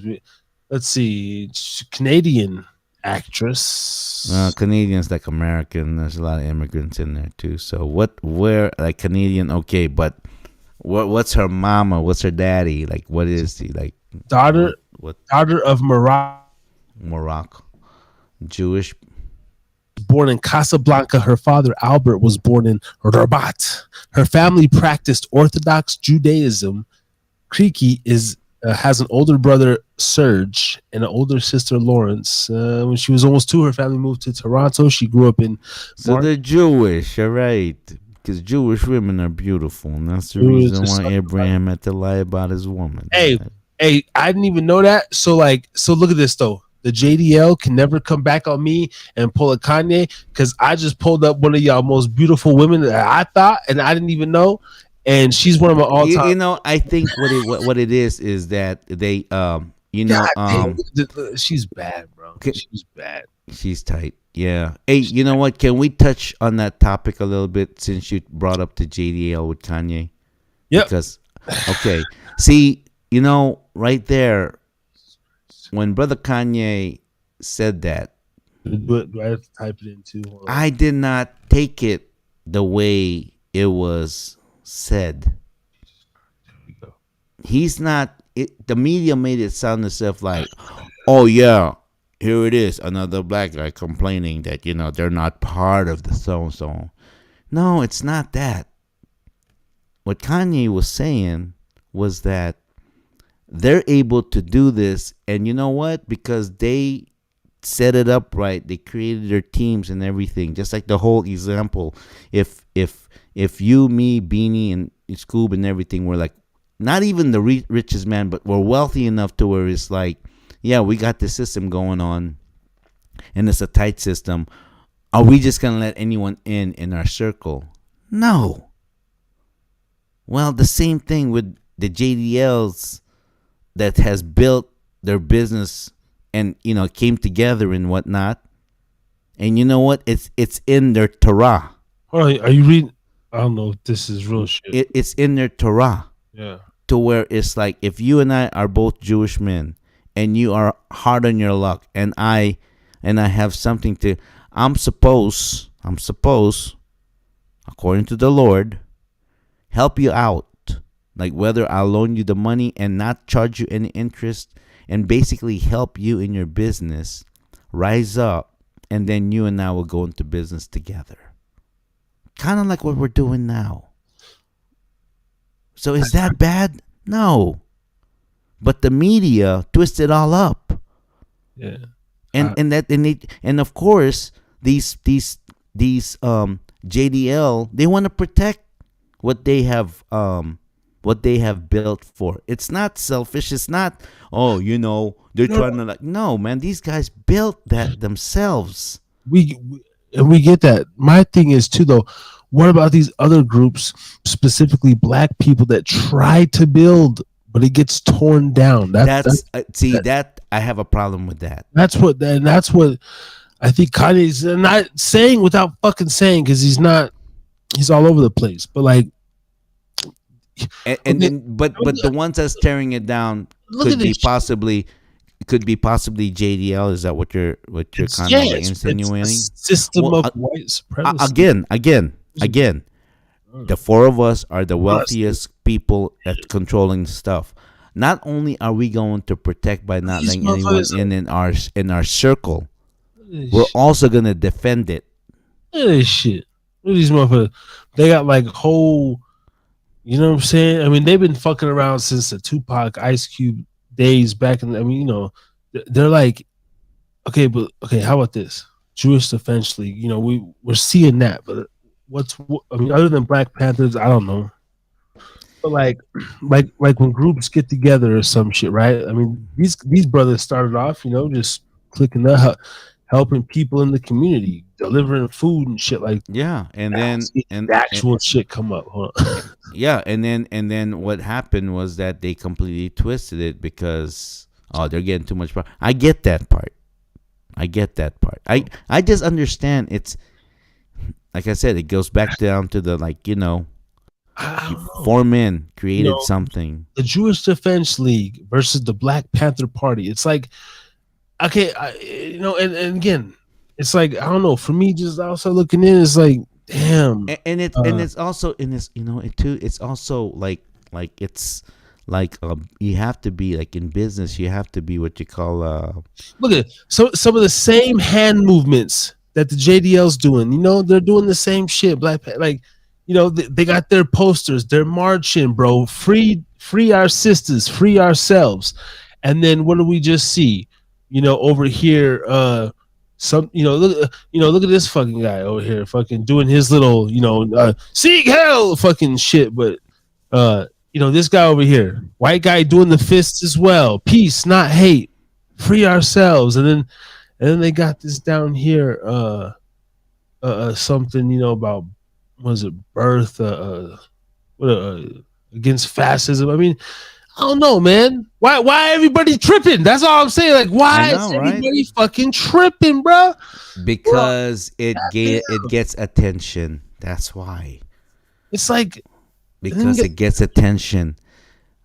let's see, Canadian actress. Canadians like American. There's a lot of immigrants in there too. So where like Canadian? Okay, but what's her mama? What's her daddy? Like, what is he like? daughter What daughter of Morocco, Morocco? Jewish. born in Casablanca. Her father Albert was born in Rabat. Her family practiced Orthodox Judaism. Creaky has an older brother Serge and an older sister Lawrence. When she was almost 2, her family moved to Toronto. She grew up in So Mark. they're Jewish, all right? Because Jewish women are beautiful, and that's the reason why Abraham had to lie about his woman. Hey, hey, I didn't even know that. So look at this though. The JDL can never come back on me and pull a Kanye because I just pulled up one of y'all most beautiful women that I thought and I didn't even know, and she's one of my all time. I think what it is that they God damn, she's bad, bro. okay, She's bad. she's tight. Yeah. Hey, you know what? Can we touch on that topic a little bit since you brought up the JDL with Kanye? Yep. Because okay, see, right there when Brother Kanye said that, Do I have to type it in too? I did not take it the way it was said. He's not. The media made it sound as if like, oh yeah, here it is, another black guy complaining that they're not part of the so and so. No, it's not that. What Kanye was saying was that they're able to do this, and you know what? Because they set it up right, they created their teams and everything. Just like the whole example, if you, me, Beanie, and Scoob and everything were like, not even the richest man, but we're wealthy enough to where it's like, yeah, we got this system going on, and it's a tight system. Are we just gonna let anyone in our circle? No. Well, the same thing with the JDLs that has built their business and came together and whatnot. And you know what? It's in their Torah. Hold on, are you reading? I don't know if this is real shit. It's in their Torah. Yeah. to where it's like if you and I are both Jewish men, and you are hard on your luck, and I have something to, I'm supposed, according to the Lord, help you out. Like whether I'll loan you the money and not charge you any interest, and basically help you in your business rise up, and then you and I will go into business together. Kind of like what we're doing now. So is that bad? No. But the media twist it all up. Yeah. And of course these JDL, they want to protect what they have built for. It's not selfish. It's not, they're No, trying to, like, no, man, these guys built that themselves. we get that. My thing is too though. What about these other groups, specifically black people that try to build, but it gets torn down? That I have a problem with that. That's what I think Kanye's not saying without fucking saying, because he's all over the place. But like, And then but the ones that's tearing it down look at this. could be possibly JDL. Is that what you're kind of like insinuating? It's a system Well, of white supremacy. Again, the four of us are the wealthiest people at controlling stuff. Not only are we going to protect by not These letting anyone motherfuckers- in our circle, Look at we're this also gonna defend it. shit. Look at these motherfuckers. They got like whole, you know what I'm saying? I mean, they've been fucking around since the Tupac Ice Cube days back in. I mean, they're like, okay, how about this? Jewish Defense League. We're seeing that, but I mean, other than Black Panthers, I don't know. But like when groups get together or some shit, right? I mean, these brothers started off, just clicking up, helping people in the community, delivering food and shit like. Yeah, and then and the actual shit come up. Hold on. yeah, and then what happened was that they completely twisted it because they're getting too much power. I get that part. I just understand it's, like I said, it goes back down to the, like, I don't know. four men created something. The Jewish Defense League versus the Black Panther Party. It's like, okay, and again, it's like, I don't know. For me, just also looking in, it's like, damn. And it's also in this, it too. It's also like it's like you have to be, like, in business. You have to be what you call Look at some of the same hand movements that the JDL's doing. They're doing the same shit. Like, they got their posters. They're marching, bro. Free our sisters. Free ourselves. And then what do we just see? Over here, look at this fucking guy over here, fucking doing his little, seek hell, fucking shit. But this guy over here, white guy doing the fists as well. Peace, not hate. Free ourselves. And then they got this down here, something, about, was it birth, against fascism. I mean, I don't know, man. Why everybody tripping? That's all I'm saying. Like, why is everybody fucking tripping, bro? Because it gets attention. That's why. It's like, because it gets attention.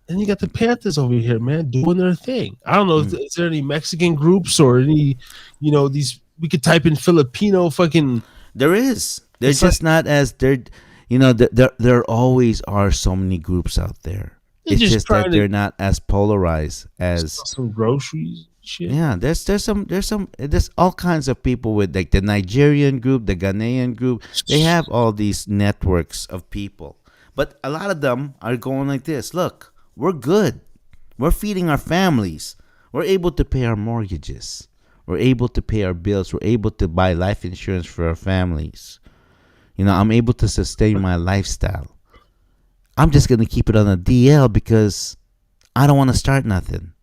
And you got the Panthers over here, man, doing their thing. I don't know. Is there any Mexican groups or any, these? We could type in Filipino fucking. There is. They're just not as there always are so many groups out there. It's just that they're not as polarized as some groceries shit. Yeah, there's all kinds of people with, like, the Nigerian group, the Ghanaian group. They have all these networks of people, but a lot of them are going like this. Look, we're good. We're feeding our families. We're able to pay our mortgages. We're able to pay our bills. We're able to buy life insurance for our families. I'm able to sustain my lifestyle. I'm just going to keep it on a DL because I don't want to start nothing.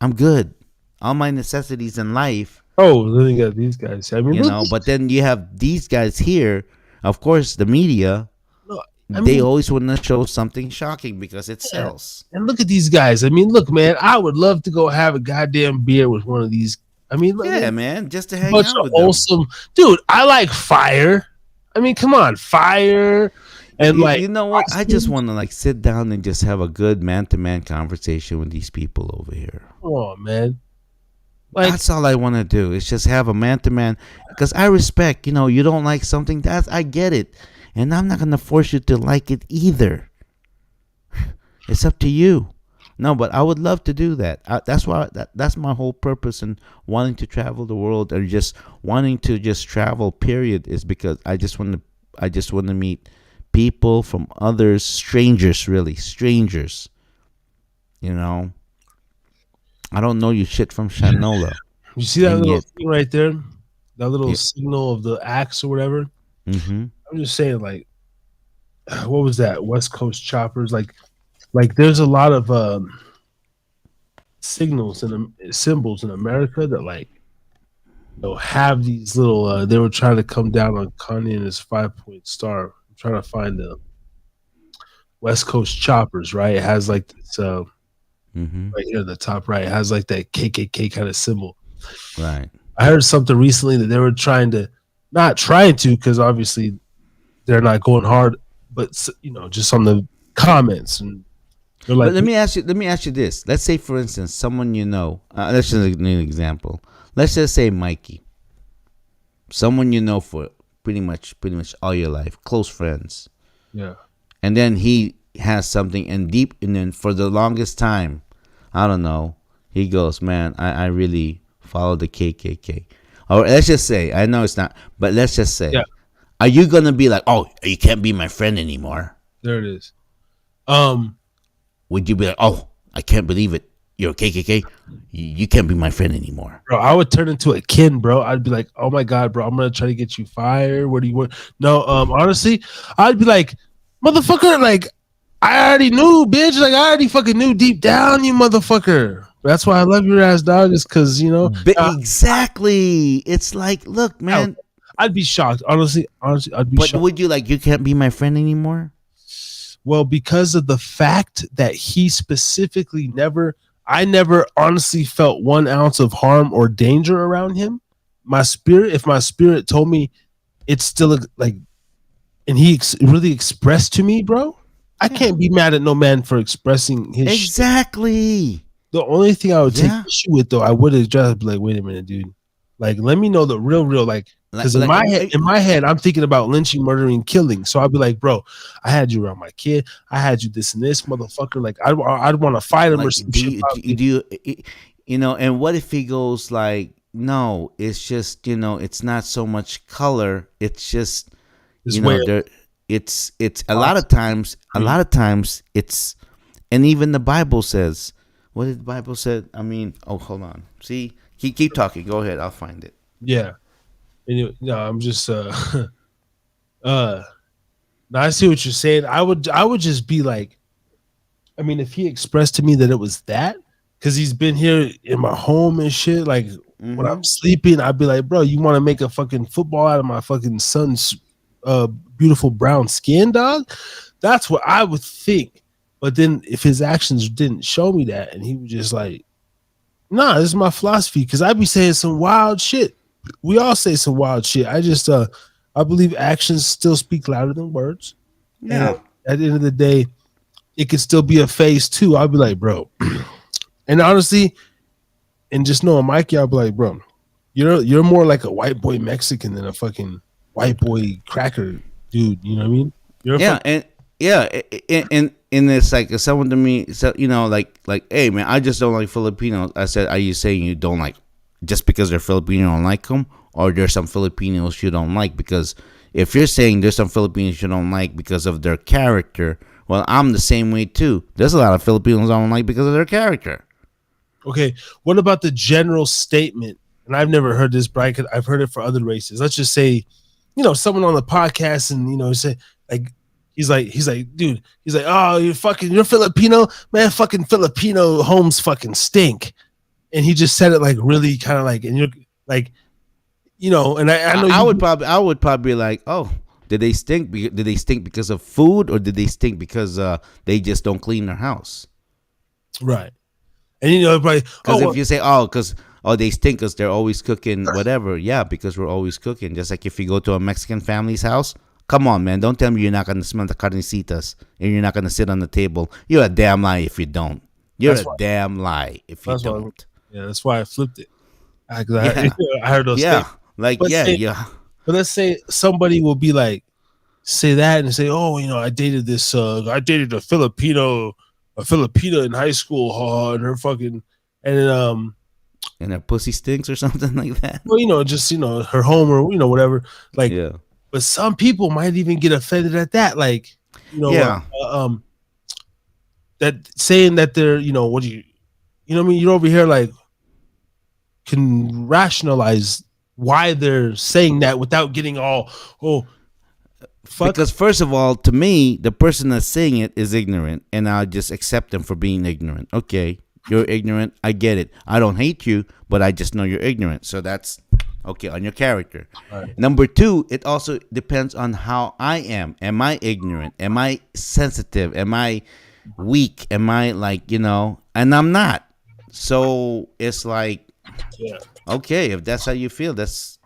I'm good. All my necessities in life. Oh, then you got these guys. I mean, but then you have these guys here. Of course, the media, they always want to show something shocking because it sells. And look at these guys. I mean, look, man, I would love to go have a goddamn beer with one of these. I mean, man, just to hang out with them. Dude, I like Fire. I mean, come on, Fire. And you, like you know what? I just costumes, want to like sit down and just have a good man to man conversation with these people over here. come on, man. Like, That's all I want to do is just have a man to man. Because I respect, you don't like something. I get it, and I'm not gonna force you to like it either. It's up to you. No, but I would love to do that. That's why that's my whole purpose in wanting to travel the world or just wanting to just travel. Period, is because I just want to meet people from others, strangers, really strangers. You know, I don't know you shit from Shanola, you see that and little yet, thing right there? That little yeah, signal of the axe or whatever. mm-hmm, I'm just saying, like, what was that? West Coast choppers. Like there's a lot of signals and symbols in America that like have these little. They were trying to come down on Kanye and his 5 point star. I'm trying to find the West Coast choppers. Right, it has like this mm-hmm, right here at the top right. It has like that KKK kind of symbol. right. I heard something recently that they were trying to, not trying to, because obviously they're not going hard, but just on the comments, and they're like, But let me ask you this. Let's say, for instance, someone you know. Let's just give an example. Let's just say Mikey, someone you know for pretty much all your life, close friends, yeah, and then he has something, and then for the longest time, I don't know, he goes, man, I really follow the KKK, or let's just say, I know it's not, but let's just yeah, say, are you gonna be like, oh, you can't be my friend anymore? there it is. Um, Would you be like, oh, I can't believe it, you're a KKK, you can't be my friend anymore? Bro, I would turn into a kin, bro. I'd be like, "Oh my god, bro, I'm gonna try to get you fired. What do you want?" No, honestly, I'd be like, "Motherfucker, like, I already knew, bitch. Like, I already fucking knew deep down, you motherfucker. That's why I love your ass, dog. Is because Exactly. It's like, look, I, man. I'd be shocked. Honestly, I'd be But shocked. would you like? You can't be my friend anymore. Well, because of the fact that he specifically I never honestly felt 1 ounce of harm or danger around him. If my spirit told me it's still like, and he really expressed to me, bro, I Yeah. can't be mad at no man for expressing his shit. Exactly. The only thing I would take Yeah. issue with, though, I would have just be like, wait a minute, dude. Like, let me know the real, like, Like, because like, in my head, I'm thinking about lynching, murdering, killing. So I'd be like, bro, I had you around my kid. I had you this and this, motherfucker. Like, I'd want to fight him or like, some do shit. you, do you, Probably. do you, and what if he goes like, no, it's just, it's not so much color. It's just, This way of there, it's thoughts. a lot of times it's, and even the Bible says, what did the Bible say? I mean, oh, hold on. See, keep talking. Go ahead. I'll find it. Yeah. Anyway, no, I'm just uh now I see what you're saying. I would just be like, I mean, if he expressed to me that it was that, because he's been here in my home and shit, like when I'm Mm-hmm. sleeping, I'd be like, bro, you want to make a fucking football out of my fucking son's beautiful brown skin, dog? That's what I would think. But then if his actions didn't show me that, and he was just like, nah, this is my philosophy, because I'd be saying some wild shit. We all say some wild shit. I believe actions still speak louder than words. And Yeah. at the end of the day, it could still be a phase too. I'll be like, bro. And honestly, and just knowing Mikey, I'll be like, bro, you're more like a white boy Mexican than a fucking white boy cracker dude. You know what I mean? You're a Yeah, fucking and yeah, and it's like if someone to me, so like, hey man, I just don't like Filipinos. I said, are you saying you don't like just because they're Filipino, you don't like them, or there's some Filipinos you don't like? Because if you're saying there's some Filipinos you don't like because of their character, well, I'm the same way too. There's a lot of Filipinos I don't like because of their character. okay. What about the general statement? And I've never heard this, but I've heard it for other races. Let's just say, someone on the podcast, and say like he's like, dude, he's like, oh, you're Filipino, man, fucking Filipino homes fucking stink, and he just said it like really kind of like, and you're like, and I I, know I you, would probably I would probably be like, oh, did they stink? Did they stink because of food, or did they stink because they just don't clean their house? right, and everybody, Because if you say, oh, they stink because they're always cooking whatever, yeah, because we're always cooking. Just like if you go to a Mexican family's house, Come on, man. Don't tell me you're not going to smell the carnecitas and you're not going to sit on the table. You're a damn lie if you don't. You're That's a why. damn lie if you That's why. don't. Yeah, that's why I flipped it. 'Cause Yeah. I heard those Yeah. things. Like, But yeah, say, yeah. but let's say somebody will be like, say that and say, oh, I dated this. I dated a Filipina in high school, and her fucking, and then And her pussy stinks or something like that. well, just her home or whatever. Like, Yeah. but some people might even get offended at that. Like, Yeah. that saying that they're, what do you know what I mean? You're over here like can rationalize why they're saying that without getting all, oh, fuck. Because first of all, to me, the person that's saying it is ignorant, and I just accept them for being ignorant. Okay, you're ignorant. I get it. I don't hate you, but I just know you're ignorant. So that's okay on your character. Right. Number two, it also depends on how I am. Am I ignorant? Am I sensitive? Am I weak? Am I like, and I'm not. So it's like, Yeah. okay, if that's how you feel, that's,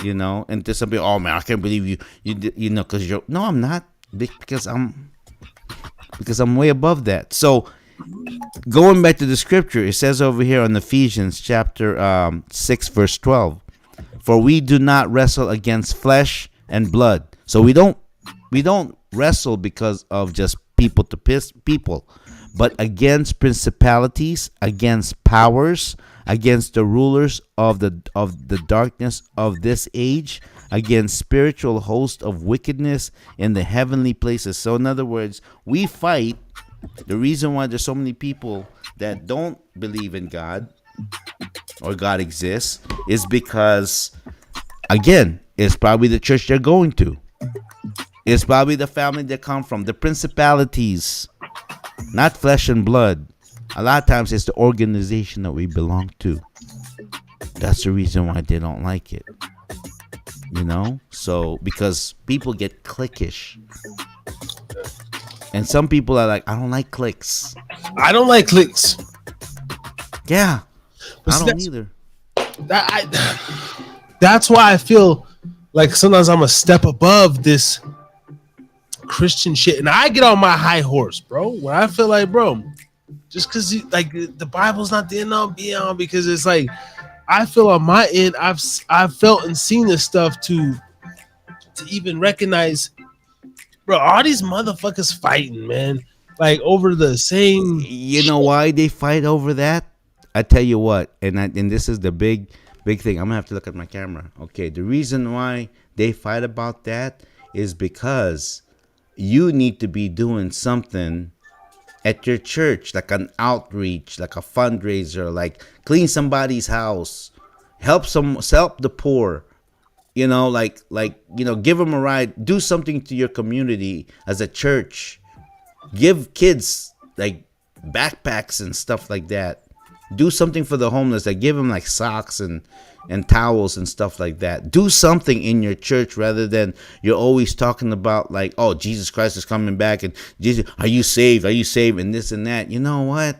and to somebody, oh man, I can't believe because you're, no, I'm not, because I'm way above that. So going back to the scripture, it says over here on Ephesians chapter 6 verse 12, for we do not wrestle against flesh and blood. So we don't wrestle because of just people to piss people, but against principalities, against powers, against the rulers of the darkness of this age, against spiritual hosts of wickedness in the heavenly places. So in other words, we fight. The reason why there's so many people that don't believe in God or God exists is because, again, it's probably the church they're going to. It's probably the family they come from, the principalities, not flesh and blood. A lot of times it's the organization that we belong to. That's the reason why they don't like it. So because people get cliquish. And some people are like, I don't like cliques. I don't like clicks. Yeah. But I see, don't either. That's why I feel like sometimes I'm a step above this Christian shit, and I get on my high horse, bro. When I feel like, bro, just because like the Bible's not the end all be all, because it's like I feel on my end, I've felt and seen this stuff to even recognize, bro, all these motherfuckers fighting, man, like over the same. You know why they fight over that? I tell you what, and this is the big thing. I'm gonna have to look at my camera. Okay, the reason why they fight about that is because you need to be doing something at your church, like an outreach, like a fundraiser, like clean somebody's house, help the poor, give them a ride, do something to your community as a church, give kids like backpacks and stuff like that, do something for the homeless, like give them like socks and towels and stuff like that. Do something in your church rather than you're always talking about like, oh, Jesus Christ is coming back and Jesus, are you saved, and this and that. You know what?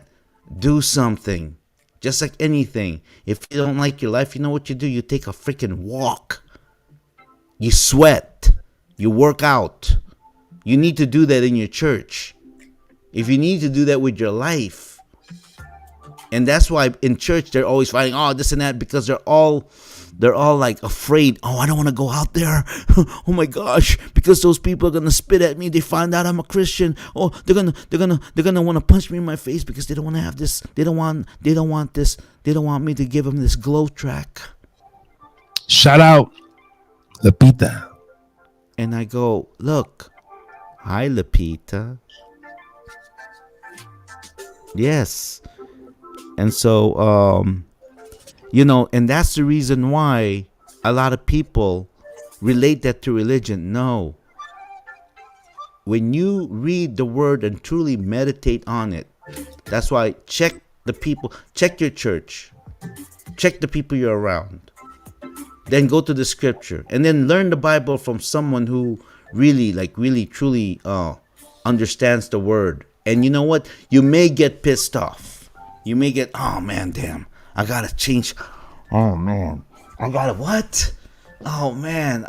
Do something. Just like anything. If you don't like your life, you know what you do? You take a freaking walk. You sweat. You work out. You need to do that in your church. If you need to do that with your life. And that's why in church they're always fighting, oh, this and that, because they're all like afraid. Oh, I don't want to go out there. Oh my gosh, because those people are gonna spit at me. They find out I'm a Christian. Oh, they're gonna want to punch me in my face because they don't want to have this. They don't want this. They don't want me to give them this glow track. Shout out, Lapita. And I go, look, hi Lapita. Yes. And so, and that's the reason why a lot of people relate that to religion. No. When you read the word and truly meditate on it, that's why check the people, check your church, check the people you're around. Then go to the scripture and then learn the Bible from someone who really truly understands the word. And you know what? You may get pissed off. You may get, oh man, damn, I gotta change. Oh man, I gotta what? Oh man,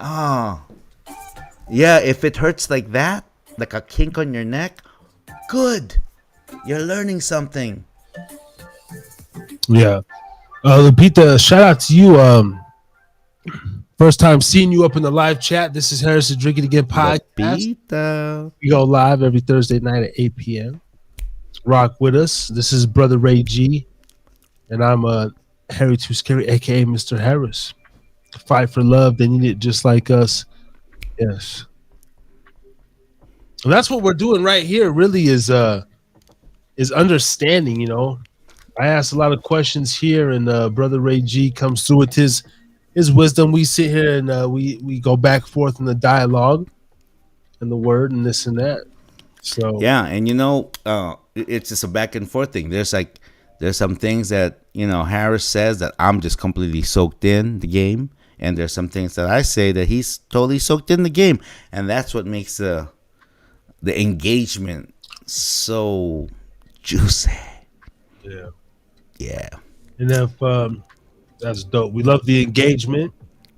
Yeah, if it hurts like that, like a kink on your neck, good. You're learning something. Yeah. Lupita, shout out to you. First time seeing you up in the live chat. This is Harris' Drinking Again podcast. Lupita. We go live every Thursday night at 8 p.m. Rock with us. This is Brother Ray G, and I'm Harry Too Scary, aka Mr. Harris. Fight for love. They need it just like us. Yes. And that's what we're doing right here. Really is understanding. I ask a lot of questions here, and Brother Ray G comes through with his wisdom. We sit here and we go back and forth in the dialogue and the word and this and that. So Yeah, and it's just a back and forth thing. There's some things that Harris says that I'm just completely soaked in the game, and there's some things that I say that he's totally soaked in the game, and that's what makes the engagement so juicy. yeah, Yeah, and if that's dope. We love the engagement.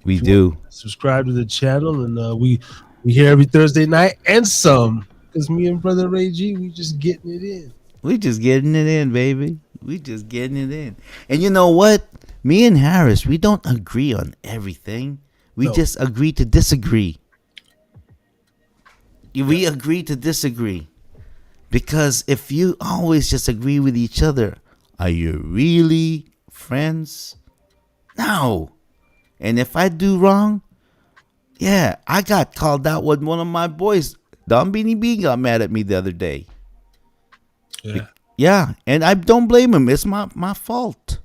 we If you want do. to subscribe to the channel, and we here every Thursday night and some. Because me and Brother Ray G, we just getting it in. We just getting it in, baby. We just getting it in. And you know what? Me and Harris, we don't agree on everything. We No. just agree to disagree. We agree to disagree. Because if you always just agree with each other, are you really friends? No. And if I do wrong, yeah, I got called out with one of my boys. Don Beanie B got mad at me the other day. Yeah. Yeah, and I don't blame him. It's my fault.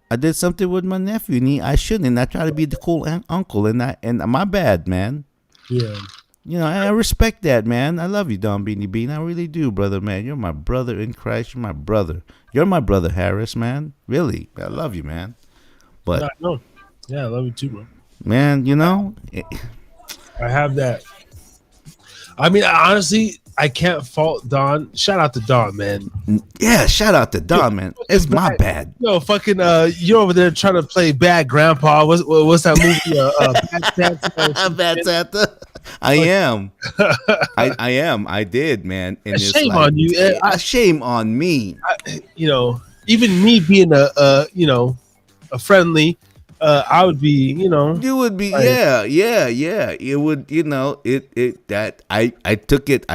I did something with my nephew, and I shouldn't. And I try to be the cool uncle, and my bad, man. Yeah. I respect that, man. I love you, Don Beanie Bean. I really do, brother, man. You're my brother in Christ. You're my brother. You're my brother, Harris, man. Really, I love you, man. But No. Yeah, I love you too, bro. man, I have that. I mean, honestly, I can't fault Don. Shout out to Don, man. yeah. Shout out to Don, man. It's my bad. Yo, fucking, you're over there trying to play bad grandpa. What's that movie? Bad Santa? Bad Santa. I am. I am. I did, man. And it's Shame on you. Shame on me. Even me being a friendly, I would be, You would be, like- yeah. It would, that I took it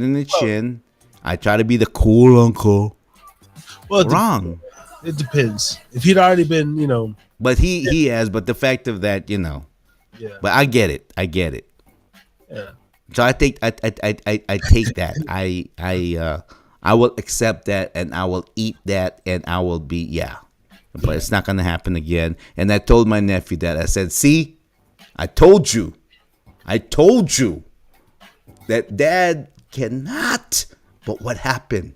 in the chin. I try to be the cool uncle. well, Wrong. It depends. If he'd already been, But he has, but the fact of that, yeah, but I get it. yeah. So I take take that. I will accept that, and I will eat that, and I will be, yeah. But it's not gonna happen again. And I told my nephew that. I said, "See, I told you that Dad cannot." But what happened?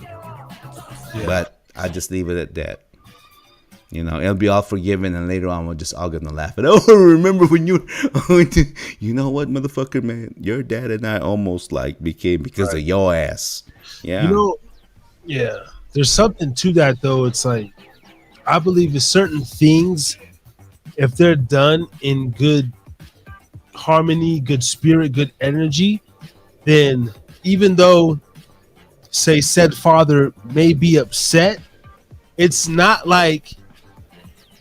Yeah. But I just leave it at that. It'll be all forgiven, and later on we're just all gonna laugh. And remember when you, you know what, motherfucker, man, your dad and I almost became because of your ass. Yeah. Yeah. There's something to that though. It's like I believe with certain things, if they're done in good harmony, good spirit, good energy, then even though, say, said father may be upset, it's not like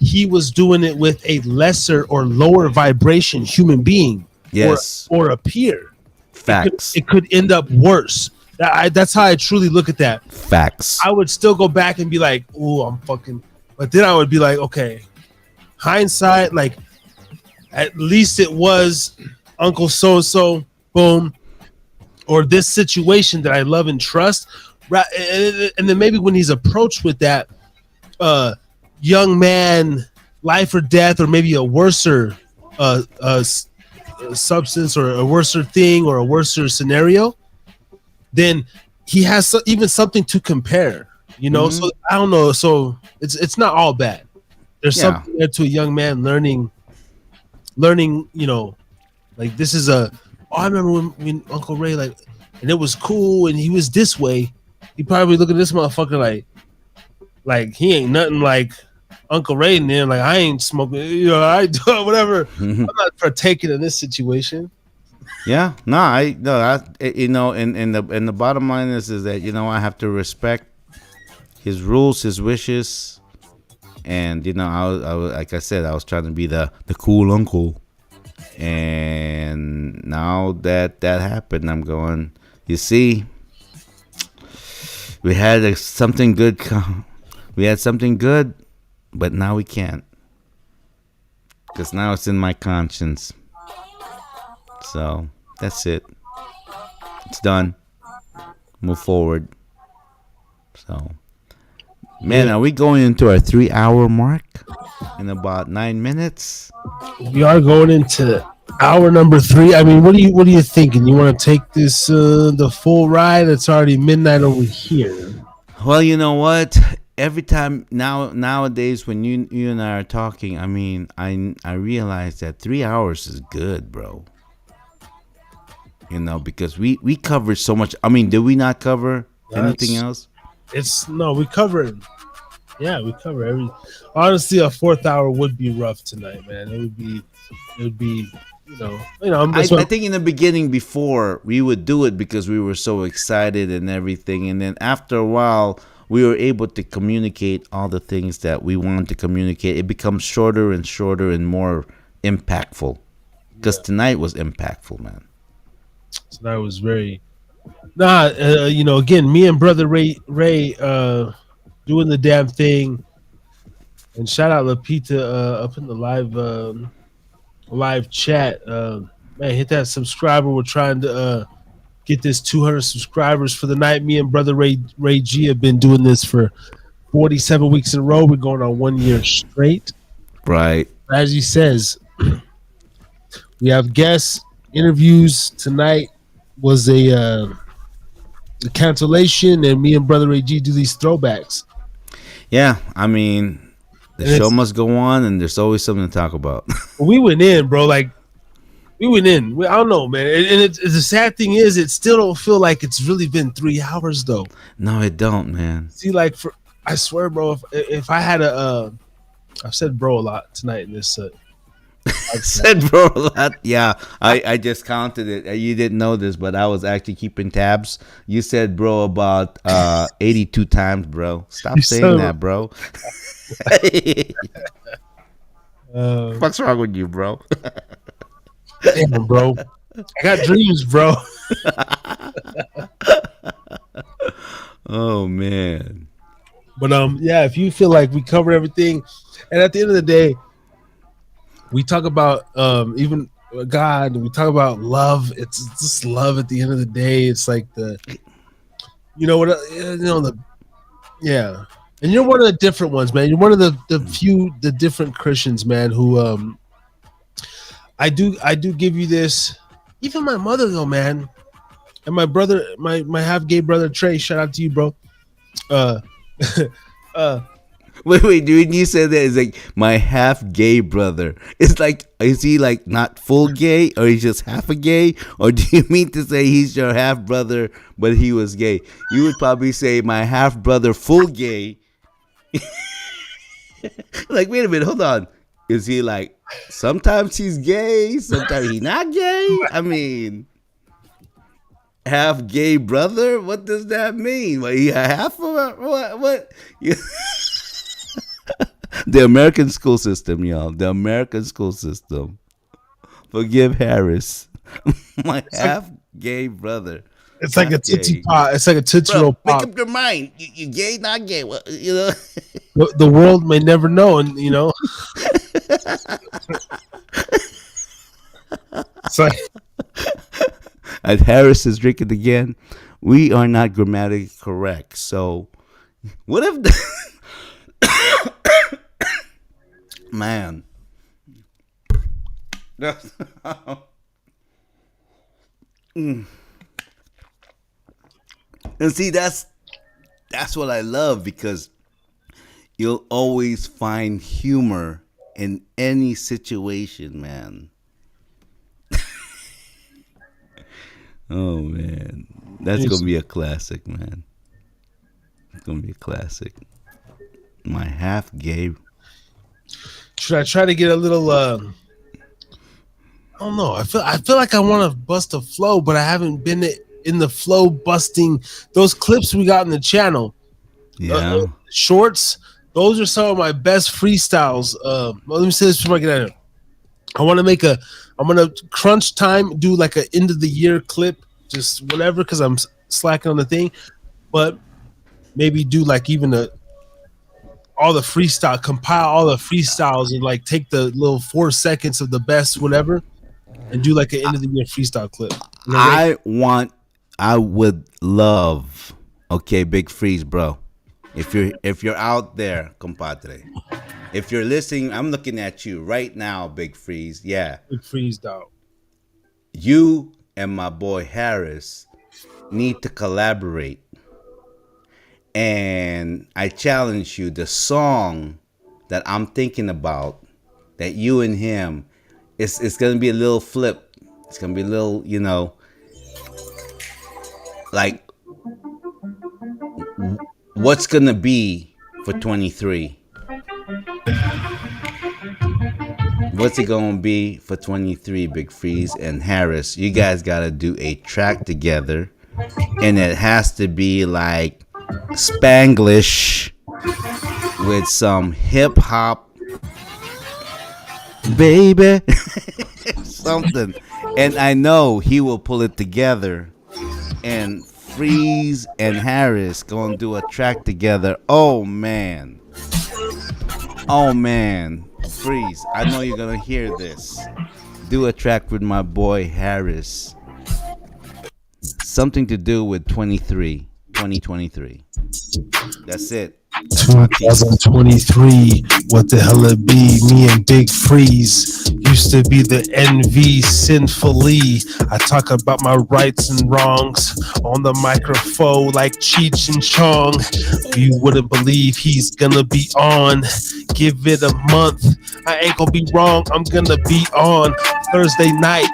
he was doing it with a lesser or lower vibration human being, Yes. or a peer. Facts. It could end up worse. That's how I truly look at that. Facts. I would still go back and be like, "Oh, I'm fucking," but then I would be like, "Okay, hindsight, like at least it was Uncle So So, boom, or this situation that I love and trust." And then maybe when he's approached with that, young man, life or death, or maybe a worser substance or a worser thing or a worser scenario, then he has even something to compare, So I don't know. So it's not all bad. There's something there to a young man learning. Like this is I remember when Uncle Ray and it was cool and he was this way. He probably look at this motherfucker like he ain't nothing like Uncle Ray in there. Like I ain't smoking. I do whatever. I'm not partaking in this situation. Yeah, no, I no, and the bottom line is that I have to respect his rules, his wishes, and like I said, I was trying to be the cool uncle, and now that happened, I'm going. You see, we had something good. We had something good, but now we can't because now it's in my conscience. So that's it. It's done. Move forward. So, man, Yeah, are we going into our 3 hour mark in about 9 minutes? we are going into hour number 3. I mean, what are you thinking? You want to take this the full ride? It's already midnight over here. Well, you know what? Every time nowadays when you and I are talking, I mean, I realize that 3 hours is good, bro. Because we cover so much. I mean, did we not cover anything That's else? it's no, we cover it. Yeah, we cover every. Honestly, a fourth hour would be rough tonight, man. It would be, I, That's what. I think in the beginning, before we would do it because we were so excited and everything, and then after a while we were able to communicate all the things that we wanted to communicate. It becomes shorter and shorter and more impactful. Because Yeah, tonight was impactful, man. tonight was very. Nah, again, me and brother Ray, doing the damn thing, and shout out Lapita up in the live chat. Man, hit that subscriber. We're trying to get this 200 subscribers for the night. Me and brother Ray G have been doing this for 47 weeks in a row. We're going on 1 year straight. Right. As he says, we have guests, interviews tonight. Was a cancellation, and me and brother Ray G do these throwbacks. Yeah, I mean, the And show it's must go on, and there's always something to talk about. we went in, bro. Like we went in. I don't know, man. And the sad thing is, it still don't feel like it's really been 3 hours though. No, it don't, man. See, like I swear, bro. If I had I've said bro a lot tonight in this. Said bro a lot. Yeah, I just counted it. You didn't know this, but I was actually keeping tabs. You said bro about 82 times, bro. Stop saying that, bro. What's wrong with you, bro? Damn, bro. I got dreams, bro. Oh man. But yeah, if you feel like we covered everything, and at the end of the day, we talk about even God, we talk about love. It's just love at the end of the day. It's like the yeah. And you're one of the different ones, man. You're one of the different Christians, man, who I do give you this. Even my mother though, man. And my brother, my half gay brother Trey, shout out to you, bro. Uh uh Wait, when you said that, it's like my half gay brother. It's like, is he like not full gay, or he's just half a gay, or do you mean to say he's your half brother, but he was gay? You would probably say my half brother full gay. Like, wait a minute, hold on. Is he like sometimes he's gay, sometimes he's not gay? I mean, half gay brother. What does that mean? What, he half of a, what? What? The American school system, y'all. The American school system. Forgive Harris. My half gay brother. it's like a Half tootsie gay. pop. It's like a Tootsie Roll Bro, make pop. up your mind. You gay, not gay? What, The world may never know, and it's like As Harris is drinking again, we are not grammatically correct. So, what if man? Mm. And see, that's what I love, because you'll always find humor in any situation, man. Oh man, that's gonna be a classic, man. It's gonna be a classic. My half gay. should I try to get a little? I don't know. I feel like I want to bust a flow, but I haven't been in the flow busting those clips we got in the channel. Yeah. Shorts. Those are some of my best freestyles. Well, let me say this before I get out of here. I want to make a. I'm gonna crunch time, do like a end of the year clip, just whatever, because I'm slacking on the thing. But maybe do like even all the freestyle, compile all the freestyles, and like take the little 4 seconds of the best whatever, and do like an end of the year freestyle clip. You know what I mean? I would love. Okay, Big Freeze, bro. If you're out there, compadre. If you're listening, I'm looking at you right now, Big Freeze. Yeah. Big freeze dog. You and my boy Harris need to collaborate. And I challenge you, the song that I'm thinking about, that you and him, it's gonna be a little flip. It's gonna be a little, like what's gonna be for 23. What's it gonna be for 23, Big Freeze and Harris? You guys gotta do a track together, and it has to be like Spanglish with some hip hop, baby, something. And I know he will pull it together. And Freeze and Harris gonna do a track together. Oh man. Freeze, I know you're gonna hear this. Do a track with my boy Harris. Something to do with 2023. That's it. 2023, what the hell it be? Me and Big Freeze used to be the NV sinfully. I talk about my rights and wrongs on the microphone like Cheech and Chong. You wouldn't believe he's gonna be on. Give it a month, I ain't gonna be wrong. I'm gonna be on Thursday night.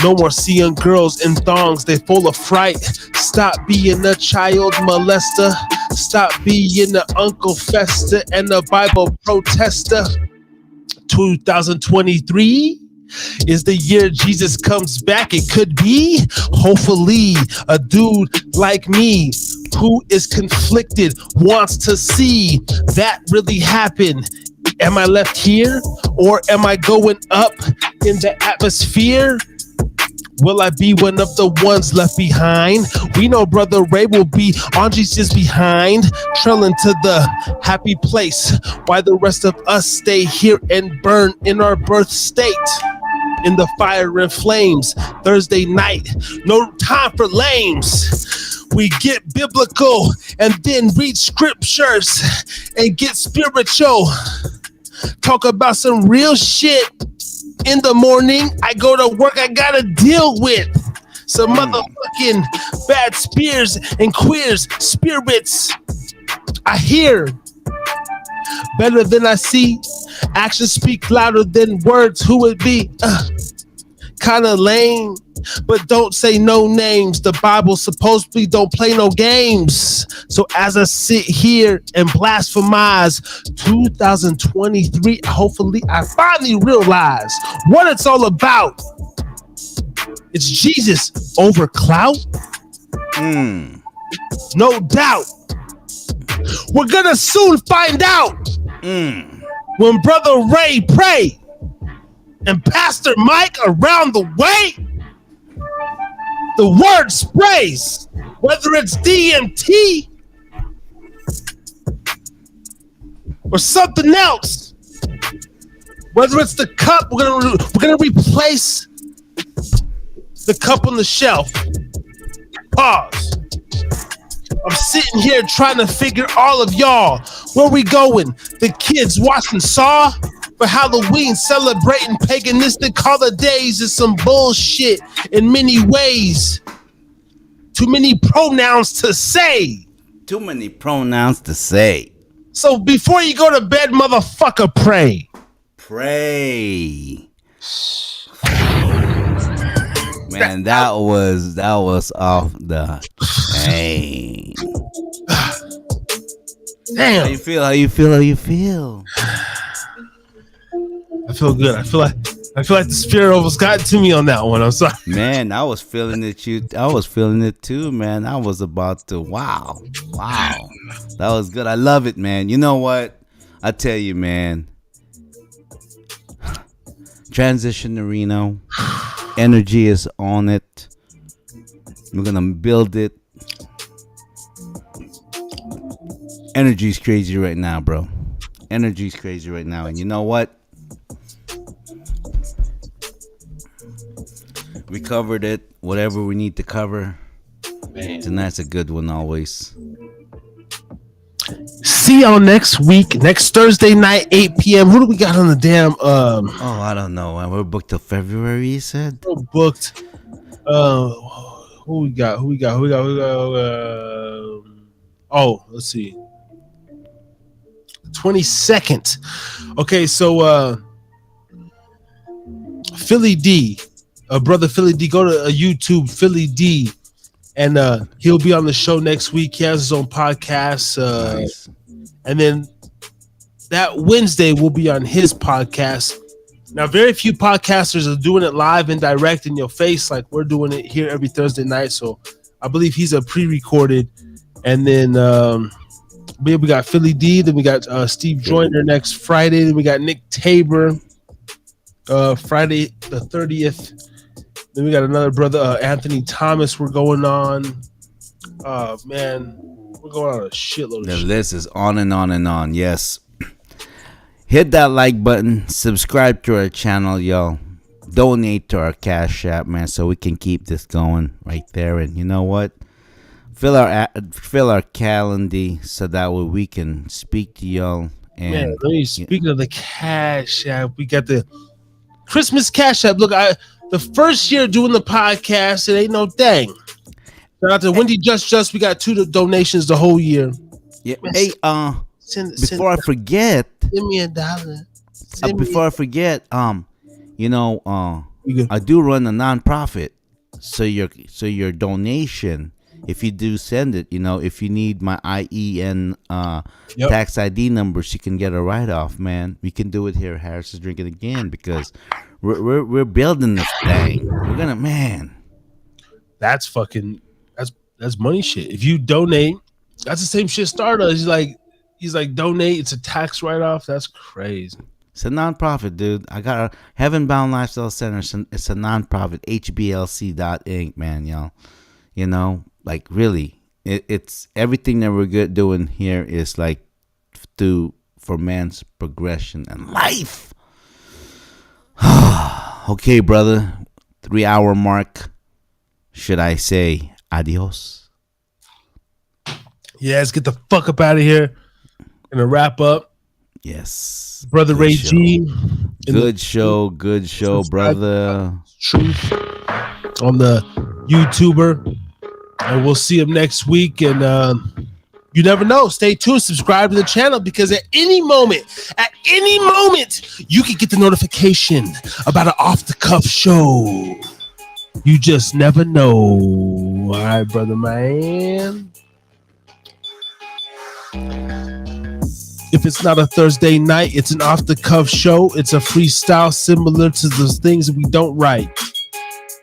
No more seeing girls in thongs, they full of fright. Stop being a child molester. Stop being the Uncle Fester and the Bible protester. 2023 is the year Jesus comes back. It could be, hopefully, a dude like me who is conflicted wants to see that really happen. Am I left here or am I going up in the atmosphere? Will I be one of the ones left behind? We know Brother Ray will be on Jesus behind, trailing to the happy place, while the rest of us stay here and burn in our birth state. In the fire and flames, Thursday night, no time for lames. We get biblical and then read scriptures and get spiritual. Talk about some real shit. In the morning, I go to work, I gotta deal with some motherfucking bad spears and queers spirits. I hear better than I see. Actions speak louder than words. Who would be kinda lame, but don't say no names. The Bible supposedly don't play no games. So as I sit here and blasphemize 2023, hopefully I finally realize what it's all about. It's Jesus over clout. No doubt. We're gonna soon find out. When Brother Ray pray and Pastor Mike around the way, the word sprays, whether it's DMT or something else, whether it's the cup, we're gonna replace the cup on the shelf. Pause. I'm sitting here trying to figure all of y'all where we going. The kids watching Saw for Halloween, celebrating paganistic holidays is some bullshit in many ways. Too many pronouns to say. Too many pronouns to say. So before you go to bed, motherfucker, pray. Pray. Man, that was off the chain. Damn. How you feel? I feel good. I feel like the spirit almost got to me on that one. I'm sorry. Man, I was feeling it. I was feeling it too, man. I was about to. Wow. That was good. I love it, man. You know what? I tell you, man. Transition to Reno. Energy is on it. We're gonna build it. Energy's crazy right now, bro. Energy's crazy right now. And you know what? We covered it. Whatever we need to cover. Man. Tonight's a good one always. See y'all next week. Next Thursday night, 8 p.m. Who do we got on the damn Oh, I don't know. We're booked till February, you said? we're booked. Who we got? Oh, let's see. 22nd. Okay, so Philly D, brother Philly D, go to YouTube, Philly D, and he'll be on the show next week. He has his own podcast. Nice. And then that Wednesday will be on his podcast. Now, very few podcasters are doing it live and direct in your face like we're doing it here every Thursday night. So I believe he's a pre-recorded. And then we got Philly D. Then we got Steve Joyner next Friday. Then we got Nick Tabor Friday the 30th. Then we got another brother, Anthony Thomas. We're going on. Man, we're going on a shitload The of shit. list is on and on and on. Yes. Hit that like button. Subscribe to our channel, yo. Donate to our Cash App, man, so we can keep this going right there. And you know what? Fill our calendar so that way we can speak to y'all. And Man, let me speaking of the Cash App, we got the Christmas Cash App. Look, the first year doing the podcast, it ain't no thing. Shout out to Wendy Just. We got 2 donations the whole year. yeah, Man, hey, before I forget, send me $1. before I forget, you know, We good. I do run a nonprofit, so your donation, if you do send it, you know, if you need my IEN tax ID numbers, you can get a write off, man. We can do it here at Harris is Drinking Again because we're building this thing. We're gonna, man. That's fucking that's money shit. If you donate, that's the same shit Star does. He's like donate. It's a tax write off. That's crazy. It's a nonprofit, dude. I got a Heaven Bound Lifestyle Center. It's a nonprofit. HBLC.Inc. Man, y'all. You know, like really, it's everything that we're doing here is like for man's progression and life. Okay, brother. 3-hour mark. Should I say adios? Yeah, let's get the fuck up out of here. Gonna wrap up. Yes. Brother Good Ray show. G. Good show, brother. Truth on the YouTuber. And we'll see him next week. And you never know. Stay tuned. Subscribe to the channel because at any moment, you can get the notification about an off-the-cuff show. You just never know. All right, brother, man. If it's not a Thursday night, it's an off-the-cuff show. It's a freestyle similar to those things that we don't write.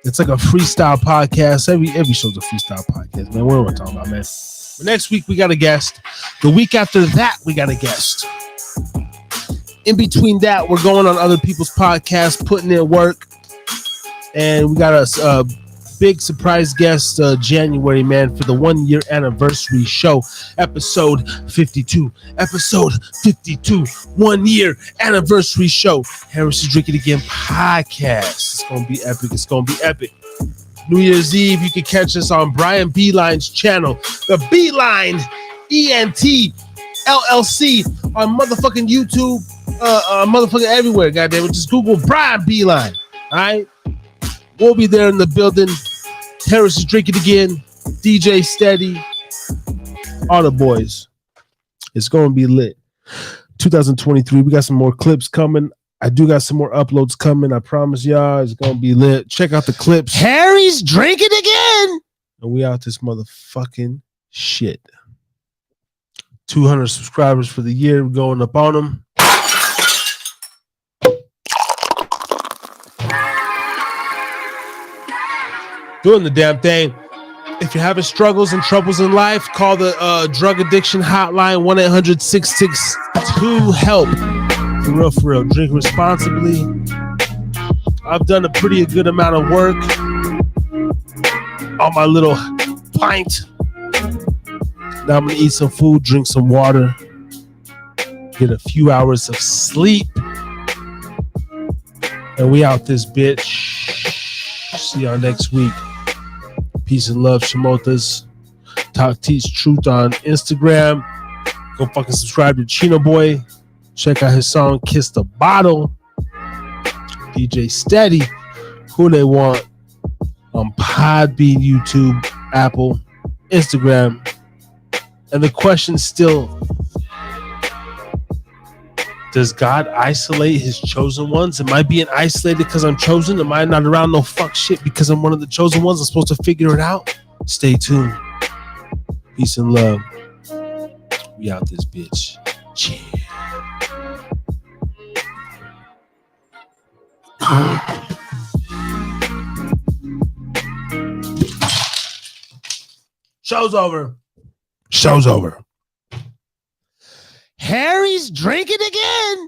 It's like a freestyle podcast. Every show's a freestyle podcast, man. What am I talking about, man? But next week, we got a guest. The week after that, we got a guest. In between that, we're going on other people's podcasts, putting in work. And we got a big surprise guest January, man, for the 1-year anniversary show, episode 52. 1-year anniversary show. Harris is Drinking Again podcast. It's gonna be epic. New Year's Eve, you can catch us on Brian Beeline's channel, the Beeline ENT LLC on motherfucking YouTube, motherfucking everywhere. Goddamn it, just Google Brian Beeline. All right. We'll be there in the building. Harris is Drinking Again. DJ Steady. All the boys. It's going to be lit. 2023. We got some more clips coming. I do got some more uploads coming. I promise y'all it's going to be lit. Check out the clips. Harry's Drinking Again. And we out this motherfucking shit. 200 subscribers for the year. We're going up on them. doing the damn thing. If you're having struggles and troubles in life, call the drug addiction hotline, 1-800-662-HELP. For real. Drink responsibly. I've done a pretty good amount of work on my little pint. Now I'm going to eat some food, drink some water, get a few hours of sleep. And we out this bitch. See y'all next week. Peace and love, Shamotas. Talk Teach Truth on Instagram. Go fucking subscribe to Chino Boy. Check out his song Kiss the Bottle. DJ Steady. Who They Want on Podbean, YouTube, Apple, Instagram. And the question still, does God isolate his chosen ones? Am I being isolated because I'm chosen? Am I not around no fuck shit because I'm one of the chosen ones? I'm supposed to figure it out? Stay tuned. Peace and love. We out this bitch. Cheers. Show's over. Show's over. Harry's drinking again.